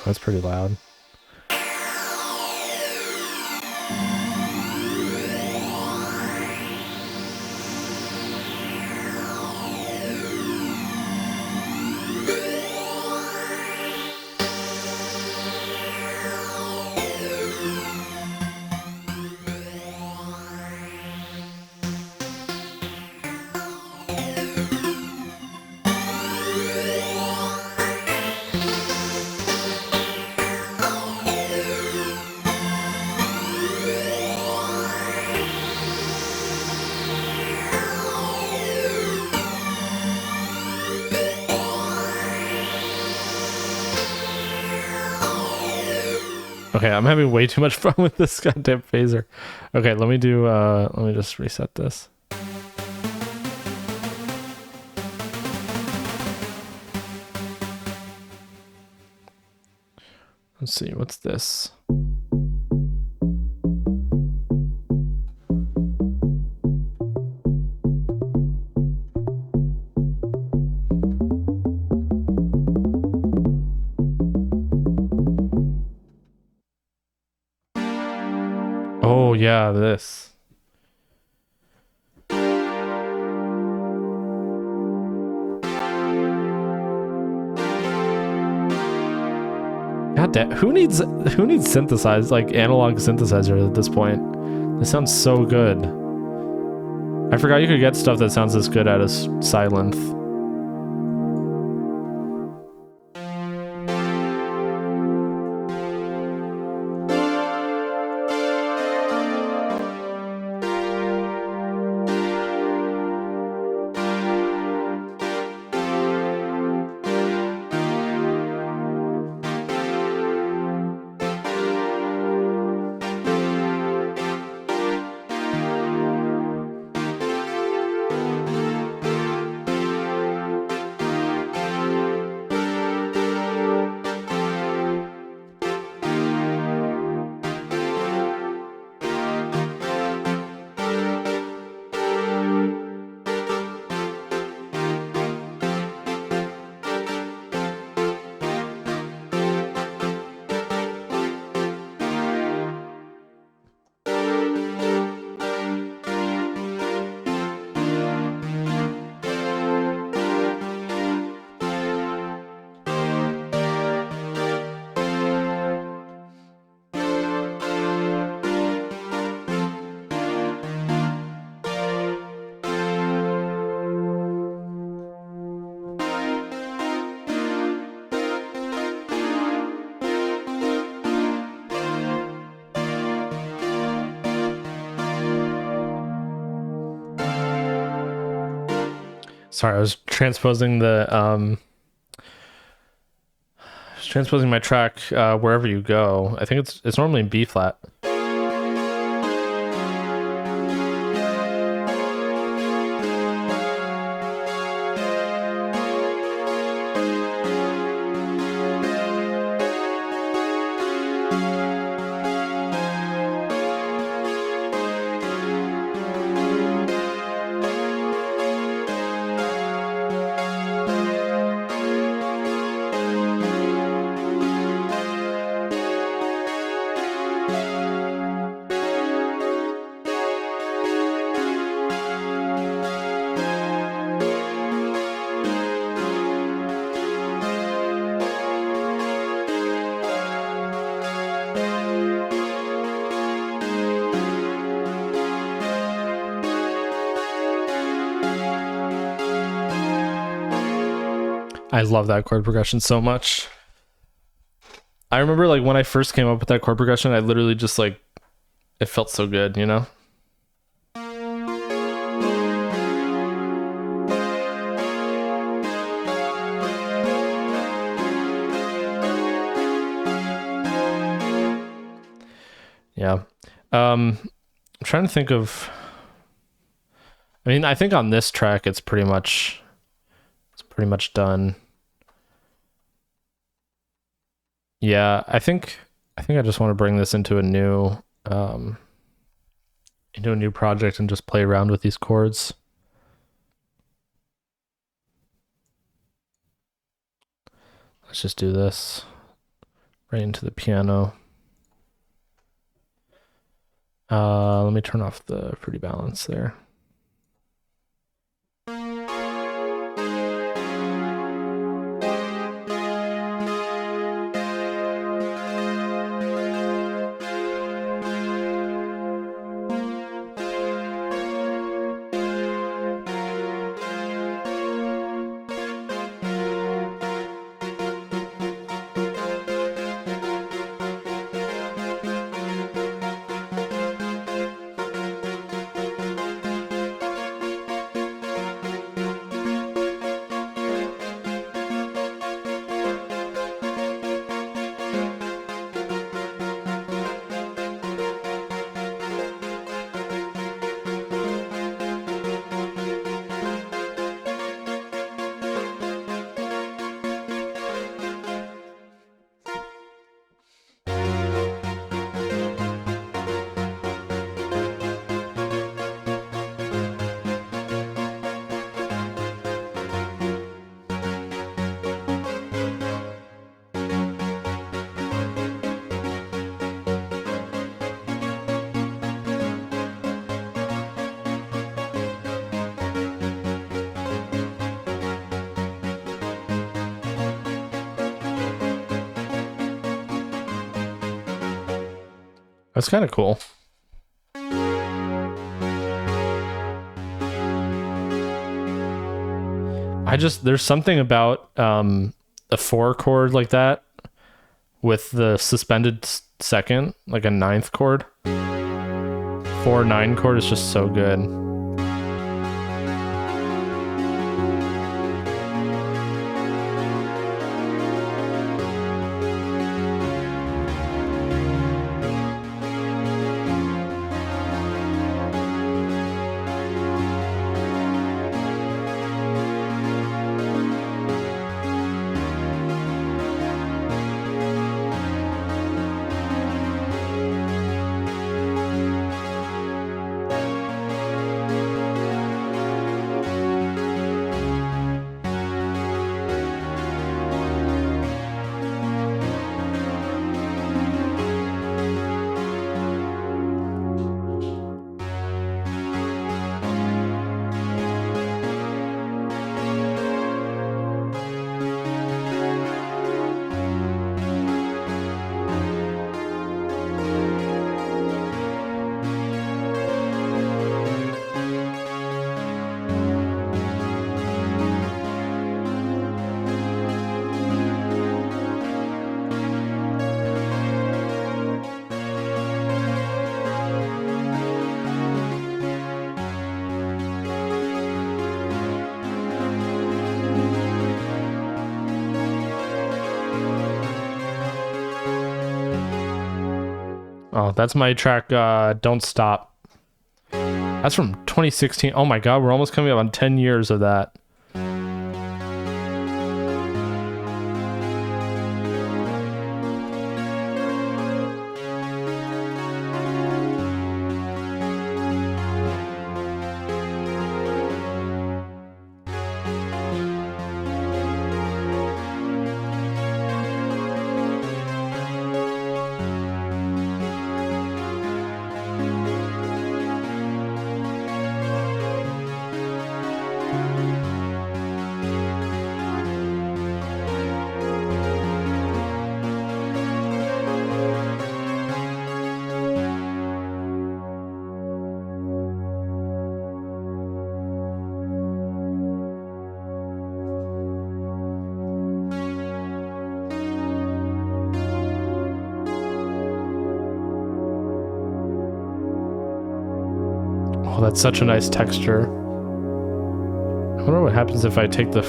That's pretty loud. Okay, I'm having way too much fun with this goddamn phaser. Okay, let me just reset this. Let's see, what's this? Oh yeah, this. God damn, who needs synthesize, like analog synthesizer at this point? This sounds so good. I forgot you could get stuff that sounds this good out of Silenth. Sorry, I was transposing my track wherever you go. I think it's normally in B flat. I love that chord progression so much. I remember like when I first came up with that chord progression, I literally just like, it felt so good, you know? Yeah. I'm trying to think of, I mean, I think on this track it's pretty much done. Yeah, I think I just want to bring this into a new project and just play around with these chords. Let's just do this right into the piano. Let me turn off the fruity balance there. That's kind of cool. There's something about a 4 chord like that with the suspended second, like a 9th chord. 4/9 chord is just so good. Oh, that's my track, Don't Stop. That's from 2016. Oh my god, we're almost coming up on 10 years of that. Oh, that's such a nice texture. I wonder what happens if I take the...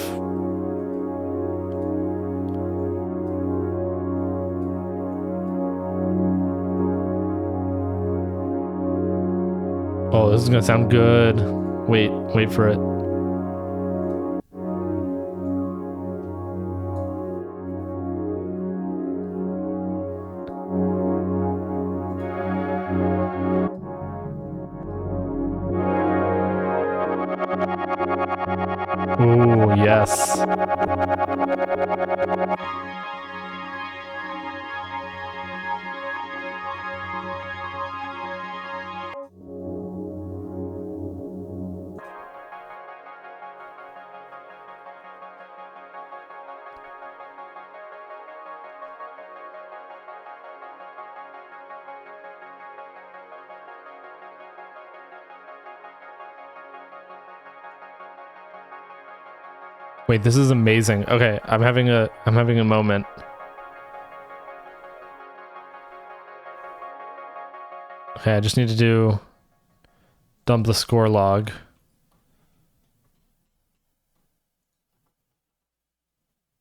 Oh, this is gonna sound good. Wait for it. Ooh, yes. Wait, this is amazing. Okay, I'm having a moment. Okay, I just need to dump the score log.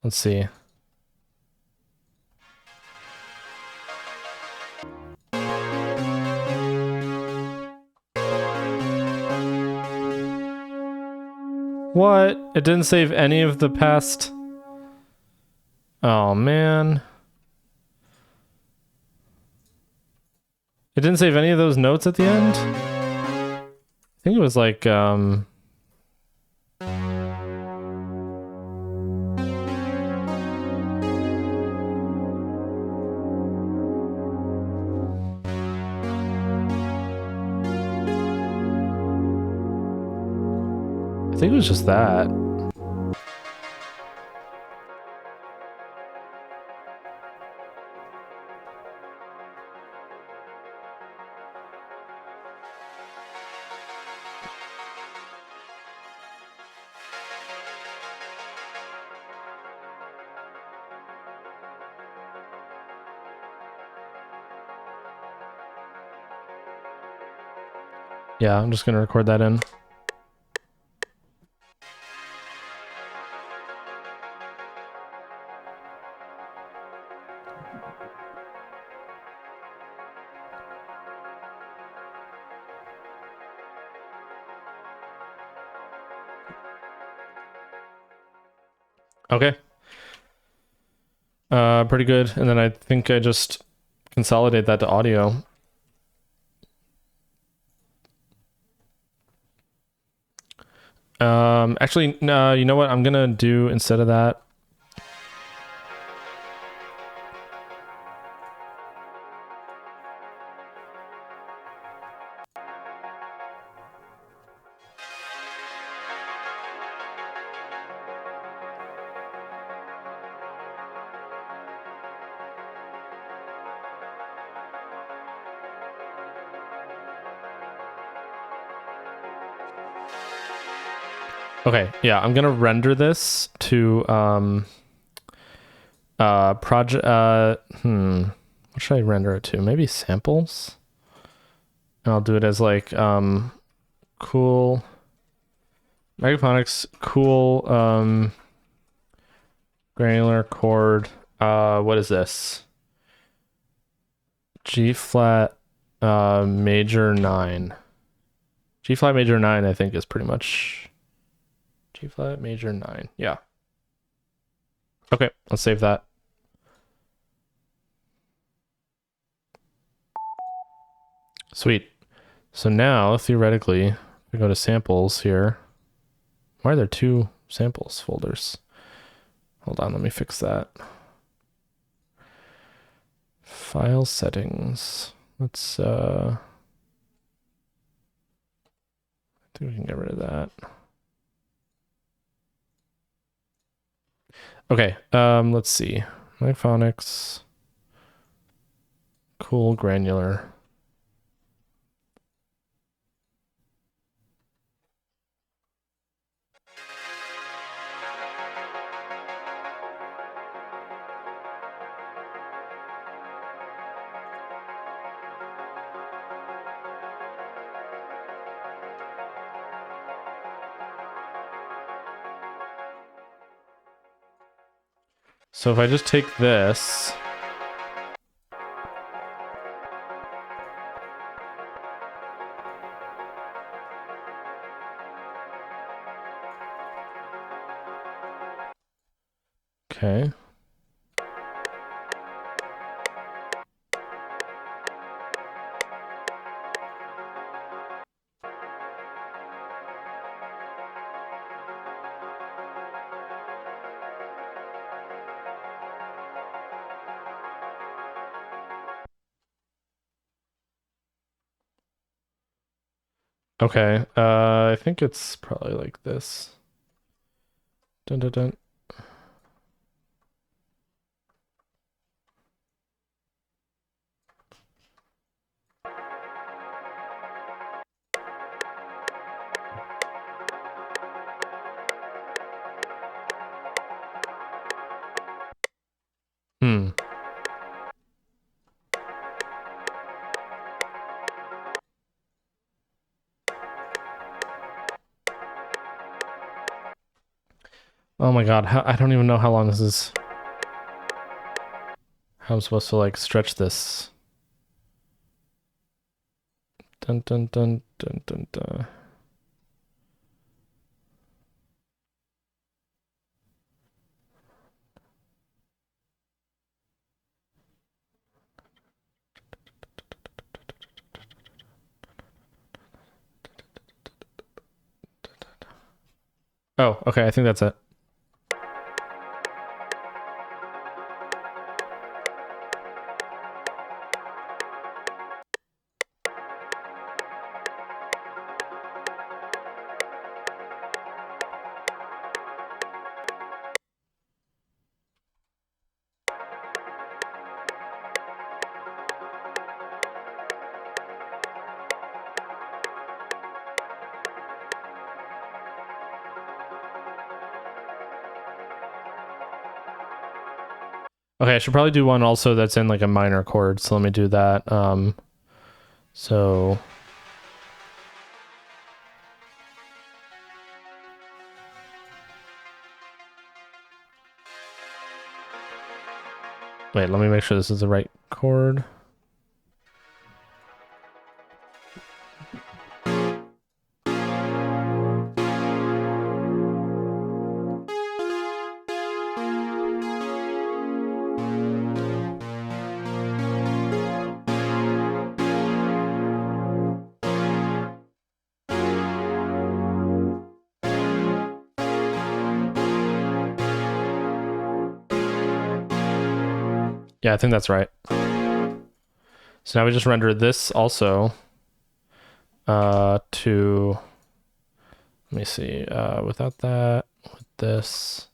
Let's see. What? It didn't save any of the past... Oh, man. It didn't save any of those notes at the end? I think it was like, I think it was just that. Yeah, I'm just going to record that in. Okay. Pretty good. And then I think I just consolidate that to audio. Actually, no, you know what I'm gonna do instead of that? Okay, yeah, I'm gonna render this to project what should I render it to? Maybe samples? And I'll do it as like cool megaphonics, cool granular chord. What is this? G flat major 9. G flat major 9 I think is pretty much G flat major 9. Yeah. Okay, let's save that. Sweet. So now, theoretically, we go to samples here. Why are there two samples folders? Hold on, let me fix that. File settings. Let's I think we can get rid of that. Okay, let's see. Myphonics. Cool granular. So if I just take this, okay. Okay, I think it's probably like this. Dun dun dun. Hmm. Oh my god, I don't even know how long this is. How I'm supposed to like stretch this. Dun dun dun dun dun dun. Oh, okay, I think that's it. Okay, I should probably do one also that's in like a minor chord. So let me do that. So Wait, let me make sure this is the right chord. Yeah, I think that's right. So now we just render this also to, let me see, without that, with this,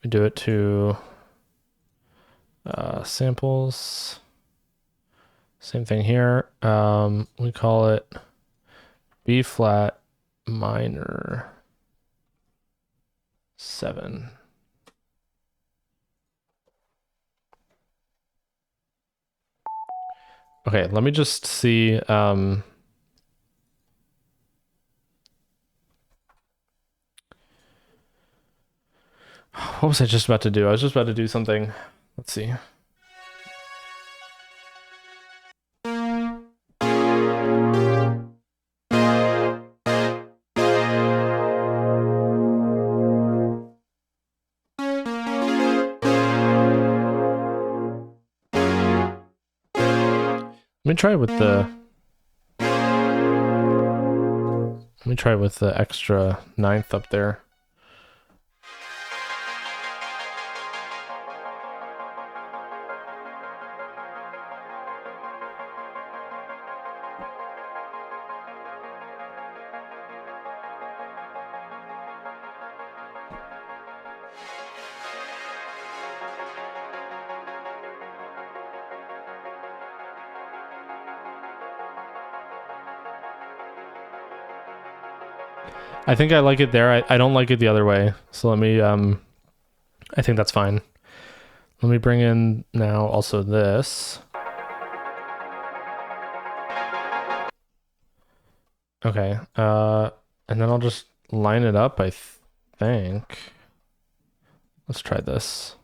we do it to samples. Same thing here. We call it B flat minor 7. Okay, let me just see. What was I just about to do? I was just about to do something. Let's see. Let me try with the. Let me try with the extra 9th up there. I think I like it there. I don't like it the other way. So let me, I think that's fine. Let me bring in now also this. Okay. And then I'll just line it up, I think. Let's try this.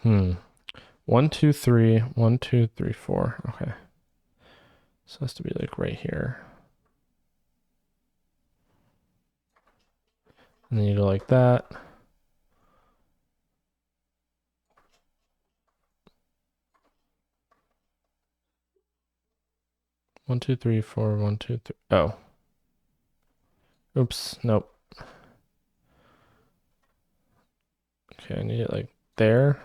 Hmm. 1, 2, 3. 1, 2, 3, 4. Okay. So it has to be like right here. And then you go like that. One, two, three, four, 1, 2, 3. Oh. Oops. Nope. Okay, I need it like there.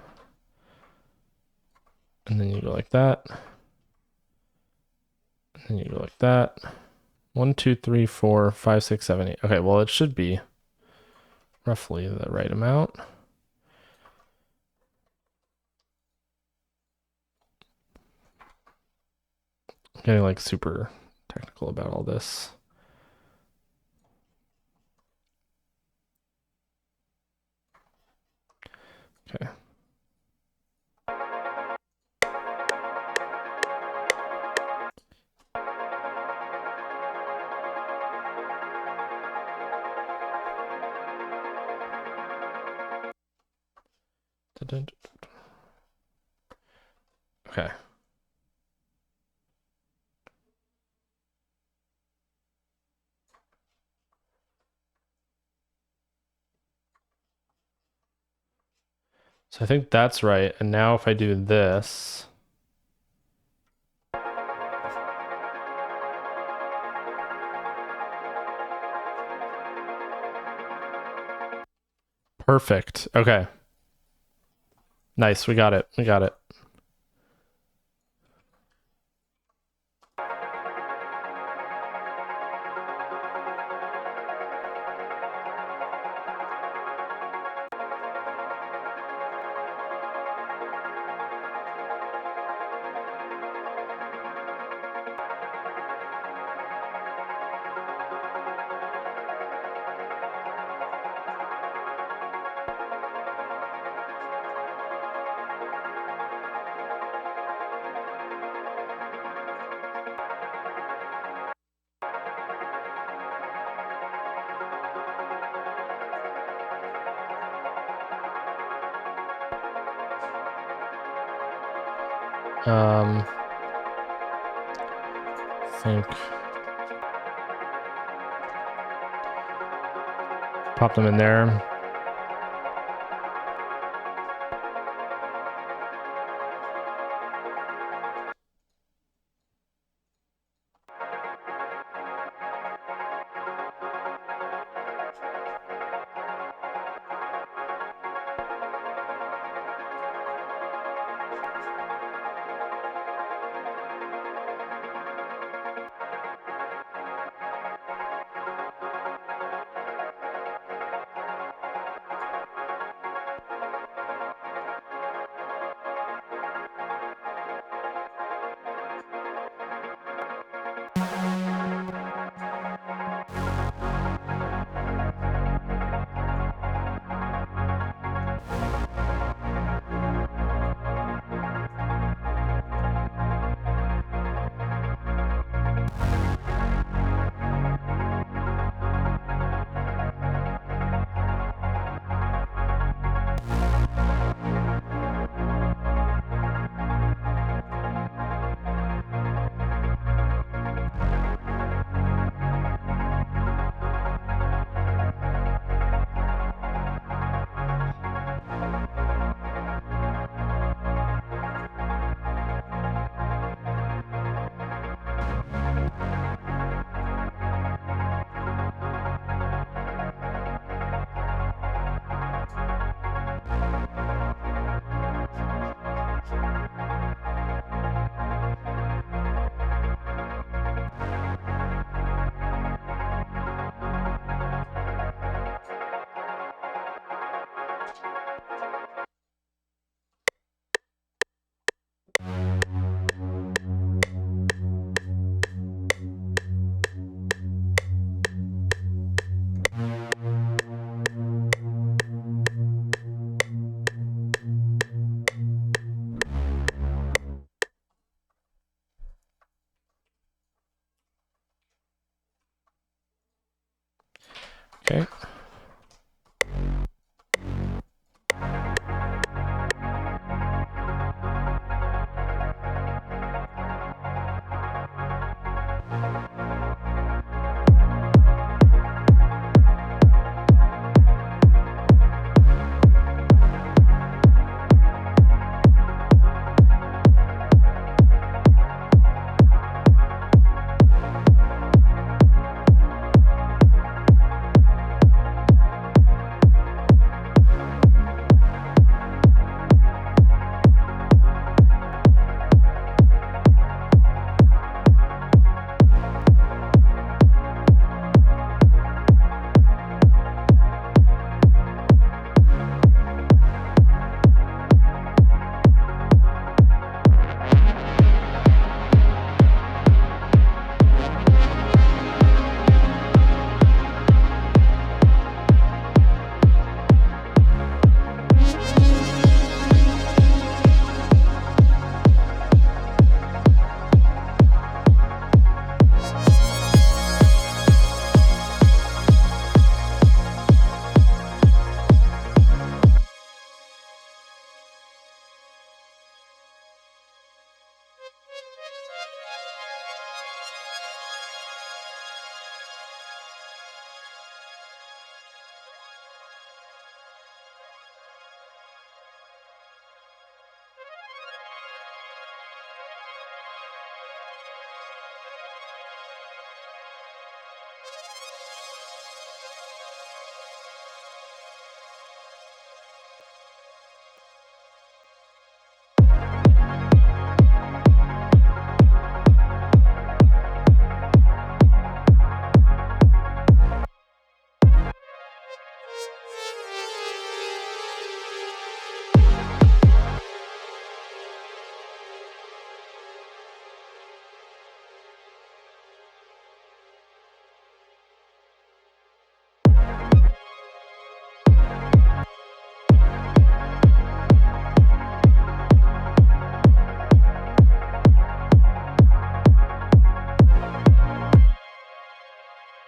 And then you go like that. And then you go like that. 1, 2, 3, 4, 5, 6, 7, 8. Okay, well, it should be roughly the right amount. I'm getting like super technical about all this. Okay. Okay. So I think that's right. And now if I do this, perfect. Okay. Nice. We got it. We got it. think pop them in there. Okay.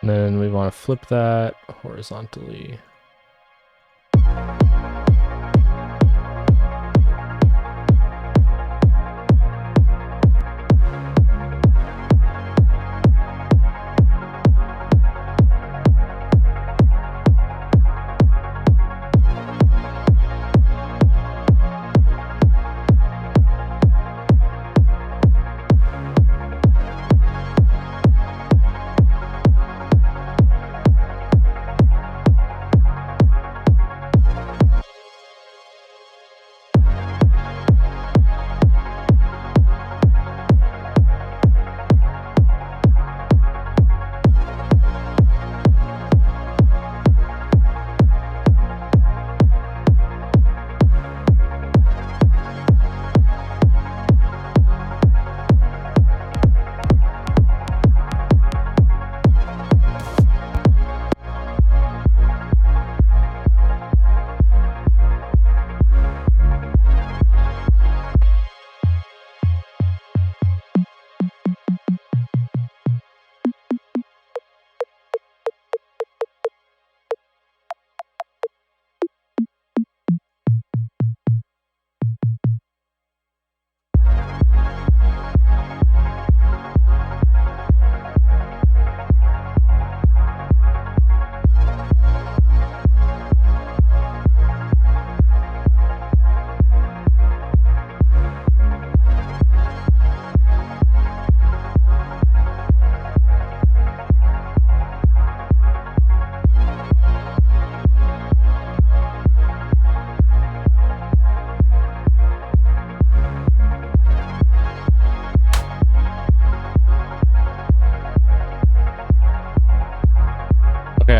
And then we want to flip that horizontally.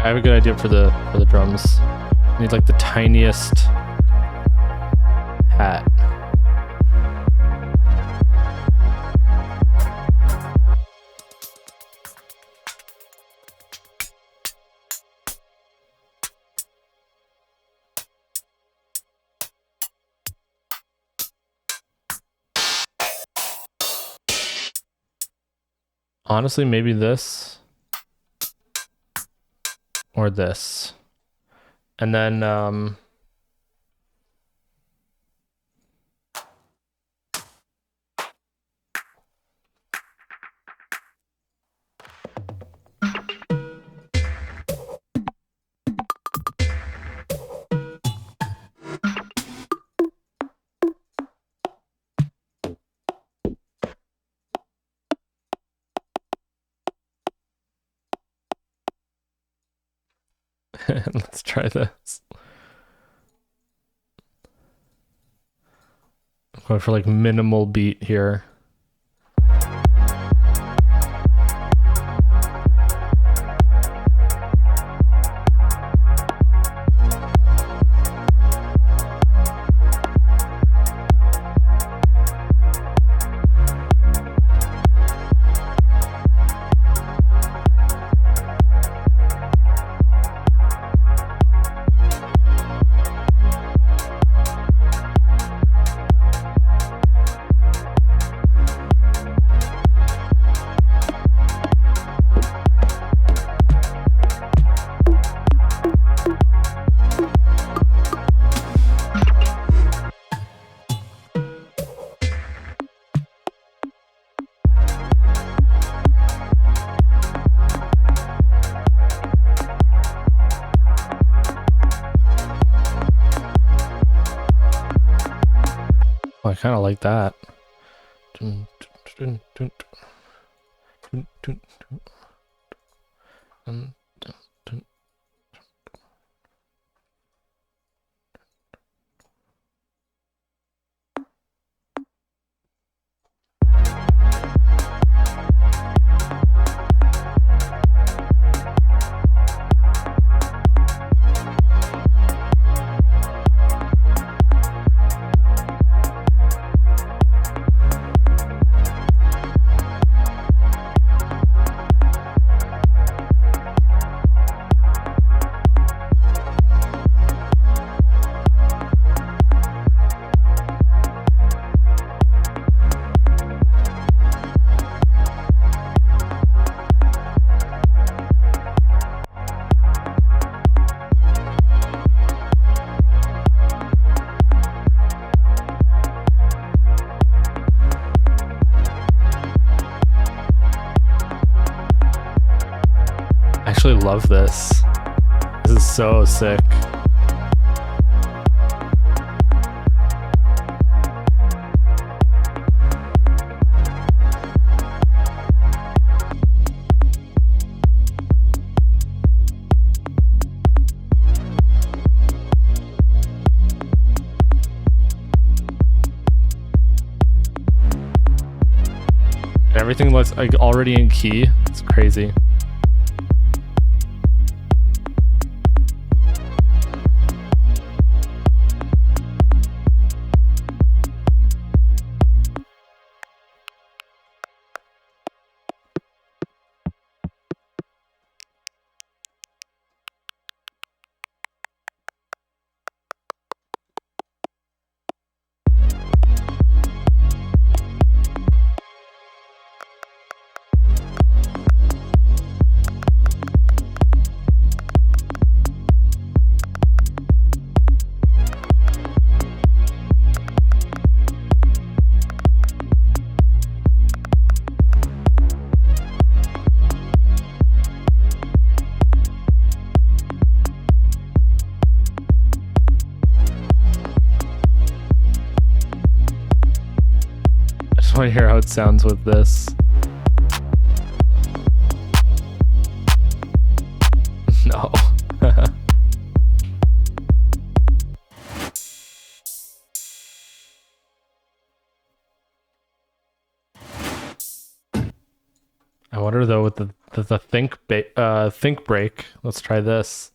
I have a good idea for the drums. I need like the tiniest hat. Honestly, maybe this or this. And then let's try this. I'm going for like minimal beat here. Oh, I kind of like that. I actually love this. This is so sick. Everything looks like already in key. It's crazy. I want to hear how it sounds with this. No. I wonder though with the think break. Let's try this.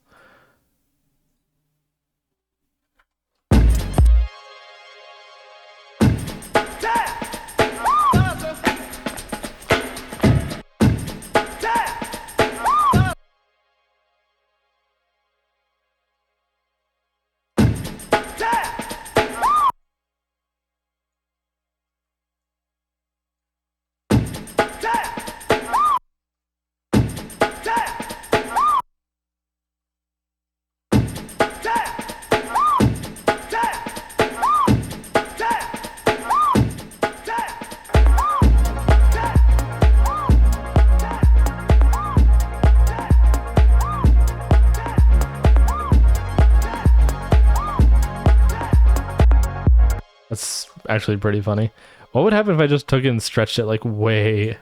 That's actually pretty funny. What would happen if I just took it and stretched it like way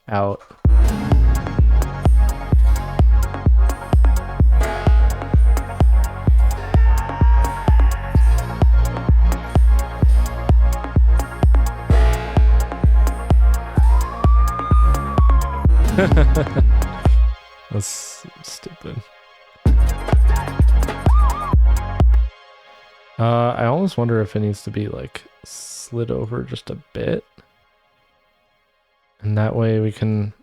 out? That's stupid. I almost wonder if it needs to be like slid over just a bit. And that way we can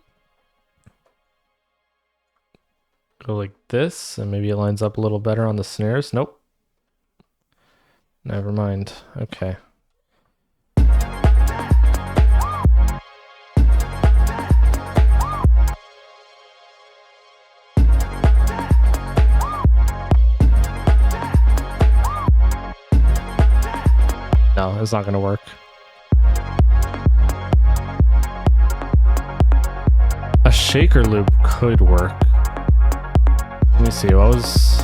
go like this and maybe it lines up a little better on the snares. Nope. Never mind. Okay. No, it's not going to work. A shaker loop could work. Let me see. What was...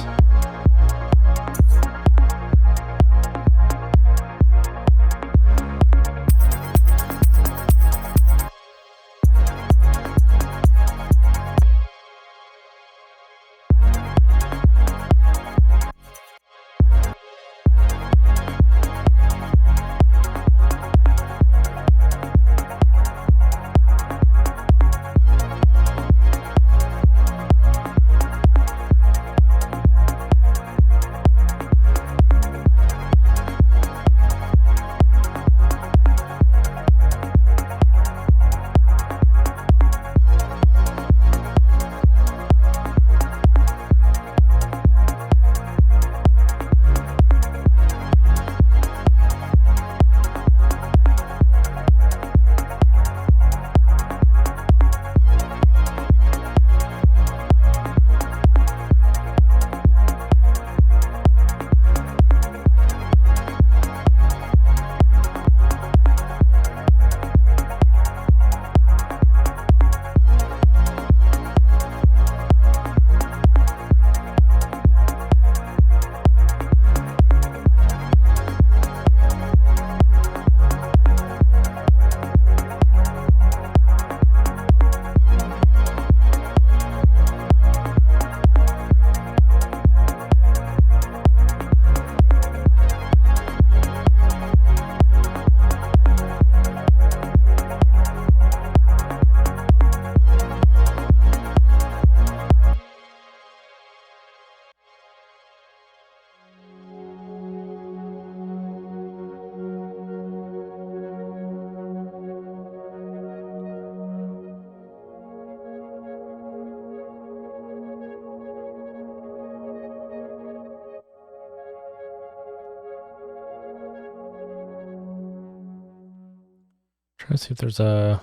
Trying to see if there's a...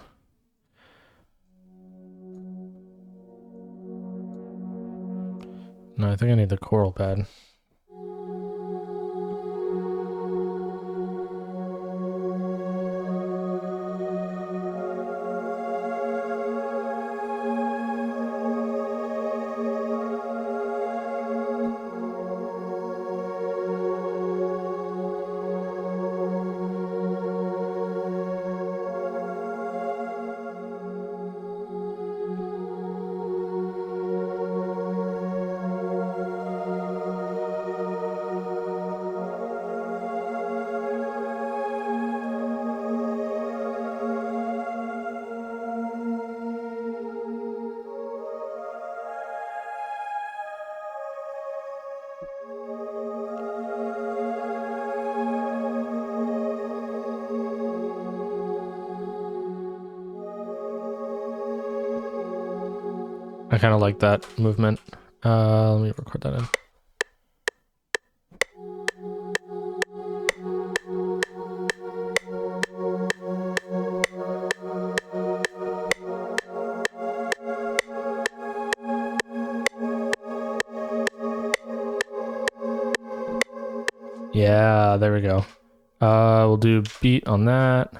No, I think I need the coral pad. I kind of like that movement. Let me record that in. Yeah, there we go. We'll do beat on that.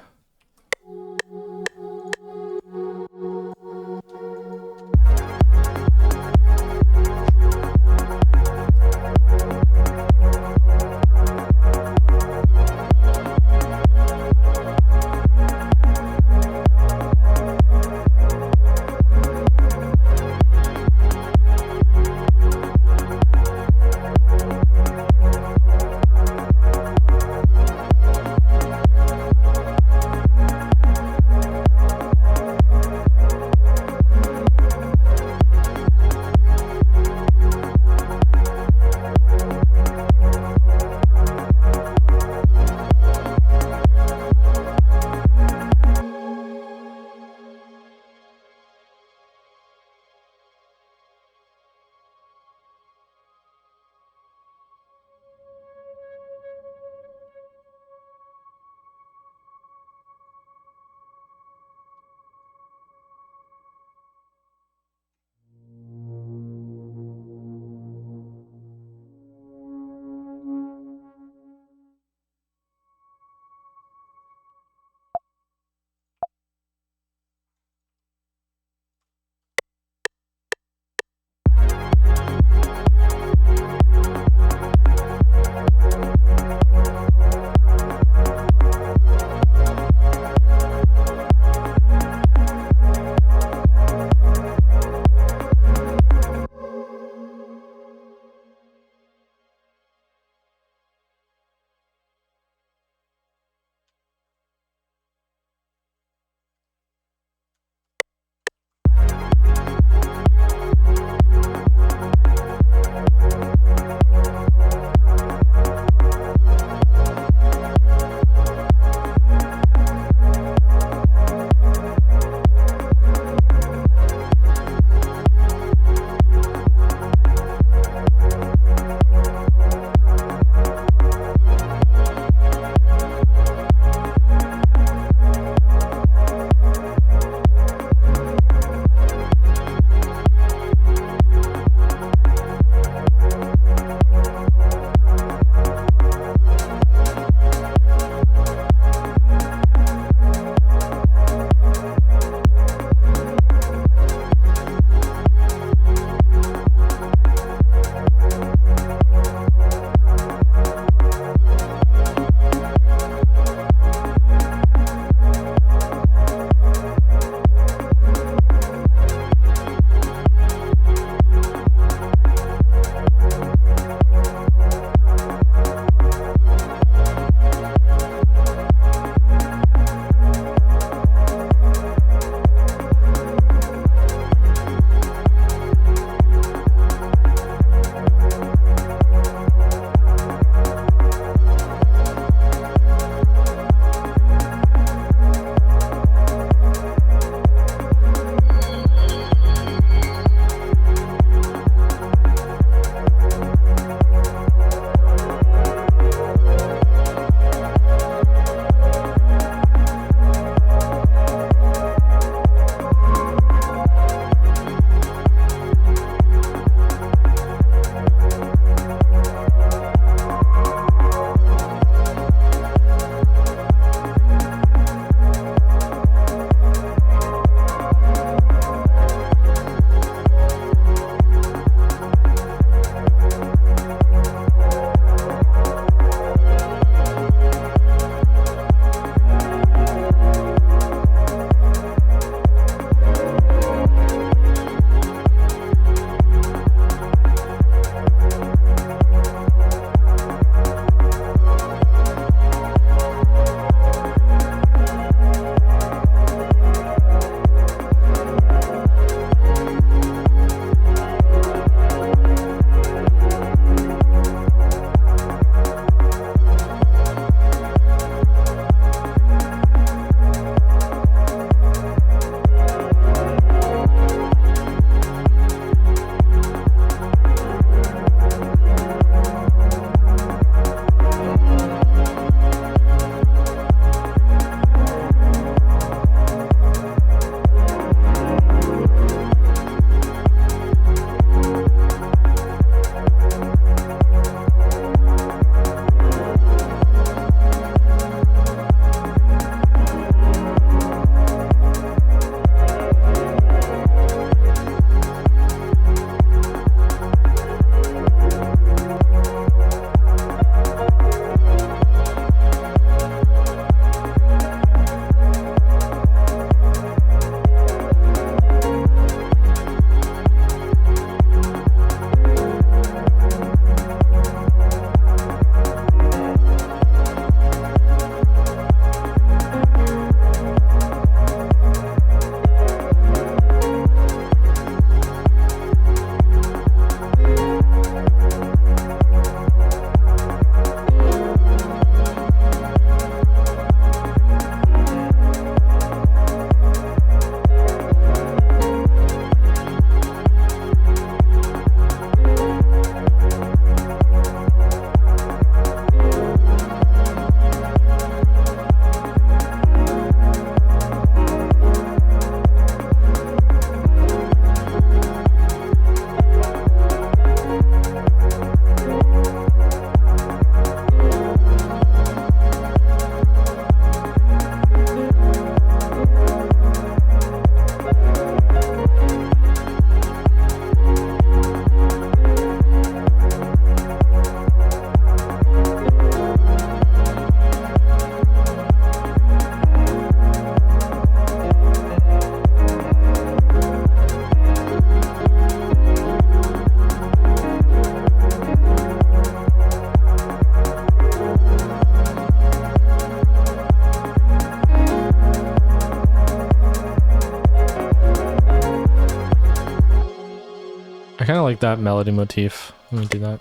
kind of like that melody motif. Let me do that.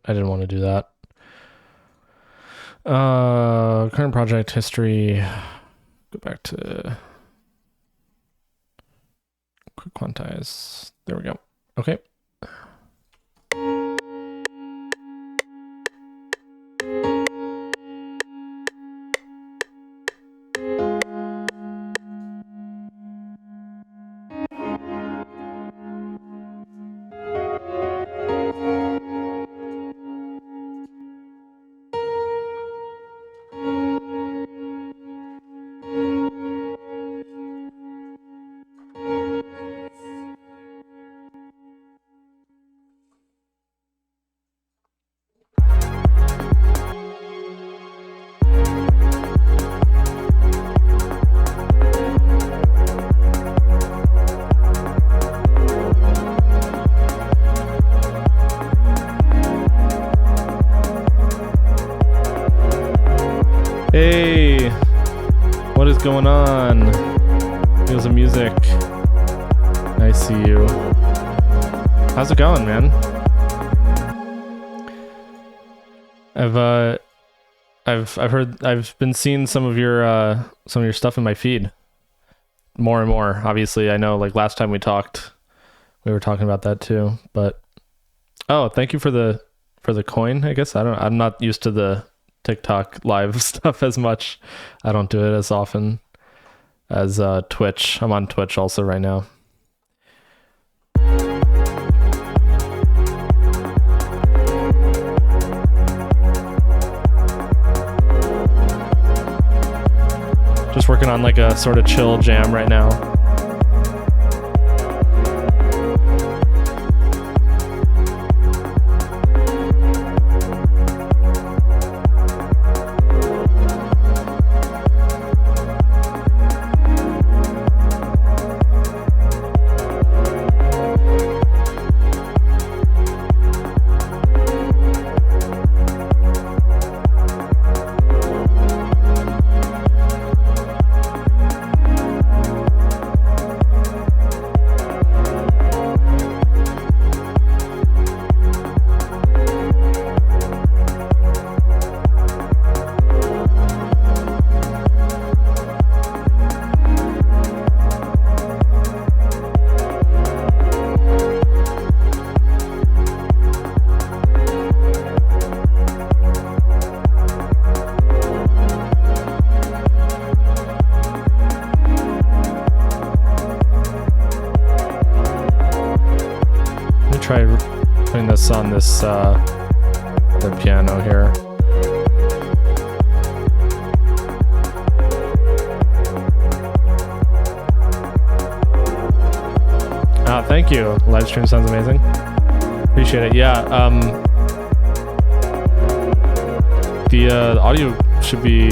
I didn't want to do that. Current project history. Go back to quick quantize. There we go. Okay. Hey, what is going on? Here's the music. I see you. How's it going, man? I've been seeing some of your stuff in my feed more and more. Obviously, I know like last time we talked, we were talking about that too. But oh, thank you for the coin. I guess I'm not used to the TikTok live stuff as much. I don't do it as often as Twitch. I'm on Twitch also right now. Just working on like a sort of chill jam right now. Try putting this on this other piano here. Thank you. Live stream sounds amazing. Appreciate it. Yeah. The audio should be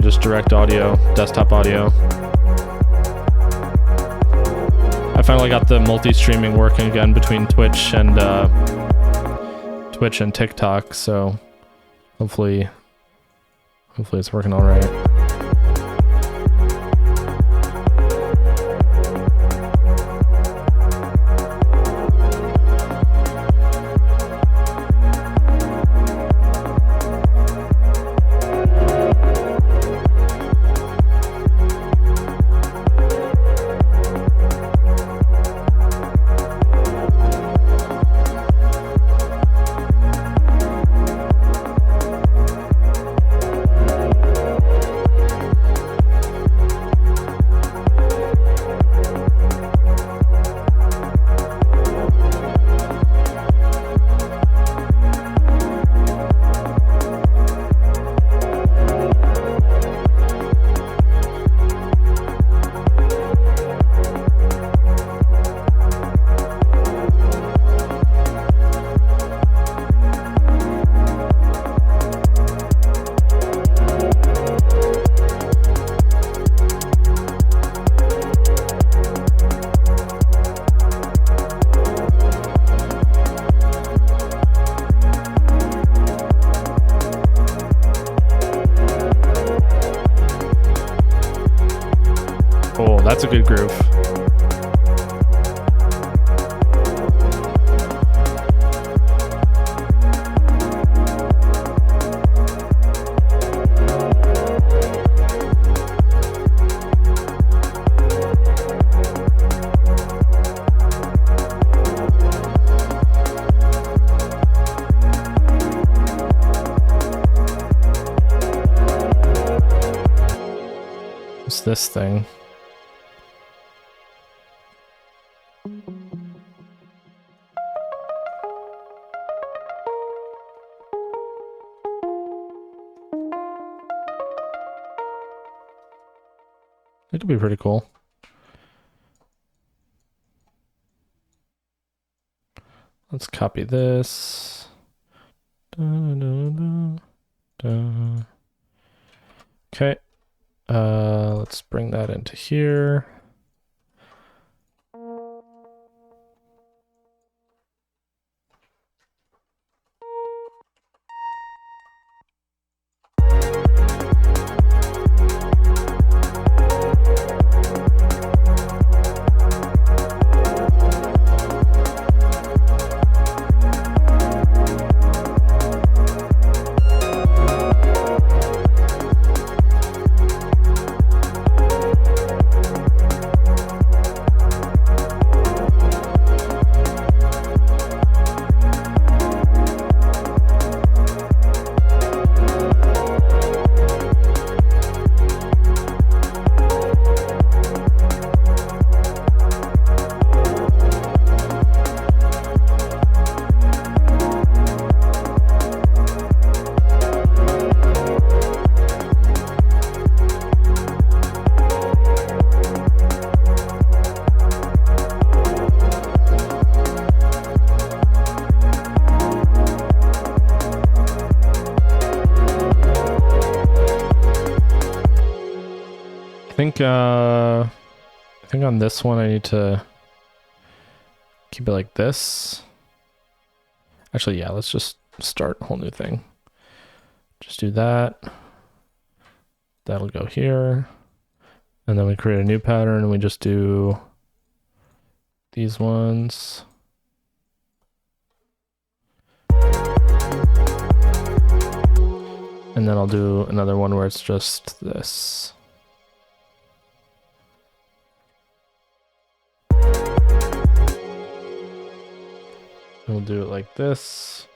just direct audio, desktop audio. I finally got the multi-streaming working again between Twitch and TikTok, so hopefully it's working all right. that's a good groove. What's this thing? It could be pretty cool. Let's copy this. Okay. Let's bring that into here. I think on this one I need to keep it like this. Actually, yeah, let's just start a whole new thing. Just do that. That'll go here. And then we create a new pattern and we just do these ones. And then I'll do another one where it's just this. We'll do it like this.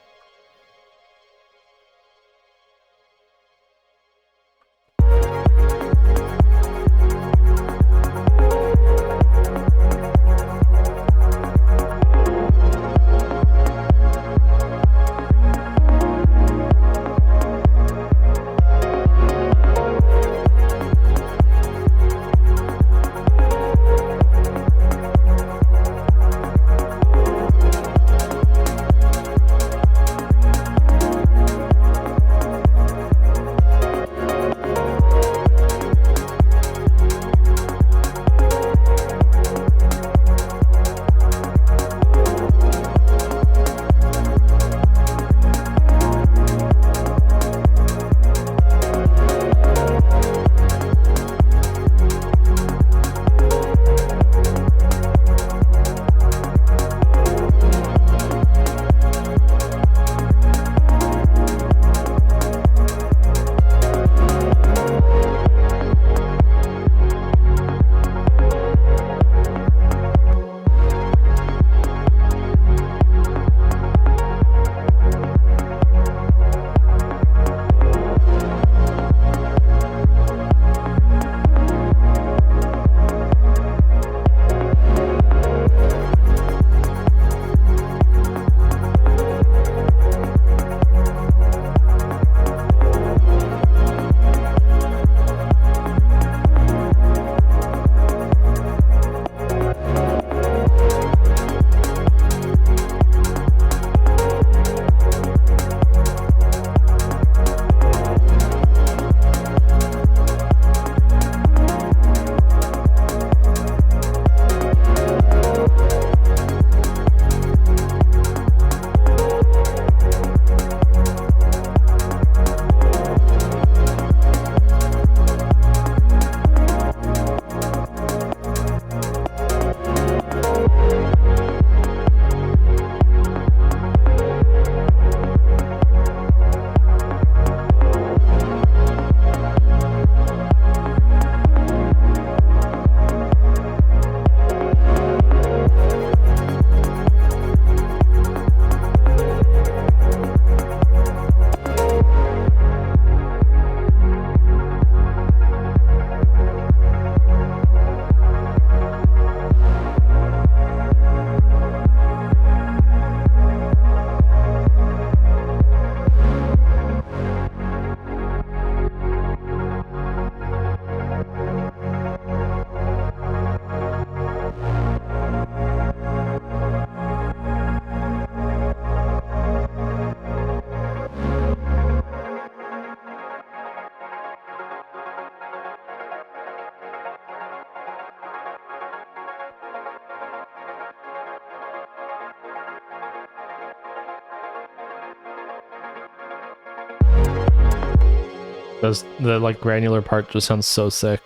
The like granular part just sounds so sick.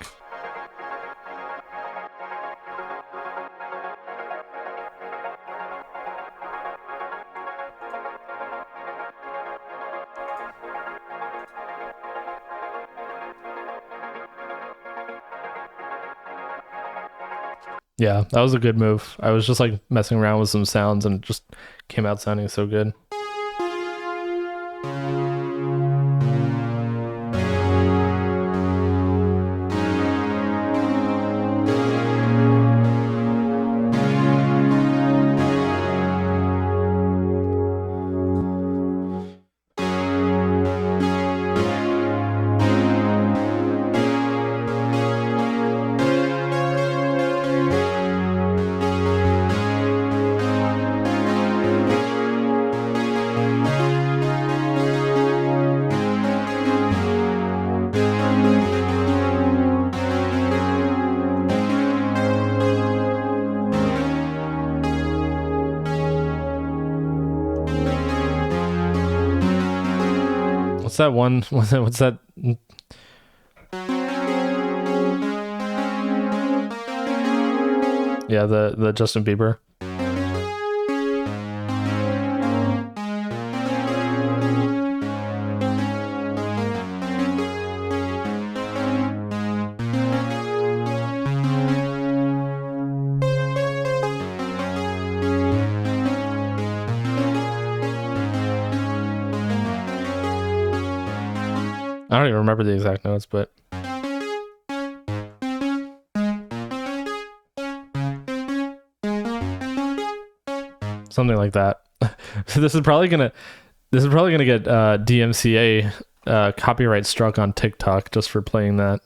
Yeah, that was a good move. I was just like messing around with some sounds and it just came out sounding so good. What's that one? What's that? Yeah, the Justin Bieber. I don't even remember the exact notes, but something like that. This is probably gonna get DMCA copyright struck on TikTok just for playing that.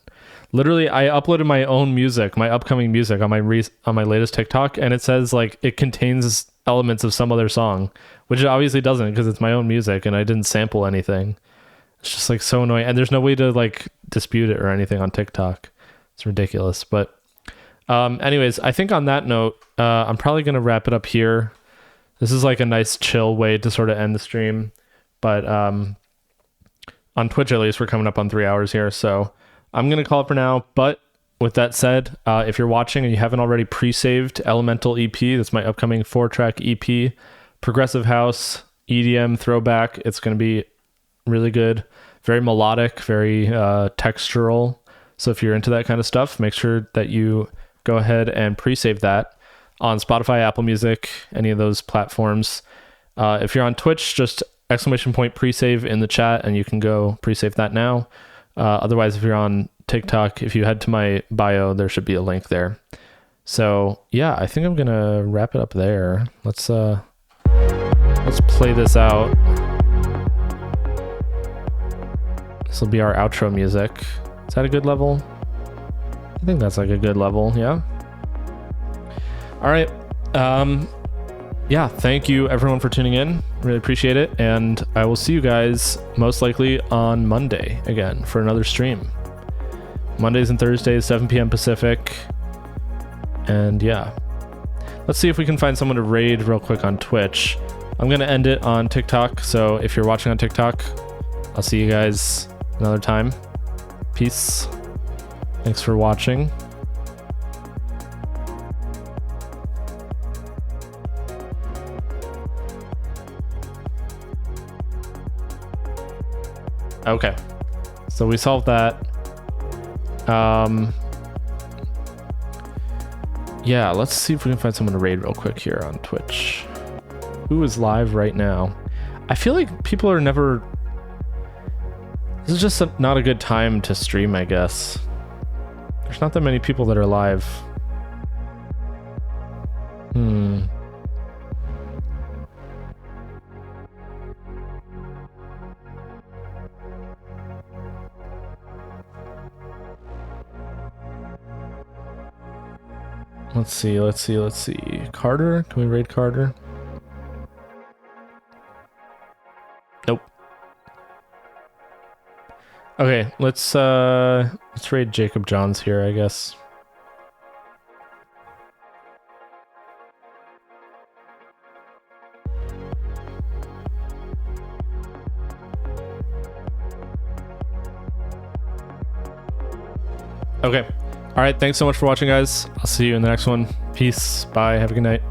Literally, I uploaded my own music, my upcoming music on my latest TikTok, and it says like it contains elements of some other song, which it obviously doesn't because it's my own music and I didn't sample anything. It's just like so annoying, and there's no way to like dispute it or anything on TikTok. It's ridiculous. But anyways, I think on that note, I'm probably gonna wrap it up here. This is like a nice chill way to sort of end the stream, but on Twitch at least we're coming up on 3 hours here, so I'm gonna call it for now. But with that said, if you're watching and you haven't already pre-saved Elemental EP, that's my upcoming 4-track EP, progressive house, EDM throwback. It's gonna be really good, very melodic, very textural. So if you're into that kind of stuff, make sure that you go ahead and pre-save that on Spotify, Apple Music, any of those platforms. If you're on Twitch, just !pre-save in the chat and you can go pre-save that now. Otherwise, if you're on TikTok, if you head to my bio, there should be a link there. So yeah, I think I'm gonna wrap it up there. Let's play this out. This will be our outro music. Is that a good level? I think that's like a good level, yeah. All right. Yeah, thank you everyone for tuning in. Really appreciate it. And I will see you guys most likely on Monday again for another stream. Mondays and Thursdays, 7 p.m. Pacific. And yeah, let's see if we can find someone to raid real quick on Twitch. I'm going to end it on TikTok. So if you're watching on TikTok, I'll see you guys another time. Peace. Thanks for watching. Okay, so we solved that. Yeah, let's see if we can find someone to raid real quick here on Twitch. Who is live right now? I feel like people are never... This is just not a good time to stream, I guess. There's not that many people that are live. Let's see. Carter? Can we raid Carter? Nope. Okay, let's raid Jacob Johns here, I guess. Okay. All right. Thanks so much for watching, guys. I'll see you in the next one. Peace. Bye. Have a good night.